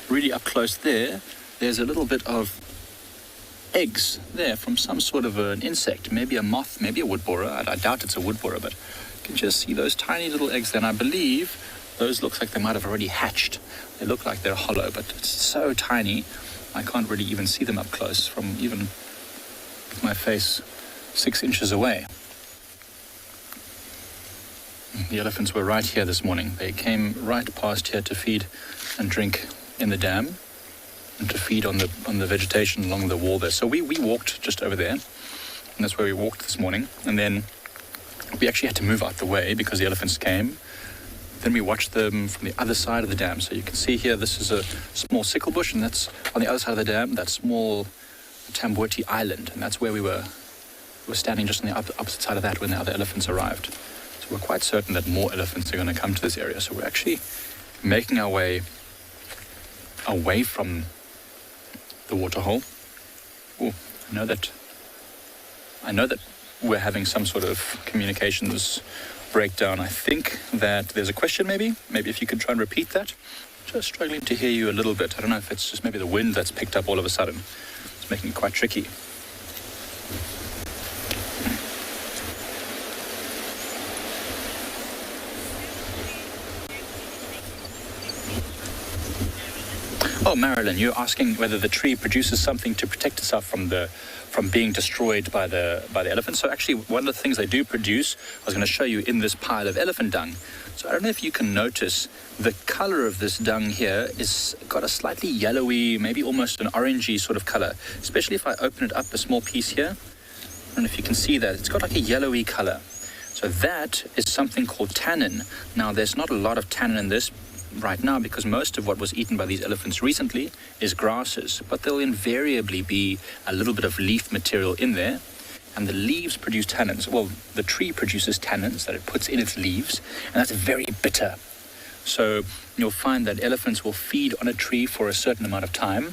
really up close there. There's a little bit of eggs there from some sort of an insect, maybe a moth, maybe a wood borer. I doubt it's a wood borer, but you can just see those tiny little eggs there, and I believe those look like they might have already hatched. They look like they're hollow, but it's so tiny, I can't really even see them up close from even with my face 6 inches away. The elephants were right here this morning. They came right past here to feed and drink in the dam and to feed on the vegetation along the wall there. So we walked just over there, and that's where we walked this morning. And then we actually had to move out the way because the elephants came. Then we watched them from the other side of the dam. So you can see here, this is a small sickle bush, and that's on the other side of the dam, that small Tamboti Island. And that's where we were standing just on the opposite side of that when the other elephants arrived. So we're quite certain that more elephants are going to come to this area. So we're actually making our way away from the waterhole. Oh, I know that we're having some sort of communications breakdown. I think that there's a question maybe if you could try and repeat that. Just struggling to hear you a little bit. I don't know if it's just maybe the wind that's picked up all of a sudden. It's making it quite tricky. Oh, Marilyn, you're asking whether the tree produces something to protect itself from being destroyed by the elephants. So actually, one of the things they do produce, I was going to show you in this pile of elephant dung. So I don't know if you can notice the color of this dung here is got a slightly yellowy, maybe almost an orangey sort of color. Especially if I open it up a small piece here. I don't know if you can see that. It's got like a yellowy color. So that is something called tannin. Now, there's not a lot of tannin in this right now because most of what was eaten by these elephants recently is grasses, but there'll invariably be a little bit of leaf material in there, and the leaves produce tannins. Well, the tree produces tannins that it puts in its leaves, and that's very bitter. So you'll find that elephants will feed on a tree for a certain amount of time,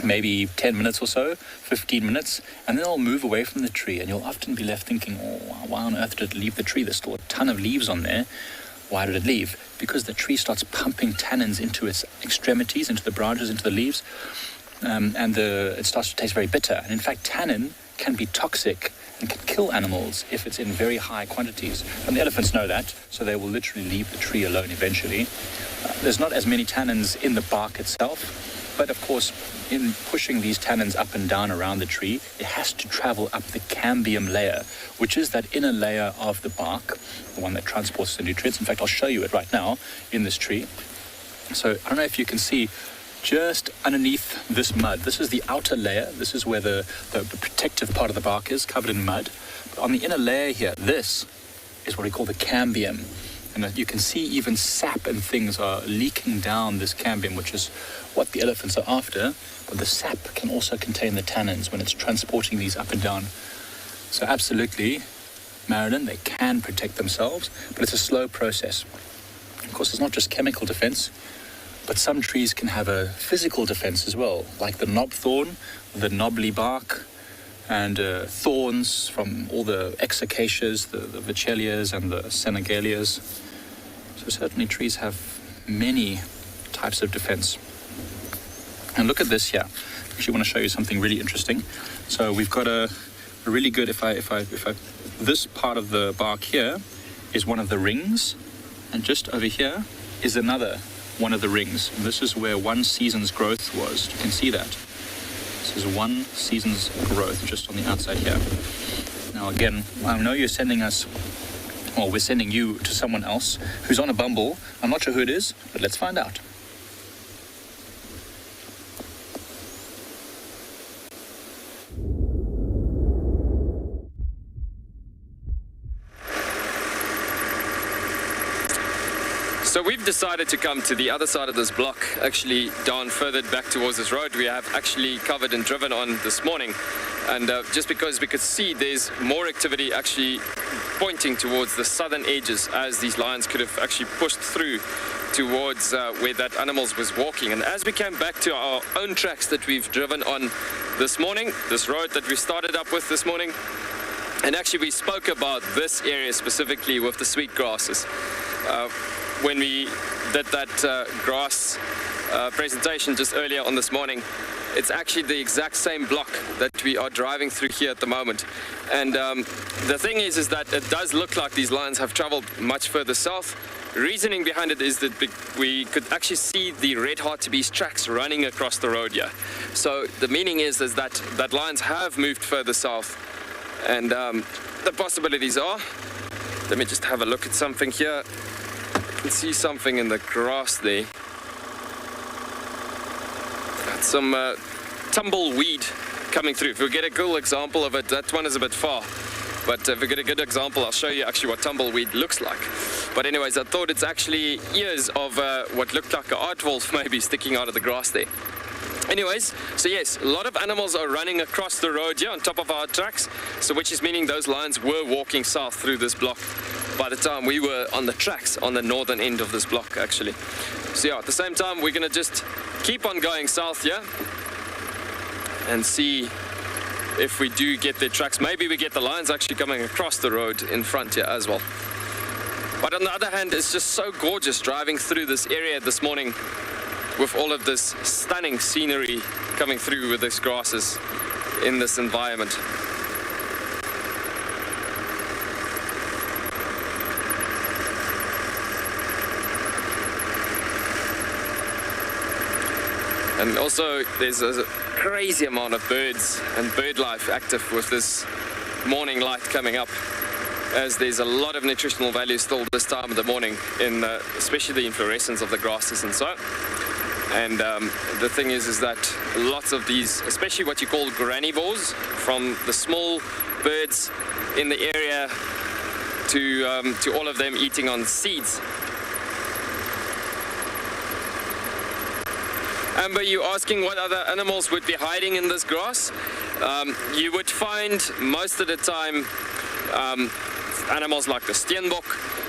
maybe 10 minutes or so, 15 minutes, and then they'll move away from the tree, and you'll often be left thinking, oh, why on earth did it leave the tree? There's still a ton of leaves on there. Why did it leave? Because the tree starts pumping tannins into its extremities, into the branches, into the leaves, and it starts to taste very bitter. And in fact, tannin can be toxic and can kill animals if it's in very high quantities. And the elephants know that, so they will literally leave the tree alone eventually. There's not as many tannins in the bark itself, but of course, in pushing these tannins up and down around the tree, it has to travel up the cambium layer, which is that inner layer of the bark, the one that transports the nutrients. In fact, I'll show you it right now in this tree. So I don't know if you can see just underneath this mud. This is the outer layer. This is where the protective part of the bark is, covered in mud. But on the inner layer here, this is what we call the cambium. And you can see even sap and things are leaking down this cambium, which is what the elephants are after. But the sap can also contain the tannins when it's transporting these up and down. So absolutely, Marilyn, they can protect themselves, but it's a slow process. Of course, it's not just chemical defense, but some trees can have a physical defense as well, like the knobthorn, the knobbly bark, and thorns from all the ex-acacias, the vachelias and the senegalias. So certainly trees have many types of defense. And look at this here. I actually want to show you something really interesting. So we've got a really good, this part of the bark here is one of the rings, and just over here is another one of the rings. And this is where one season's growth was. You can see that. This is one season's growth just on the outside here. Now again, I know you're sending us, well, we're sending you to someone else who's on a bumble. I'm not sure who it is, but let's find out. So we've decided to come to the other side of this block, actually down further back towards this road we have actually covered and driven on this morning. And just because we could see there's more activity actually pointing towards the southern edges, as these lions could have actually pushed through towards where that animals was walking. And as we came back to our own tracks that we've driven on this morning, this road that we started up with this morning, and actually we spoke about this area specifically with the sweet grasses. When we did that grass presentation just earlier on this morning, it's actually the exact same block that we are driving through here at the moment. And the thing is that it does look like these lions have traveled much further south. Reasoning behind it is that we could actually see the red hartebeest tracks running across the road here. So the meaning is that lions have moved further south. And the possibilities are, let me just have a look at something here. You can see something in the grass there. Some tumbleweed coming through. If we get a cool example of it, that one is a bit far. But if we get a good example, I'll show you actually what tumbleweed looks like. But anyways, I thought it's actually ears of what looked like an aardwolf maybe sticking out of the grass there. Anyways, so yes, a lot of animals are running across the road here on top of our tracks, so which is meaning those lions were walking south through this block by the time we were on the tracks on the northern end of this block actually. So yeah, at the same time we're going to just keep on going south here and see if we do get their tracks. Maybe we get the lions actually coming across the road in front here as well. But on the other hand, it's just so gorgeous driving through this area this morning with all of this stunning scenery coming through with these grasses in this environment. And also there's a crazy amount of birds and bird life active with this morning light coming up, as there's a lot of nutritional value still this time of the morning in especially the inflorescence of the grasses and so. And the thing is that lots of these, especially what you call granivores, from the small birds in the area to all of them eating on seeds. Amber, you're asking what other animals would be hiding in this grass? You would find most of the time animals like the steenbok.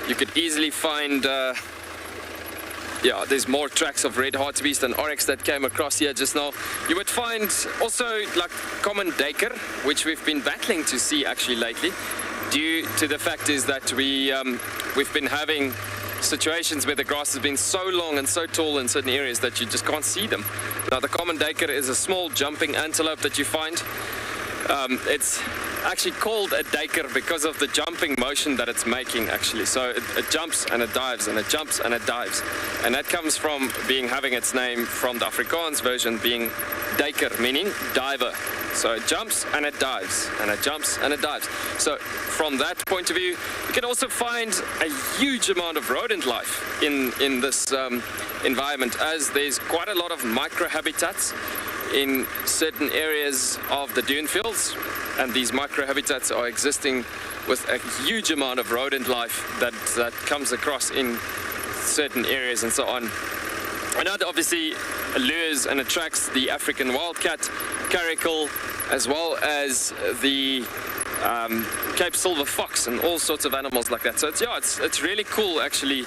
You could easily find there's more tracks of red hartebeest and oryx that came across here just now. You would find also like common duiker, which we've been battling to see actually lately, due to the fact is that we've been having situations where the grass has been so long and so tall in certain areas that you just can't see them. Now the common duiker is a small jumping antelope that you find. It's actually called a duiker because of the jumping motion that it's making actually. So it jumps and it dives and it jumps and it dives. And that comes from having its name from the Afrikaans version being duiker, meaning diver. So it jumps and it dives and it jumps and it dives. So from that point of view, you can also find a huge amount of rodent life in this environment, as there's quite a lot of microhabitats in certain areas of the dune fields, and these microhabitats are existing with a huge amount of rodent life that comes across in certain areas and so on. And that obviously allures and attracts the African wildcat, caracal, as well as the Cape silver fox and all sorts of animals like that. So it's really cool actually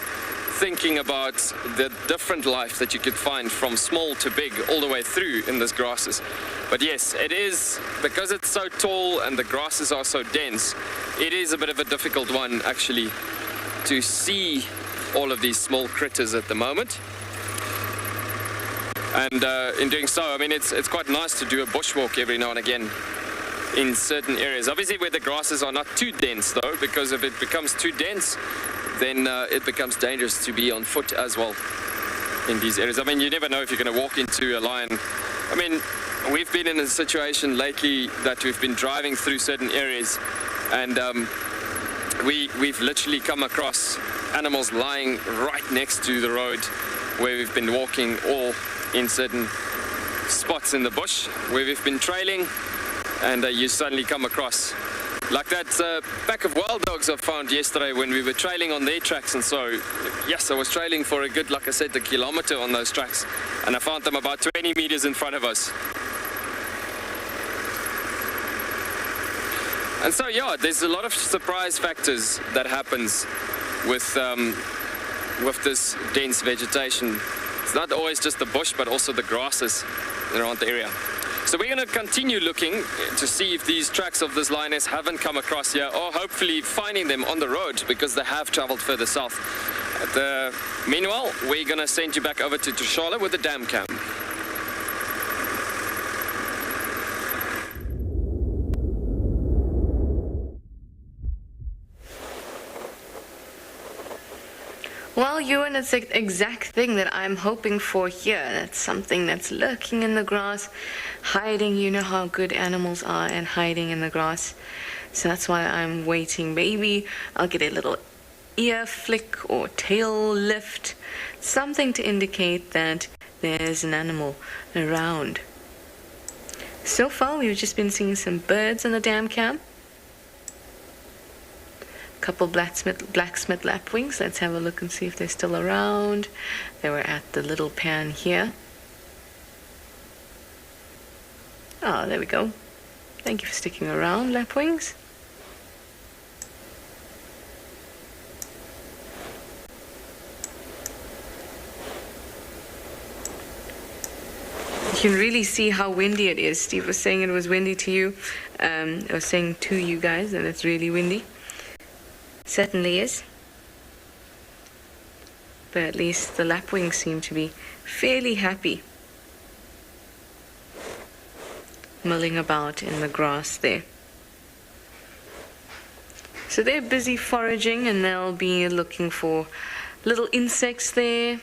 thinking about the different life that you could find from small to big all the way through in these grasses. But yes, it is, because it's so tall and the grasses are so dense, it is a bit of a difficult one actually to see all of these small critters at the moment. And in doing so, I mean, it's quite nice to do a bushwalk every now and again in certain areas. Obviously where the grasses are not too dense though, because if it becomes too dense, then it becomes dangerous to be on foot as well in these areas. I mean, you never know if you're going to walk into a lion. I mean, we've been in a situation lately that we've been driving through certain areas, and we've literally come across animals lying right next to the road where we've been walking, or in certain spots in the bush where we've been trailing, and you suddenly come across like that pack of wild dogs I found yesterday when we were trailing on their tracks. And so yes, I was trailing for a good, like I said, a kilometer on those tracks, and I found them about 20 meters in front of us. And so yeah, there's a lot of surprise factors that happens with this dense vegetation. It's not always just the bush, but also the grasses around the area. So we're going to continue looking to see if these tracks of this lioness haven't come across here, or hopefully finding them on the road, because they have traveled further south. Meanwhile, we're going to send you back over to Tswalu with the dam cam. Well, Ewan, it's the exact thing that I'm hoping for here. That's something that's lurking in the grass, hiding. You know how good animals are and hiding in the grass. So that's why I'm waiting. Maybe I'll get a little ear flick or tail lift, something to indicate that there's an animal around. So far, we've just been seeing some birds on the dam cam. Couple blacksmith lapwings. Let's have a look and see if they're still around. They were at the little pan here. Oh, there we go. Thank you for sticking around, lapwings. You can really see how windy it is. Steve was saying it was windy to you. I was saying to you guys that it's really windy. Certainly is. But at least the lapwings seem to be fairly happy milling about in the grass there. So they're busy foraging, and they'll be looking for little insects there.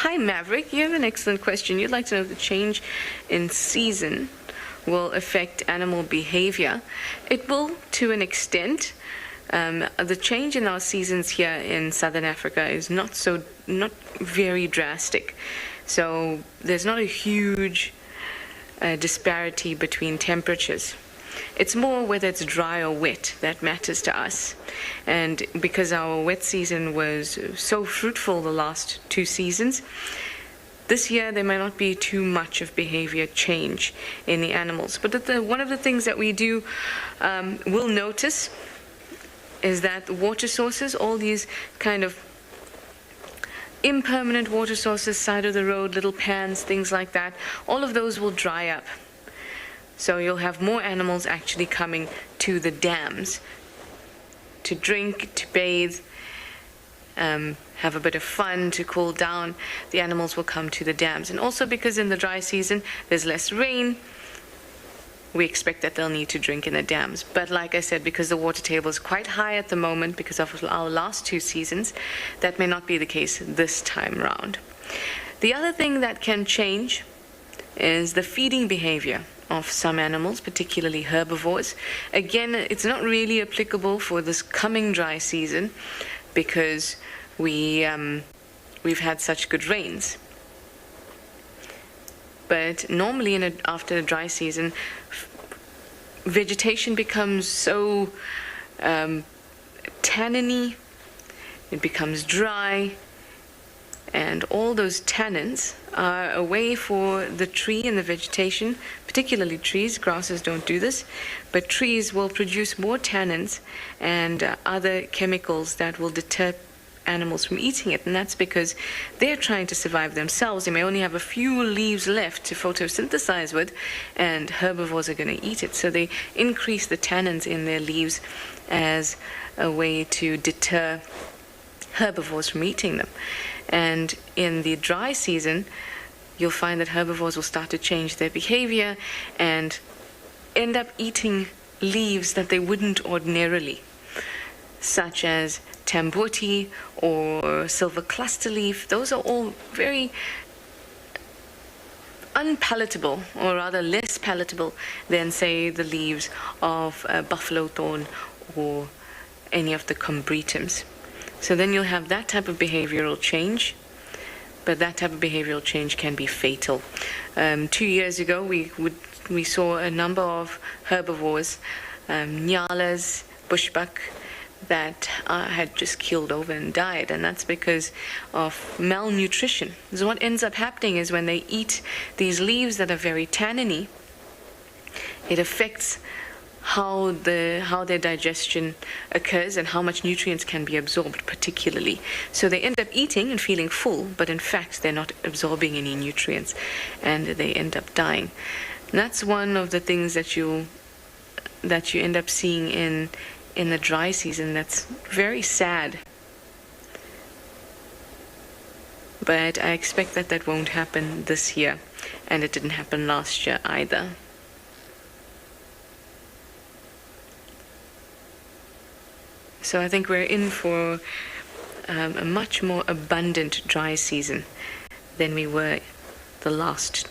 Hi Maverick, you have an excellent question. You'd like to know if the change in season will affect animal behavior. It will, to an extent. The change in our seasons here in Southern Africa is not very drastic. So there's not a huge disparity between temperatures. It's more whether it's dry or wet that matters to us. And because our wet season was so fruitful the last 2 seasons, this year there may not be too much of behavior change in the animals. But one of the things that we do will notice is that water sources, all these kind of impermanent water sources, side of the road, little pans, things like that, all of those will dry up. So you'll have more animals actually coming to the dams to drink, to bathe, have a bit of fun, to cool down. The animals will come to the dams. And also because in the dry season there's less rain, we expect that they'll need to drink in the dams. But like I said, because the water table is quite high at the moment because of our last 2 seasons, that may not be the case this time round. The other thing that can change is the feeding behavior of some animals, particularly herbivores. Again, it's not really applicable for this coming dry season because we've had such good rains. But normally after the dry season, vegetation becomes so tanniny, it becomes dry, and all those tannins are a way for the tree and the vegetation, particularly trees, grasses don't do this, but trees will produce more tannins and other chemicals that will deter animals from eating it, and that's because they're trying to survive themselves. They may only have a few leaves left to photosynthesize with, and herbivores are going to eat it. So they increase the tannins in their leaves as a way to deter herbivores from eating them. And in the dry season, you'll find that herbivores will start to change their behavior and end up eating leaves that they wouldn't ordinarily, such as tamboti or silver cluster leaf. Those are all very unpalatable, or rather less palatable than, say, the leaves of buffalo thorn or any of the combretums. So then you'll have that type of behavioral change, but that type of behavioral change can be fatal. 2 years ago, we saw a number of herbivores, nyalas, bushbuck, that had just keeled over and died, and that's because of malnutrition. So what ends up happening is when they eat these leaves that are very tanniny, it affects how their digestion occurs and how much nutrients can be absorbed particularly. So they end up eating and feeling full, but in fact they're not absorbing any nutrients, and they end up dying. And that's one of the things that you end up seeing in the dry season. That's very sad. But I expect that won't happen this year, and it didn't happen last year either. So I think we're in for a much more abundant dry season than we were the last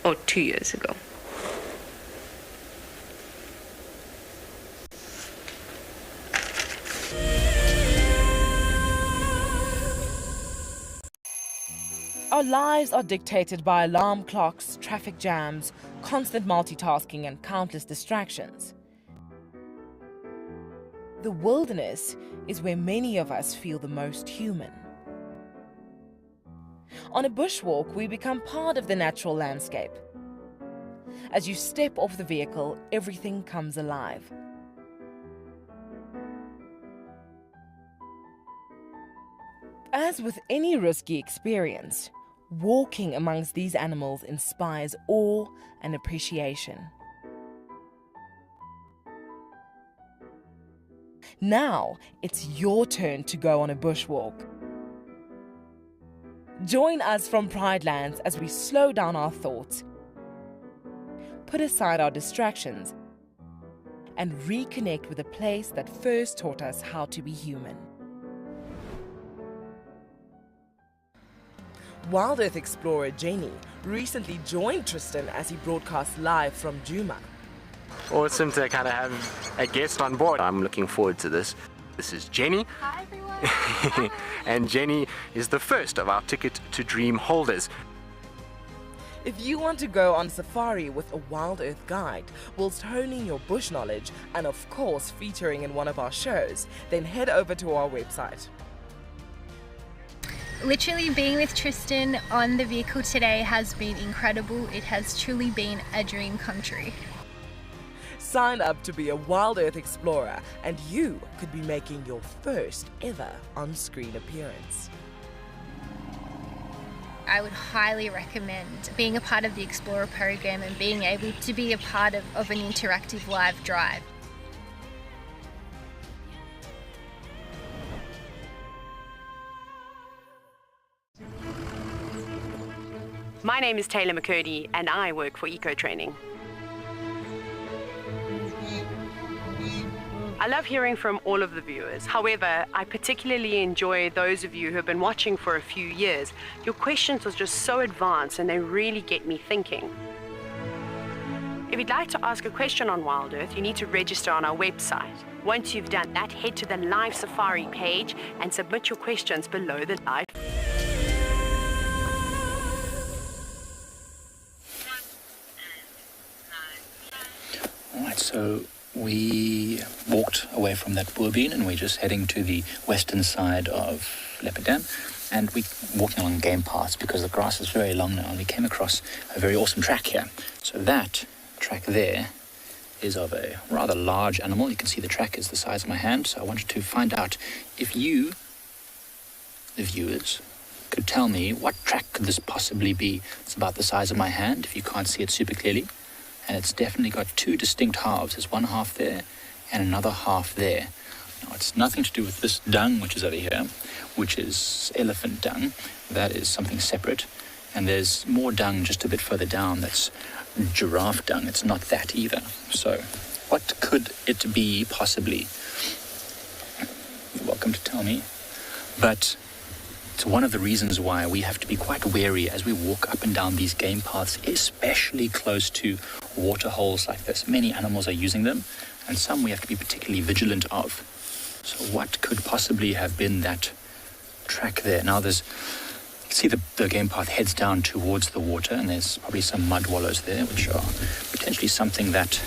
2 years ago. Our lives are dictated by alarm clocks, traffic jams, constant multitasking, and countless distractions. The wilderness is where many of us feel the most human. On a bushwalk, we become part of the natural landscape. As you step off the vehicle, everything comes alive. As with any risky experience, walking amongst these animals inspires awe and appreciation. Now, it's your turn to go on a bushwalk. Join us from Pride Lands as we slow down our thoughts, put aside our distractions, and reconnect with a place that first taught us how to be human. Wild Earth explorer Jenny recently joined Tristan as he broadcast live from Djuma. Awesome to kind of have a guest on board. I'm looking forward to this. This is Jenny. Hi everyone. And Jenny is the first of our Ticket to Dream holders. If you want to go on safari with a Wild Earth guide, whilst honing your bush knowledge and of course featuring in one of our shows, then head over to our website. Literally being with Tristan on the vehicle today has been incredible. It has truly been a dream come true. Sign up to be a Wild Earth explorer and you could be making your first ever on-screen appearance. I would highly recommend being a part of the Explorer program and being able to be a part of an interactive live drive. My name is Taylor McCurdy and I work for Eco Training. I love hearing from all of the viewers. However, I particularly enjoy those of you who have been watching for a few years. Your questions are just so advanced and they really get me thinking. If you'd like to ask a question on Wild Earth, you need to register on our website. Once you've done that, head to the live safari page and submit your questions below the live. Alright, so we walked away from that boerbean and we're just heading to the western side of Leopard Dam, and we're walking along game paths because the grass is very long now, and we came across a very awesome track here. So that track there is of a rather large animal. You can see the track is the size of my hand, so I wanted to find out if you the viewers could tell me what track could this possibly be. It's about the size of my hand, if you can't see it super clearly. And it's definitely got two distinct halves. There's one half there and another half there. Now, it's nothing to do with this dung, which is over here, which is elephant dung. That is something separate. And there's more dung just a bit further down that's giraffe dung. It's not that either. So what could it be possibly? You're welcome to tell me. But it's one of the reasons why we have to be quite wary as we walk up and down these game paths, especially close to water holes like this. Many animals are using them, and some we have to be particularly vigilant of. So what could possibly have been that track there? Now you see the game path heads down towards the water, and there's probably some mud wallows there, which are potentially something that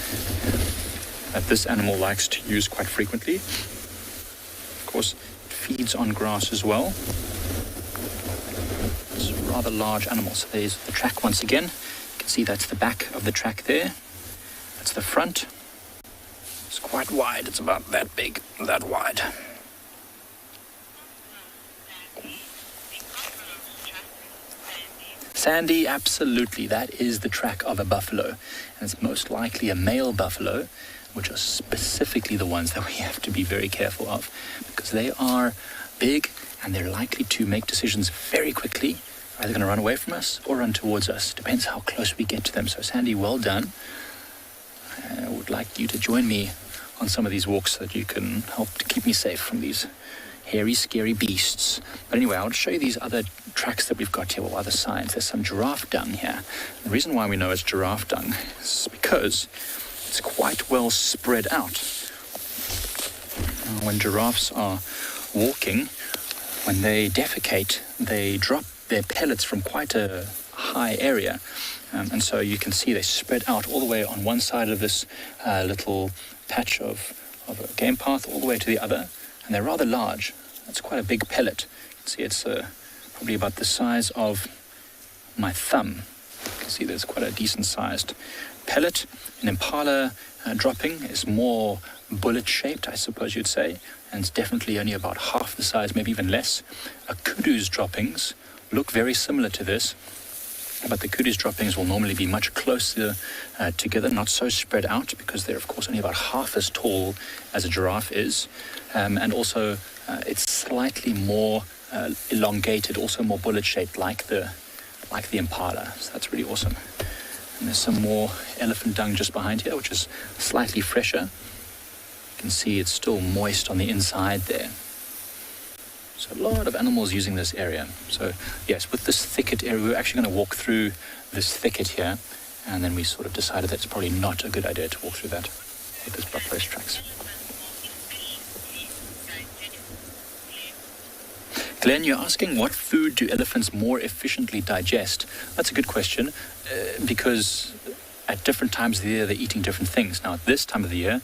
this animal likes to use quite frequently. Of course, it feeds on grass as well. It's a rather large animal. So there's the track once again. You can see that's the back of the track there. That's the front. It's quite wide. It's about that big, that wide. Sandy, absolutely. That is the track of a buffalo. And it's most likely a male buffalo, which are specifically the ones that we have to be very careful of, because they are big and they're likely to make decisions very quickly. Either going to run away from us or run towards us. Depends how close we get to them. So Sandy, well done. I would like you to join me on some of these walks so that you can help to keep me safe from these hairy, scary beasts. But anyway, I'll show you these other tracks that we've got here, or other signs. There's some giraffe dung here. The reason why we know it's giraffe dung is because it's quite well spread out. When giraffes are walking, when they defecate, they drop their pellets from quite a high area. And so you can see they spread out all the way on one side of this little patch of a game path, all the way to the other. And they're rather large. That's quite a big pellet. You can see it's probably about the size of my thumb. You can see there's quite a decent sized pellet. An impala dropping is more bullet-shaped, I suppose you'd say, and it's definitely only about half the size, maybe even less. A kudu's droppings look very similar to this, but the kudu's droppings will normally be much closer together, not so spread out, because they're, of course, only about half as tall as a giraffe is, and also it's slightly more elongated, also more bullet-shaped, like the impala. So that's really awesome. And there's some more elephant dung just behind here, which is slightly fresher. You can see it's still moist on the inside there. So a lot of animals using this area. So yes, with this thicket area, we're actually going to walk through this thicket here, and then we sort of decided that it's probably not a good idea to walk through that with this buffalo's tracks. Glenn, you're asking what food do elephants more efficiently digest? That's a good question, because at different times of the year, they're eating different things. Now, at this time of the year,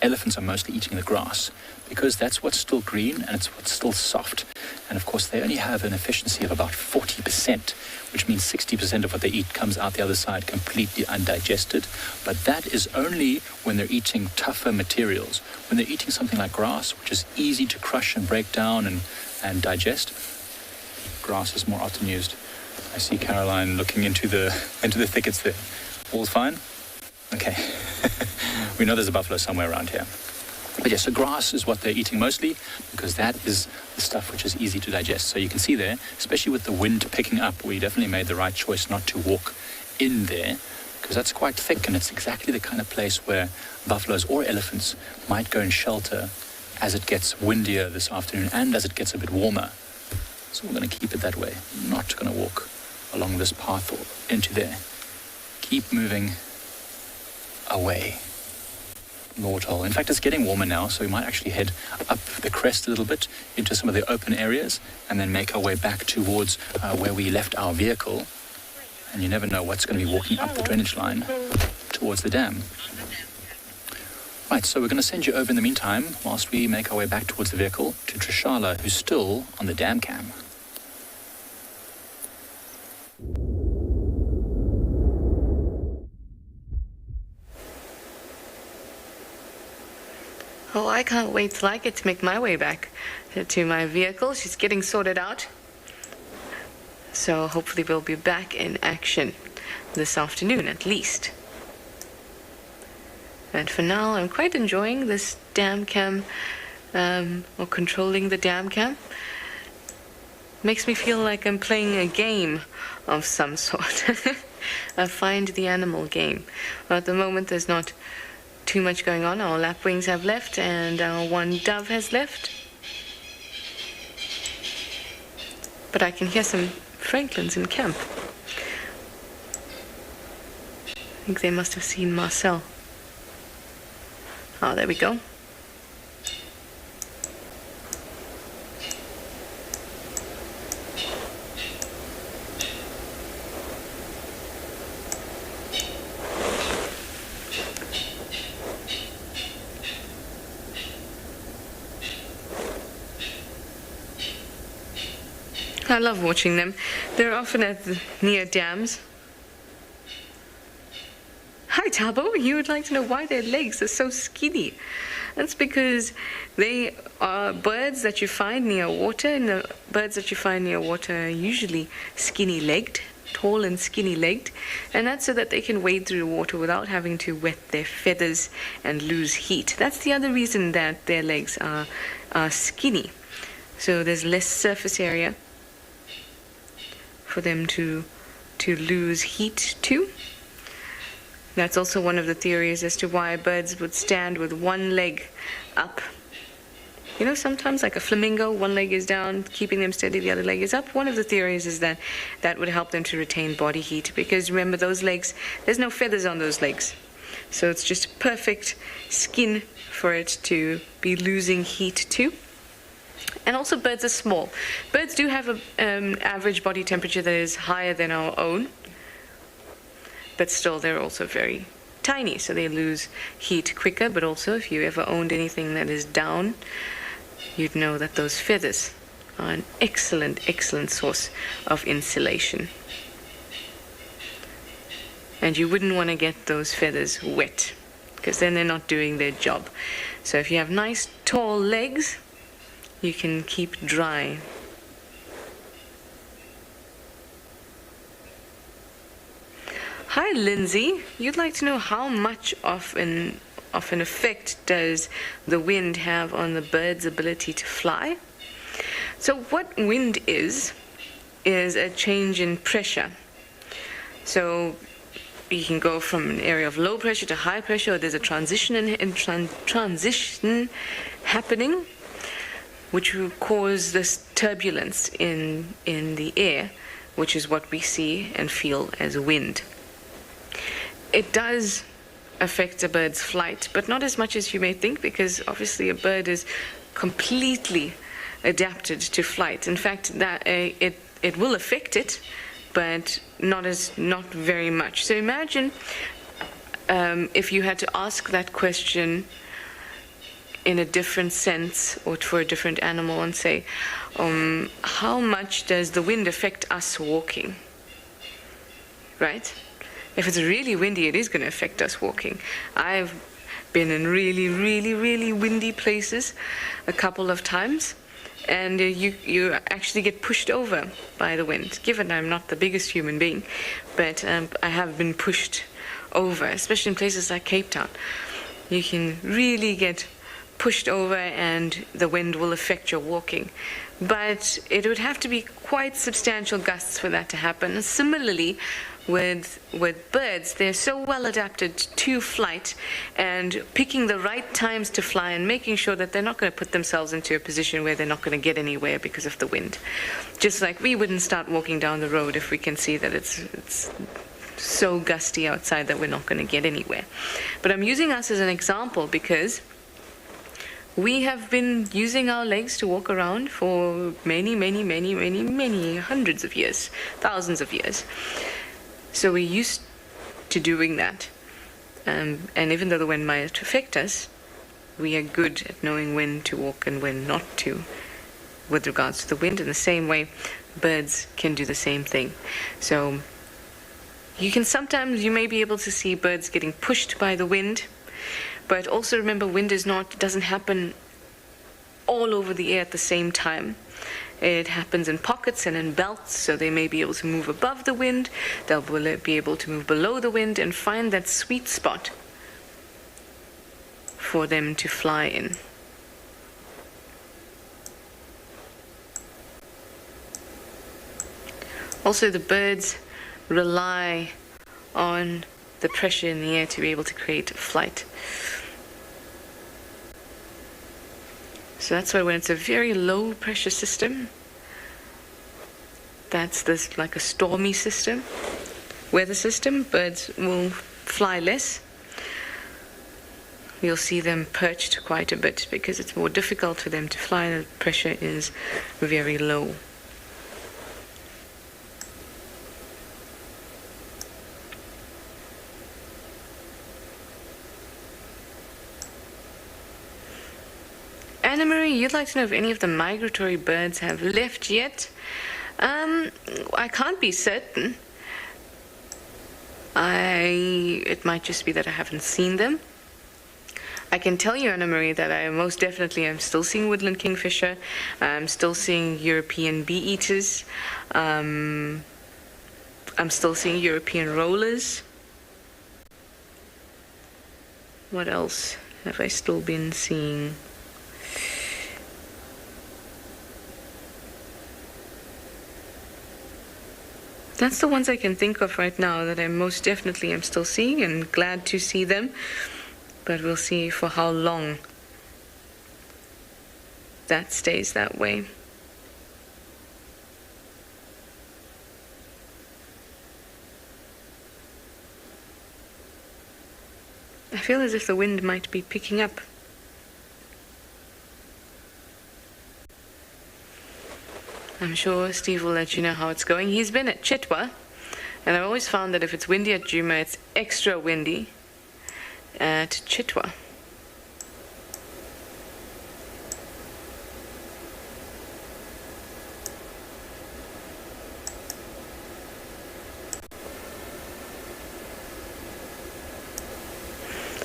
elephants are mostly eating the grass, because that's what's still green and it's what's still soft. And of course, they only have an efficiency of about 40%, which means 60% of what they eat comes out the other side completely undigested. But that is only when they're eating tougher materials. When they're eating something like grass, which is easy to crush and break down and digest, grass is more often used. I see Caroline looking into the thickets there. All's fine? Okay. We know there's a buffalo somewhere around here. But yes, so grass is what they're eating mostly, because that is the stuff which is easy to digest. So you can see there, especially with the wind picking up, we definitely made the right choice not to walk in there, because that's quite thick, and it's exactly the kind of place where buffaloes or elephants might go and shelter as it gets windier this afternoon and as it gets a bit warmer. So we're going to keep it that way. I'm not going to walk along this path or into there. Keep moving away. Waterhole. In fact, it's getting warmer now, so we might actually head up the crest a little bit into some of the open areas and then make our way back towards where we left our vehicle. And you never know what's going to be walking up the drainage line towards the dam. Right, so we're going to send you over in the meantime, whilst we make our way back towards the vehicle, to Trishala, who's still on the dam cam. Oh, I can't wait till I get to make my way back to my vehicle. She's getting sorted out. So hopefully we'll be back in action this afternoon at least. And for now, I'm quite enjoying this dam cam, or controlling the dam cam. Makes me feel like I'm playing a game of some sort. A find the animal game. Well, at the moment there's not too much going on. Our lapwings have left and our one dove has left. But I can hear some francolins in camp. I think they must have seen Marcel. Oh, there we go. I love watching them. They're often at near dams. Hi Tabo, you would like to know why their legs are so skinny. That's because they are birds that you find near water, and the birds that you find near water are usually skinny-legged, tall and skinny-legged, and that's so that they can wade through the water without having to wet their feathers and lose heat. That's the other reason that their legs are skinny. So there's less surface area for them to lose heat to. That's also one of the theories as to why birds would stand with one leg up. You know, sometimes like a flamingo, one leg is down, keeping them steady, the other leg is up. One of the theories is that that would help them to retain body heat, because remember, those legs, there's no feathers on those legs. So it's just perfect skin for it to be losing heat to. And also birds are small. Birds do have an average body temperature that is higher than our own, but still they're also very tiny, so they lose heat quicker. But also, if you ever owned anything that is down, you'd know that those feathers are an excellent, excellent source of insulation. And you wouldn't want to get those feathers wet, because then they're not doing their job. So if you have nice tall legs, you can keep dry. Hi Lindsay, you'd like to know how much of an effect does the wind have on the bird's ability to fly? So what wind is a change in pressure. So you can go from an area of low pressure to high pressure, or there's a transition transition happening, which will cause this turbulence in the air, which is what we see and feel as wind. It does affect a bird's flight, but not as much as you may think, because obviously a bird is completely adapted to flight. In fact, that it will affect it, but not very much. So imagine if you had to ask that question in a different sense, or for a different animal, and say, how much does the wind affect us walking? Right? If it's really windy, it is going to affect us walking. I've been in really, really, really windy places a couple of times, and you actually get pushed over by the wind. Given I'm not the biggest human being, but I have been pushed over, especially in places like Cape Town. You can really get pushed over and the wind will affect your walking. But it would have to be quite substantial gusts for that to happen. Similarly, with birds, they're so well adapted to flight, and picking the right times to fly and making sure that they're not going to put themselves into a position where they're not going to get anywhere because of the wind. Just like we wouldn't start walking down the road if we can see that it's so gusty outside that we're not going to get anywhere. But I'm using us as an example because we have been using our legs to walk around for many, many, many, many, many hundreds of years, thousands of years. So we're used to doing that. And even though the wind might affect us, we are good at knowing when to walk and when not to with regards to the wind. In the same way, birds can do the same thing. So you may be able to see birds getting pushed by the wind, But also remember, wind doesn't happen all over the air at the same time. It happens in pockets and in belts, so they may be able to move above the wind, they'll be able to move below the wind and find that sweet spot for them to fly in. Also, the birds rely on the pressure in the air to be able to create flight. So that's why when it's a very low pressure system, that's this like a stormy system, weather system, birds will fly less. You'll see them perched quite a bit because it's more difficult for them to fly. The pressure is very low. Anna Marie, you'd like to know if any of the migratory birds have left yet? I can't be certain. It might just be that I haven't seen them. I can tell you, Anna Marie, that I most definitely am still seeing woodland kingfisher. I'm still seeing European bee-eaters. I'm still seeing European rollers. What else have I still been seeing? That's the ones I can think of right now that I most definitely am still seeing and glad to see them. But we'll see for how long that stays that way. I feel as if the wind might be picking up. I'm sure Steve will let you know how it's going. He's been at Chitwa, and I've always found that if it's windy at Djuma, it's extra windy at Chitwa.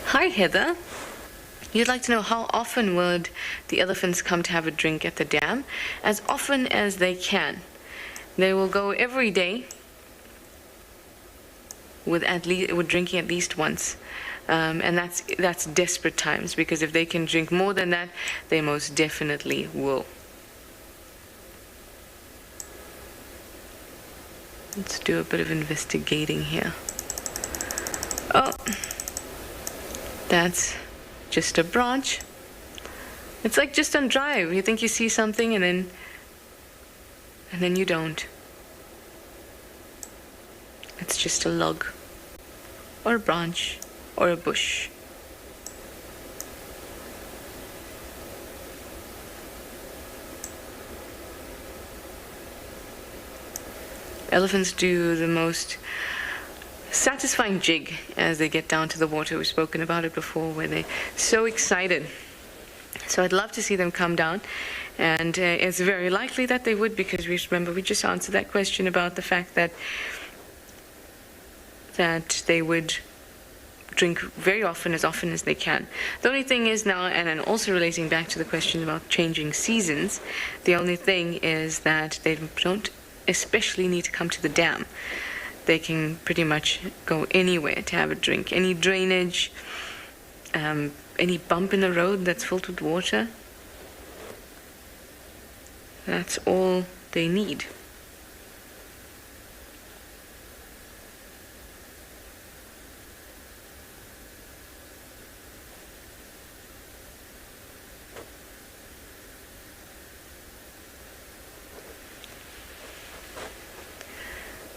Hi, Heather. You'd like to know how often would the elephants come to have a drink at the dam? As often as they can. They will go every day with drinking at least once. And that's desperate times, because if they can drink more than that, they most definitely will. Let's do a bit of investigating here. Oh, that's just a branch. It's like just on drive. You think you see something and then you don't. It's just a log or a branch or a bush. Elephants do the most satisfying jig as they get down to the water. We've spoken about it before, where they're so excited. So I'd love to see them come down, and it's very likely that they would, because we just answered that question about the fact that they would drink very often as they can. The only thing is now, and then also relating back to the question about changing seasons, the only thing is that they don't especially need to come to the dam. They can pretty much go anywhere to have a drink. Any drainage, any bump in the road that's filled with water, that's all they need.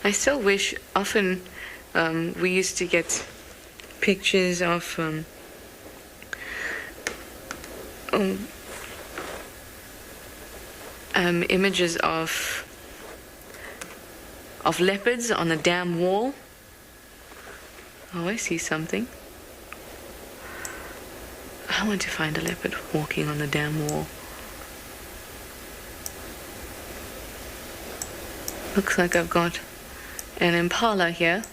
I still wish, often we used to get pictures of images of leopards on the dam wall. Oh, I see something. I want to find a leopard walking on the dam wall. Looks like I've got an impala here.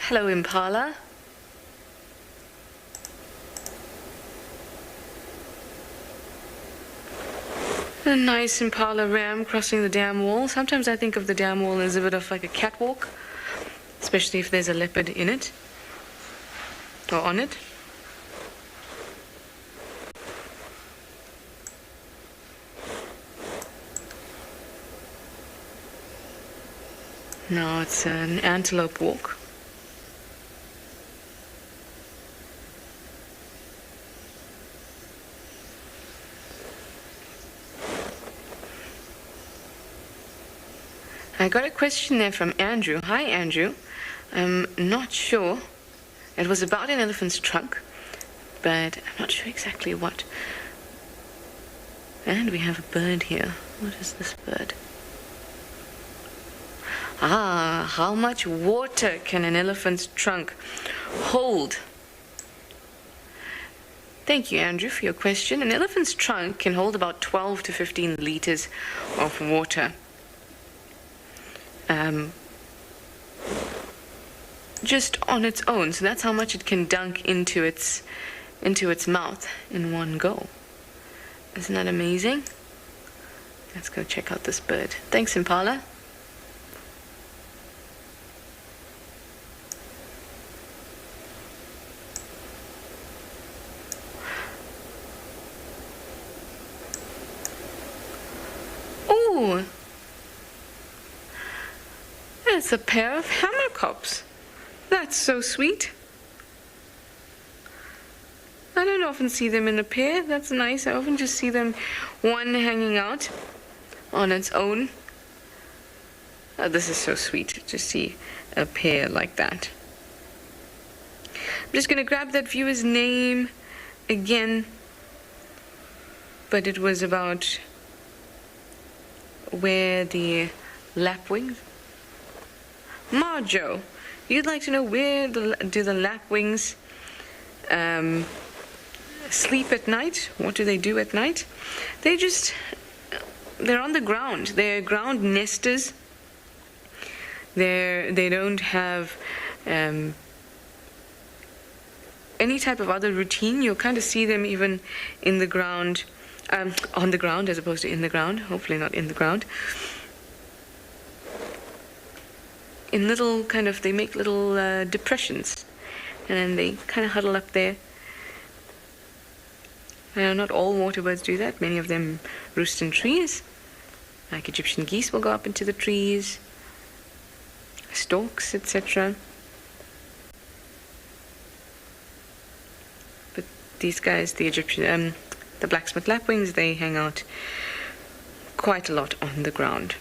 Hello, impala. A nice impala ram crossing the dam wall. Sometimes I think of the dam wall as a bit of like a catwalk, especially if there's a leopard in it or on it. No, it's an antelope walk. I got a question there from Andrew. Hi, Andrew. I'm not sure. It was about an elephant's trunk, but I'm not sure exactly what. And we have a bird here. What is this bird? Ah, how much water can an elephant's trunk hold? Thank you, Andrew, for your question. An elephant's trunk can hold about 12 to 15 liters of water. Just on its own. So that's how much it can dunk into its mouth in one go. Isn't that amazing? Let's go check out this bird. Thanks, Impala. Ooh! It's a pair of hammerkops. That's so sweet. I don't often see them in a pair. That's nice. I often just see them one hanging out on its own. Oh, this is so sweet to see a pair like that. I'm just going to grab that viewer's name again. But it was about where the lapwings... Marjo, you'd like to know where do the lapwings sleep at night? What do they do at night? They're on the ground. They're ground nesters. They don't have any type of other routine. You'll kind of see them even in the ground, on the ground as opposed to in the ground. Hopefully not in the ground. In little they make little depressions, and then they kind of huddle up there. Now, not all water birds do that. Many of them roost in trees, like Egyptian geese will go up into the trees, storks, etc. But these guys, the blacksmith lapwings, they hang out quite a lot on the ground.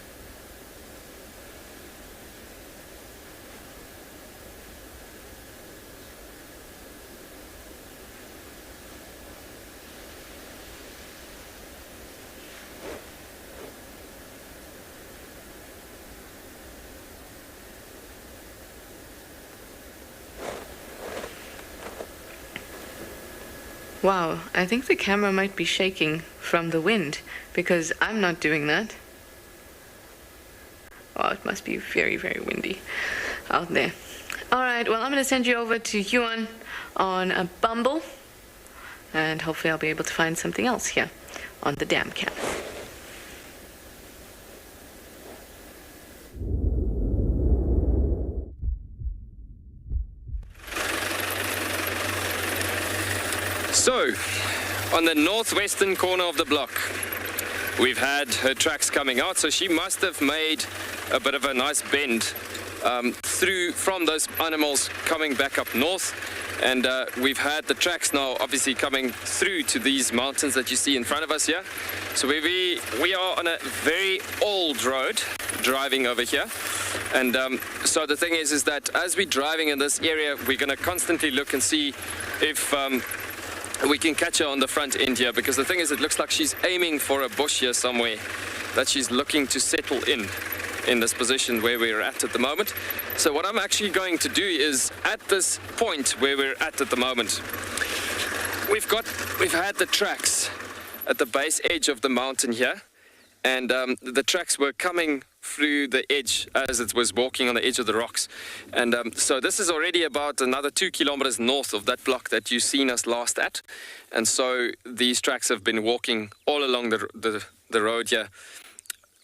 Wow, I think the camera might be shaking from the wind, because I'm not doing that. Wow, it must be very, very windy out there. Alright, well, I'm going to send you over to Yuan on a Bumble, and hopefully I'll be able to find something else here on the dam cam. So, on the northwestern corner of the block, we've had her tracks coming out, so she must have made a bit of a nice bend through from those animals coming back up north, and we've had the tracks now obviously coming through to these mountains that you see in front of us here. So we are on a very old road driving over here, and so the thing is that as we're driving in this area, we're going to constantly look and see if we can catch her on the front end here, because the thing is, it looks like she's aiming for a bush here somewhere that she's looking to settle in this position where we're at the moment. So what I'm actually going to do is, at this point where we're at the moment, we've had the tracks at the base edge of the mountain here, and the tracks were coming through the edge as it was walking on the edge of the rocks, and so this is already about another 2 kilometers north of that block that you've seen us last at, and so these tracks have been walking all along the the road here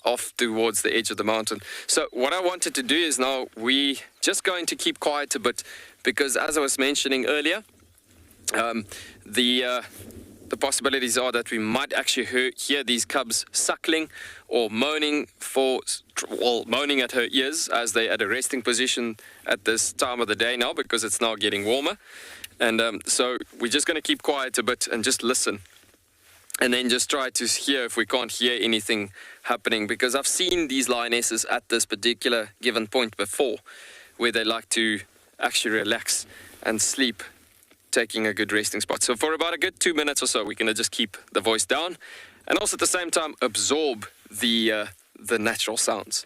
off towards the edge of the mountain. So what I wanted to do is now we just going to keep quiet a bit, because as I was mentioning earlier, the possibilities are that we might actually hear these cubs suckling or moaning moaning at her ears as they're at a resting position at this time of the day now, because it's now getting warmer. And so we're just going to keep quiet a bit and just listen, and then just try to hear if we can't hear anything happening, because I've seen these lionesses at this particular given point before, where they like to actually relax and sleep, taking a good resting spot. So for about a good 2 minutes or so, we're going to just keep the voice down and also at the same time absorb the natural sounds.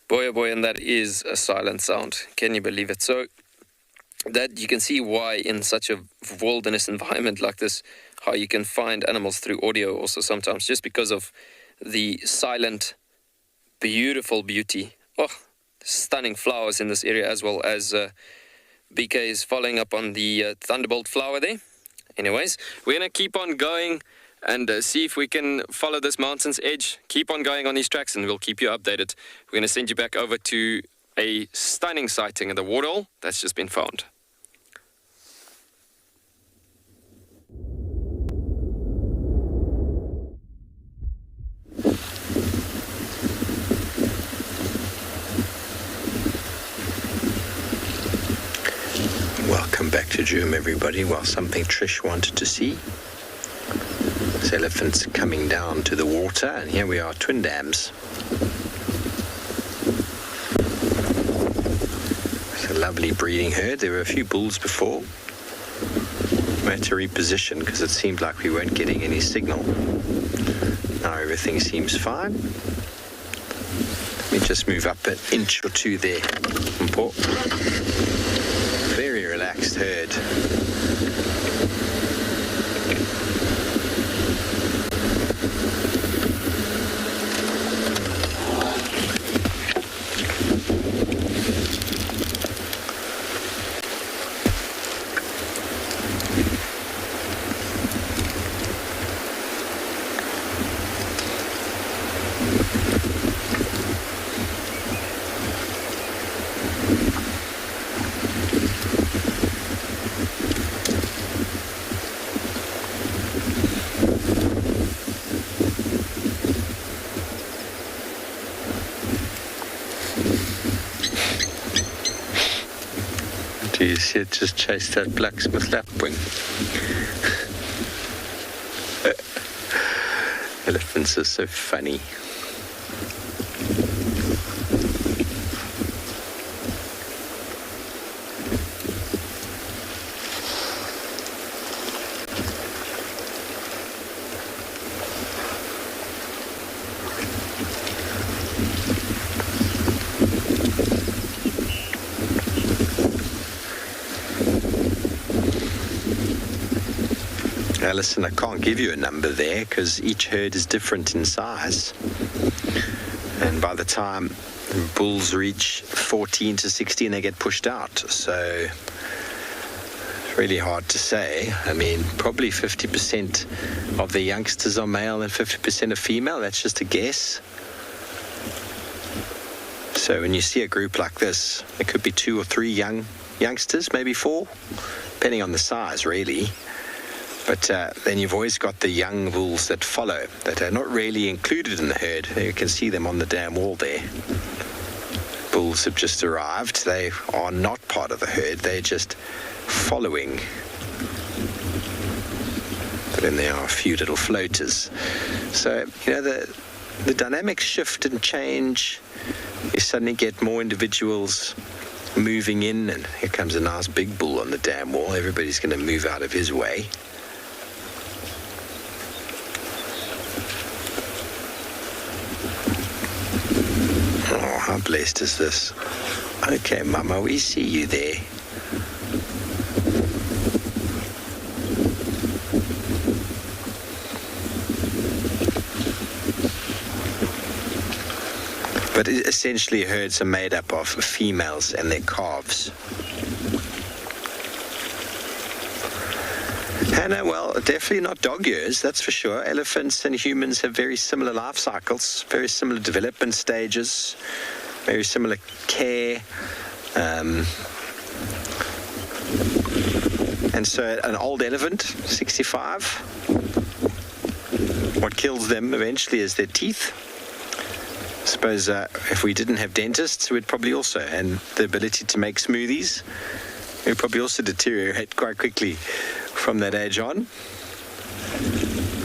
Boy, oh boy, and that is a silent sound. Can you believe it? So that you can see why in such a wilderness environment like this, how you can find animals through audio also sometimes, just because of the silent, beautiful beauty. Oh, stunning flowers in this area, as well as BK is following up on the thunderbolt flower there. Anyways, we're going to keep on going and see if we can follow this mountain's edge. Keep on going on these tracks and we'll keep you updated. We're going to send you back over to a stunning sighting in the waterhole that's just been found. Welcome back to Djuma, everybody. Well, something Trish wanted to see. This elephant's coming down to the water, and here we are, twin dams. It's a lovely breeding herd. There were a few bulls before. We had to reposition because it seemed like we weren't getting any signal. Now everything seems fine. Let me just move up an inch or two there. Very relaxed herd. You see it just chased that blacksmith lapwing. Elephants are so funny. listen, I can't give you a number there because each herd is different in size. And by the time bulls reach 14 to 16, they get pushed out. So it's really hard to say. I mean, probably 50% of the youngsters are male and 50% are female. That's just a guess. So when you see a group like this, it could be 2 or 3 youngsters, maybe 4, depending on the size, really. But then you've always got the young bulls that follow, that are not really included in the herd. You can see them on the dam wall there. Bulls have just arrived. They are not part of the herd. They're just following. But then there are a few little floaters. So, you know, the dynamics shift and change. You suddenly get more individuals moving in, and here comes a nice big bull on the dam wall. Everybody's going to move out of his way. Oh, how blessed is this? Okay, Mama, we see you there. But essentially herds are made up of females and their calves. And well, definitely not dog years, that's for sure. Elephants and humans have very similar life cycles, very similar development stages, very similar care. And so an old elephant, 65, what kills them eventually is their teeth. I suppose if we didn't have dentists, we'd probably also, and the ability to make smoothies, we'd probably also deteriorate quite quickly from that age on.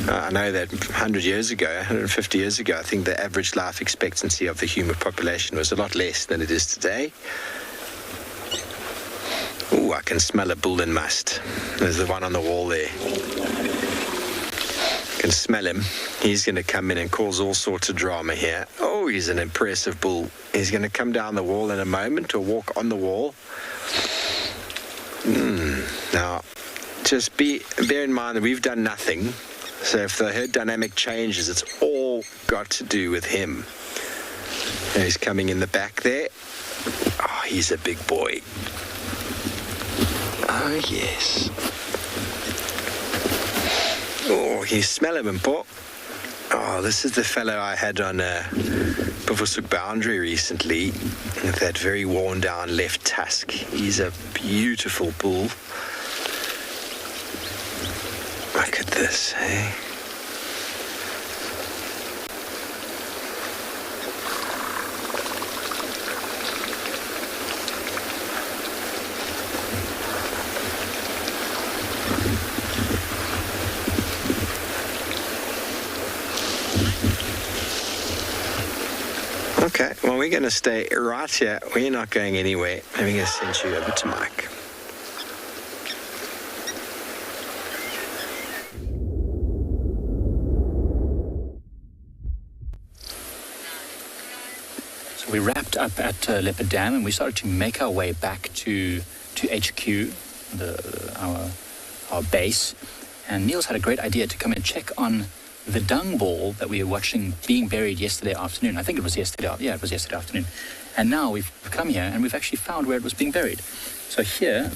I know that 100 years ago, 150 years ago, I think the average life expectancy of the human population was a lot less than it is today. Ooh, I can smell a bull in must. There's the one on the wall there. Can smell him. He's going to come in and cause all sorts of drama here. Oh, he's an impressive bull. He's going to come down the wall in a moment or walk on the wall. Now, just bear in mind that we've done nothing. So if the herd dynamic changes, it's all got to do with him. Now he's coming in the back there. Oh, he's a big boy. Oh, yes. Oh, can you smell him, Mpo? Oh, this is the fellow I had on Bufosuk boundary recently, with that very worn down left tusk. He's a beautiful bull. Look at this, eh? Okay, well, we're going to stay right here. We're not going anywhere. I'm going to send you over to Mike. So we wrapped up at Leopard Dam and we started to make our way back to HQ, our base. And Niels had a great idea to come and check on the dung ball that we were watching being buried yesterday afternoon. I think it was yesterday. Yeah, it was yesterday afternoon. And now we've come here and we've actually found where it was being buried. So here,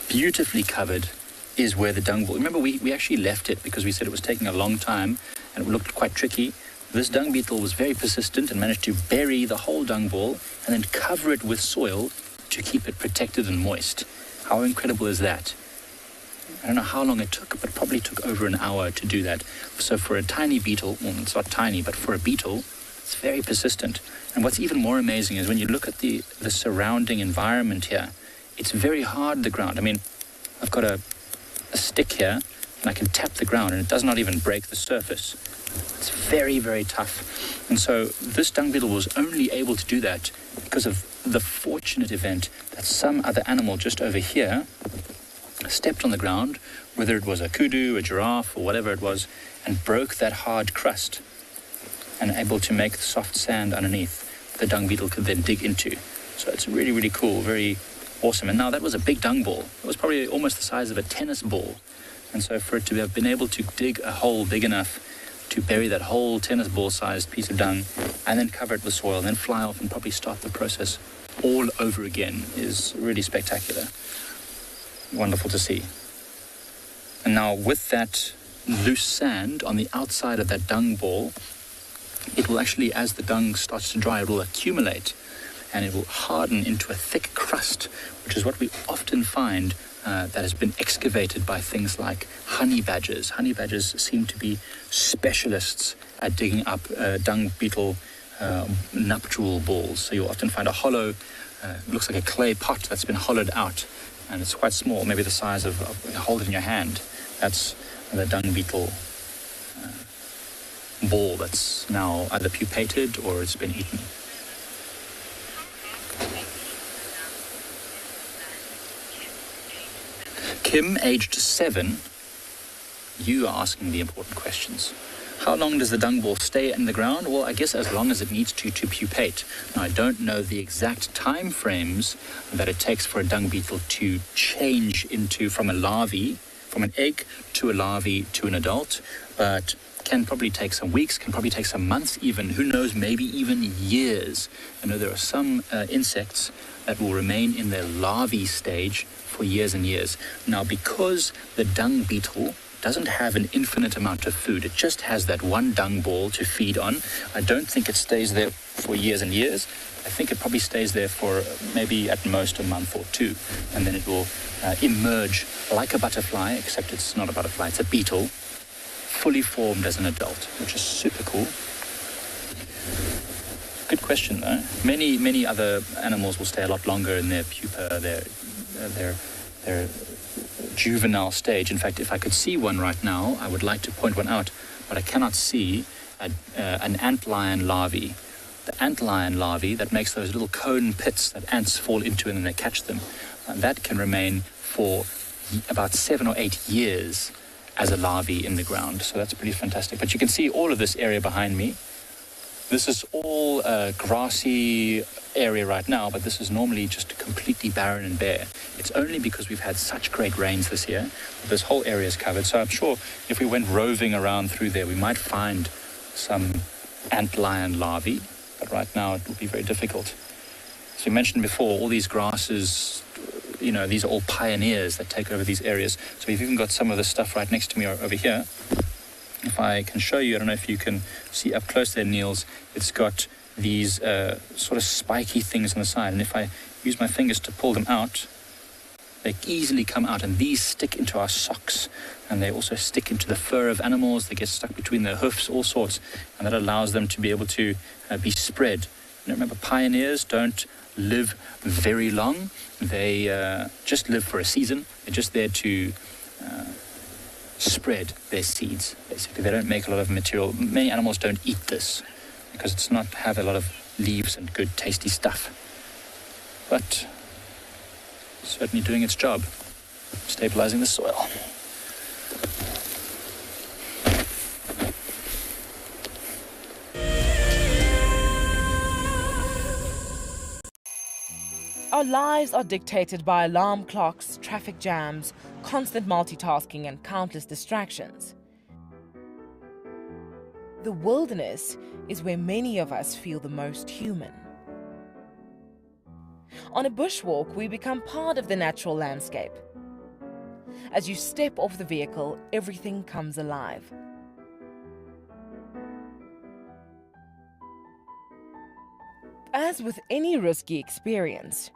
beautifully covered, is where the dung ball... Remember, we actually left it because we said it was taking a long time and it looked quite tricky. This dung beetle was very persistent and managed to bury the whole dung ball and then cover it with soil to keep it protected and moist. How incredible is that? I don't know how long it took, but it probably took over an hour to do that. So for a tiny beetle, well, it's not tiny, but for a beetle, it's very persistent. And what's even more amazing is when you look at the surrounding environment here, it's very hard, the ground. I mean, I've got a stick here, and I can tap the ground, and it does not even break the surface. It's very, very tough. And so this dung beetle was only able to do that because of the fortunate event that some other animal just over here stepped on the ground, whether it was a kudu, a giraffe, or whatever it was, and broke that hard crust and able to make the soft sand underneath the dung beetle could then dig into. So it's really, really cool, very awesome. And now that was a big dung ball. It was probably almost the size of a tennis ball. And so for it to have been able to dig a hole big enough to bury that whole tennis ball-sized piece of dung and then cover it with soil and then fly off and probably start the process all over again is really spectacular. Wonderful to see. And now with that loose sand on the outside of that dung ball, it will actually, as the dung starts to dry, it will accumulate and it will harden into a thick crust, which is what we often find that has been excavated by things like honey badgers. Honey badgers seem to be specialists at digging up dung beetle nuptial balls. So you'll often find a hollow, looks like a clay pot that's been hollowed out, and it's quite small, maybe the size of hold it in your hand. That's the dung beetle ball that's now either pupated or it's been eaten. Kim, aged 7, you are asking the important questions. How long does the dung ball stay in the ground? Well, I guess as long as it needs to pupate. Now, I don't know the exact time frames that it takes for a dung beetle to change into from an egg to a larvae to an adult, but can probably take some weeks, can probably take some months even, who knows, maybe even years. I know there are some insects that will remain in their larvae stage for years and years. Now, because the dung beetle doesn't have an infinite amount of food, it just has that one dung ball to feed on, I don't think it stays there for years and years. I think it probably stays there for maybe at most a month or two, and then it will emerge like a butterfly, except it's not a butterfly, it's a beetle, fully formed as an adult, which is super cool. Good question, though. Many other animals will stay a lot longer in their pupa, their juvenile stage. In fact, if I could see one right now, I would like to point one out, but I cannot see an antlion larvae. The antlion larvae that makes those little cone pits that ants fall into and then they catch them, that can remain for about 7 or 8 years as a larvae in the ground. So that's pretty fantastic. But you can see all of this area behind me. This is all a grassy area right now, but this is normally just completely barren and bare. It's only because we've had such great rains this year that this whole area is covered. So I'm sure if we went roving around through there, we might find some antlion larvae, but right now it will be very difficult. As we mentioned before, all these grasses, these are all pioneers that take over these areas. So we've even got some of this stuff right next to me over here. If I can show you, I don't know if you can see up close there, Niels, it's got these sort of spiky things on the side. And if I use my fingers to pull them out, they easily come out, and these stick into our socks. And they also stick into the fur of animals. They get stuck between their hoofs, all sorts. And that allows them to be able to be spread. And remember, pioneers don't live very long. They just live for a season. They're just there to spread their seeds, basically. They don't make a lot of material. Many animals don't eat this because it's not have a lot of leaves and good tasty stuff. But certainly doing its job, stabilizing the soil. Our lives are dictated by alarm clocks, traffic jams, constant multitasking, and countless distractions. The wilderness is where many of us feel the most human. On a bushwalk, we become part of the natural landscape. As you step off the vehicle, everything comes alive. As with any risky experience,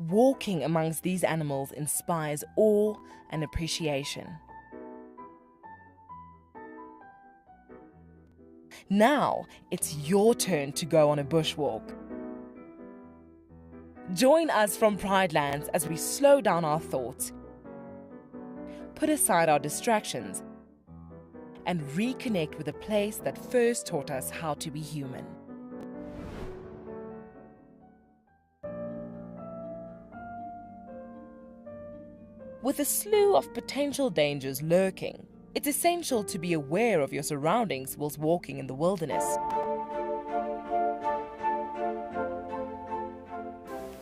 walking amongst these animals inspires awe and appreciation. Now, it's your turn to go on a bushwalk. Join us from Pride Lands as we slow down our thoughts, put aside our distractions, and reconnect with a place that first taught us how to be human. With a slew of potential dangers lurking, it's essential to be aware of your surroundings whilst walking in the wilderness.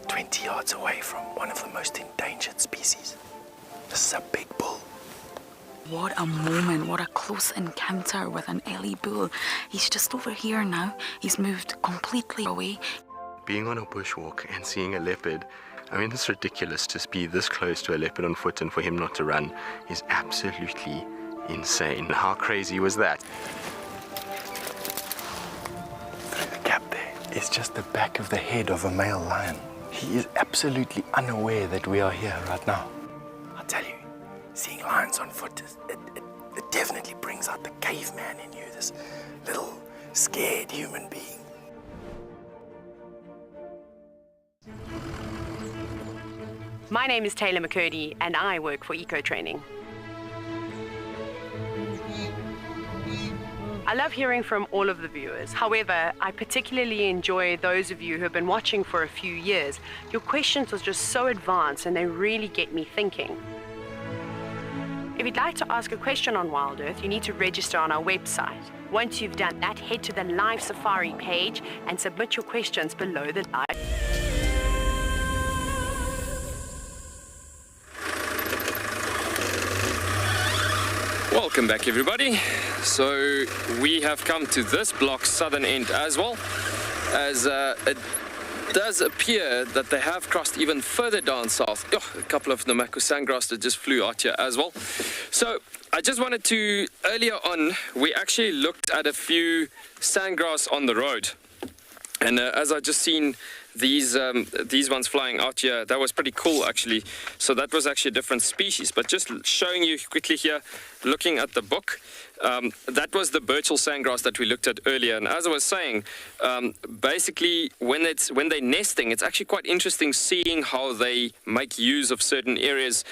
20 yards away from one of the most endangered species. This is a big bull. What a moment, what a close encounter with an Ellie bull. He's just over here now. He's moved completely away. Being on a bushwalk and seeing a leopard, I mean, it's ridiculous to be this close to a leopard on foot and for him not to run is absolutely insane. How crazy was that? Through the gap there is just the back of the head of a male lion. He is absolutely unaware that we are here right now. I'll tell you, seeing lions on foot, it definitely brings out the caveman in you, this little scared human being. My name is Taylor McCurdy and I work for Eco Training. I love hearing from all of the viewers. However, I particularly enjoy those of you who have been watching for a few years. Your questions are just so advanced and they really get me thinking. If you'd like to ask a question on Wild Earth, you need to register on our website. Once you've done that, head to the live safari page and submit your questions below the live. Welcome back, everybody. So we have come to this block's southern end as well, as it does appear that they have crossed even further down south. Oh, a couple of Namakwa sandgrass that just flew out here as well. So I just wanted to, earlier on, we actually looked at a few sandgrass on the road. And as I just seen these ones flying out here, that was pretty cool actually. So that was actually a different species, but just showing you quickly here, looking at the book, that was the Birchall sandgrass that we looked at earlier. And as I was saying, basically when they're nesting, it's actually quite interesting seeing how they make use of certain areas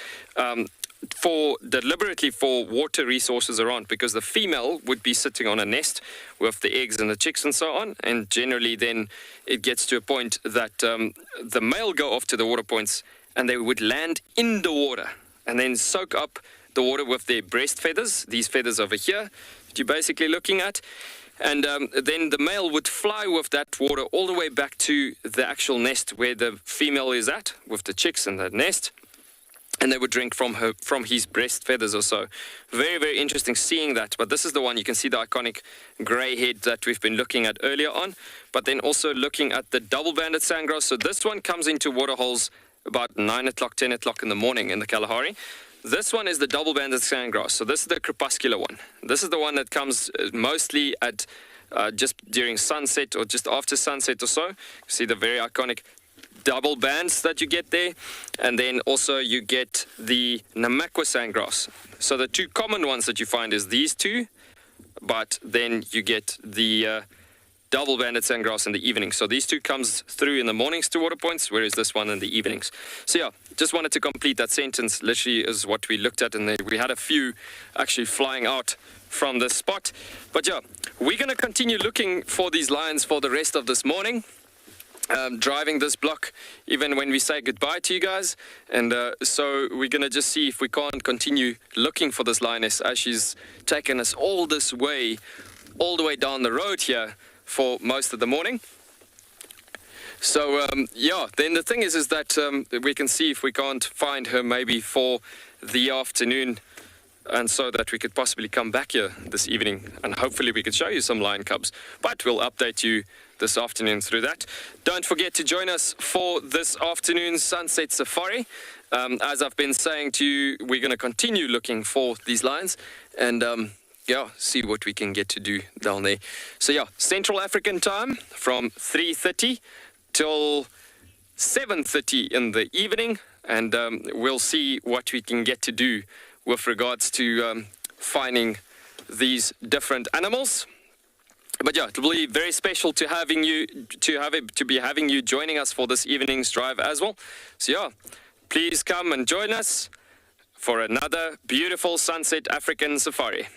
deliberately for water resources around, because the female would be sitting on a nest with the eggs and the chicks and so on, and generally then it gets to a point that the male go off to the water points and they would land in the water and then soak up the water with their breast feathers, these feathers over here that you're basically looking at, and then the male would fly with that water all the way back to the actual nest where the female is at with the chicks in the nest. And they would drink from his breast feathers or so. Very, very interesting seeing that. But this is the one, you can see the iconic grey head that we've been looking at earlier on. But then also looking at the double-banded sandgrass. So this one comes into waterholes about 9 o'clock, 10 o'clock in the morning in the Kalahari. This one is the double-banded sandgrass. So this is the crepuscular one. This is the one that comes mostly at just during sunset or just after sunset or so. You see the very iconic double bands that you get there, and then also you get the Namakwa sandgrass. So the two common ones that you find is these two, but then you get the double banded sandgrass in the evening. So these two comes through in the mornings to water points, whereas this one in the evenings. So yeah, just wanted to complete that sentence. Literally is what we looked at, and we had a few actually flying out from this spot. But yeah, we're going to continue looking for these lions for the rest of this morning. Driving this block even when we say goodbye to you guys, and so we're gonna just see if we can't continue looking for this lioness as she's taken us all the way down the road here for most of the morning. So yeah, then the thing is that we can see if we can't find her maybe for the afternoon, and so that we could possibly come back here this evening and hopefully we could show you some lion cubs, but we'll update you this afternoon through that. Don't forget to join us for this afternoon's sunset safari. As I've been saying to you, we're going to continue looking for these lions and yeah, see what we can get to do down there. So yeah, Central African time from 3:30 till 7:30 in the evening, and we'll see what we can get to do with regards to finding these different animals. But yeah, it will be very special to having you be having you joining us for this evening's drive as well. So yeah, please come and join us for another beautiful sunset African safari.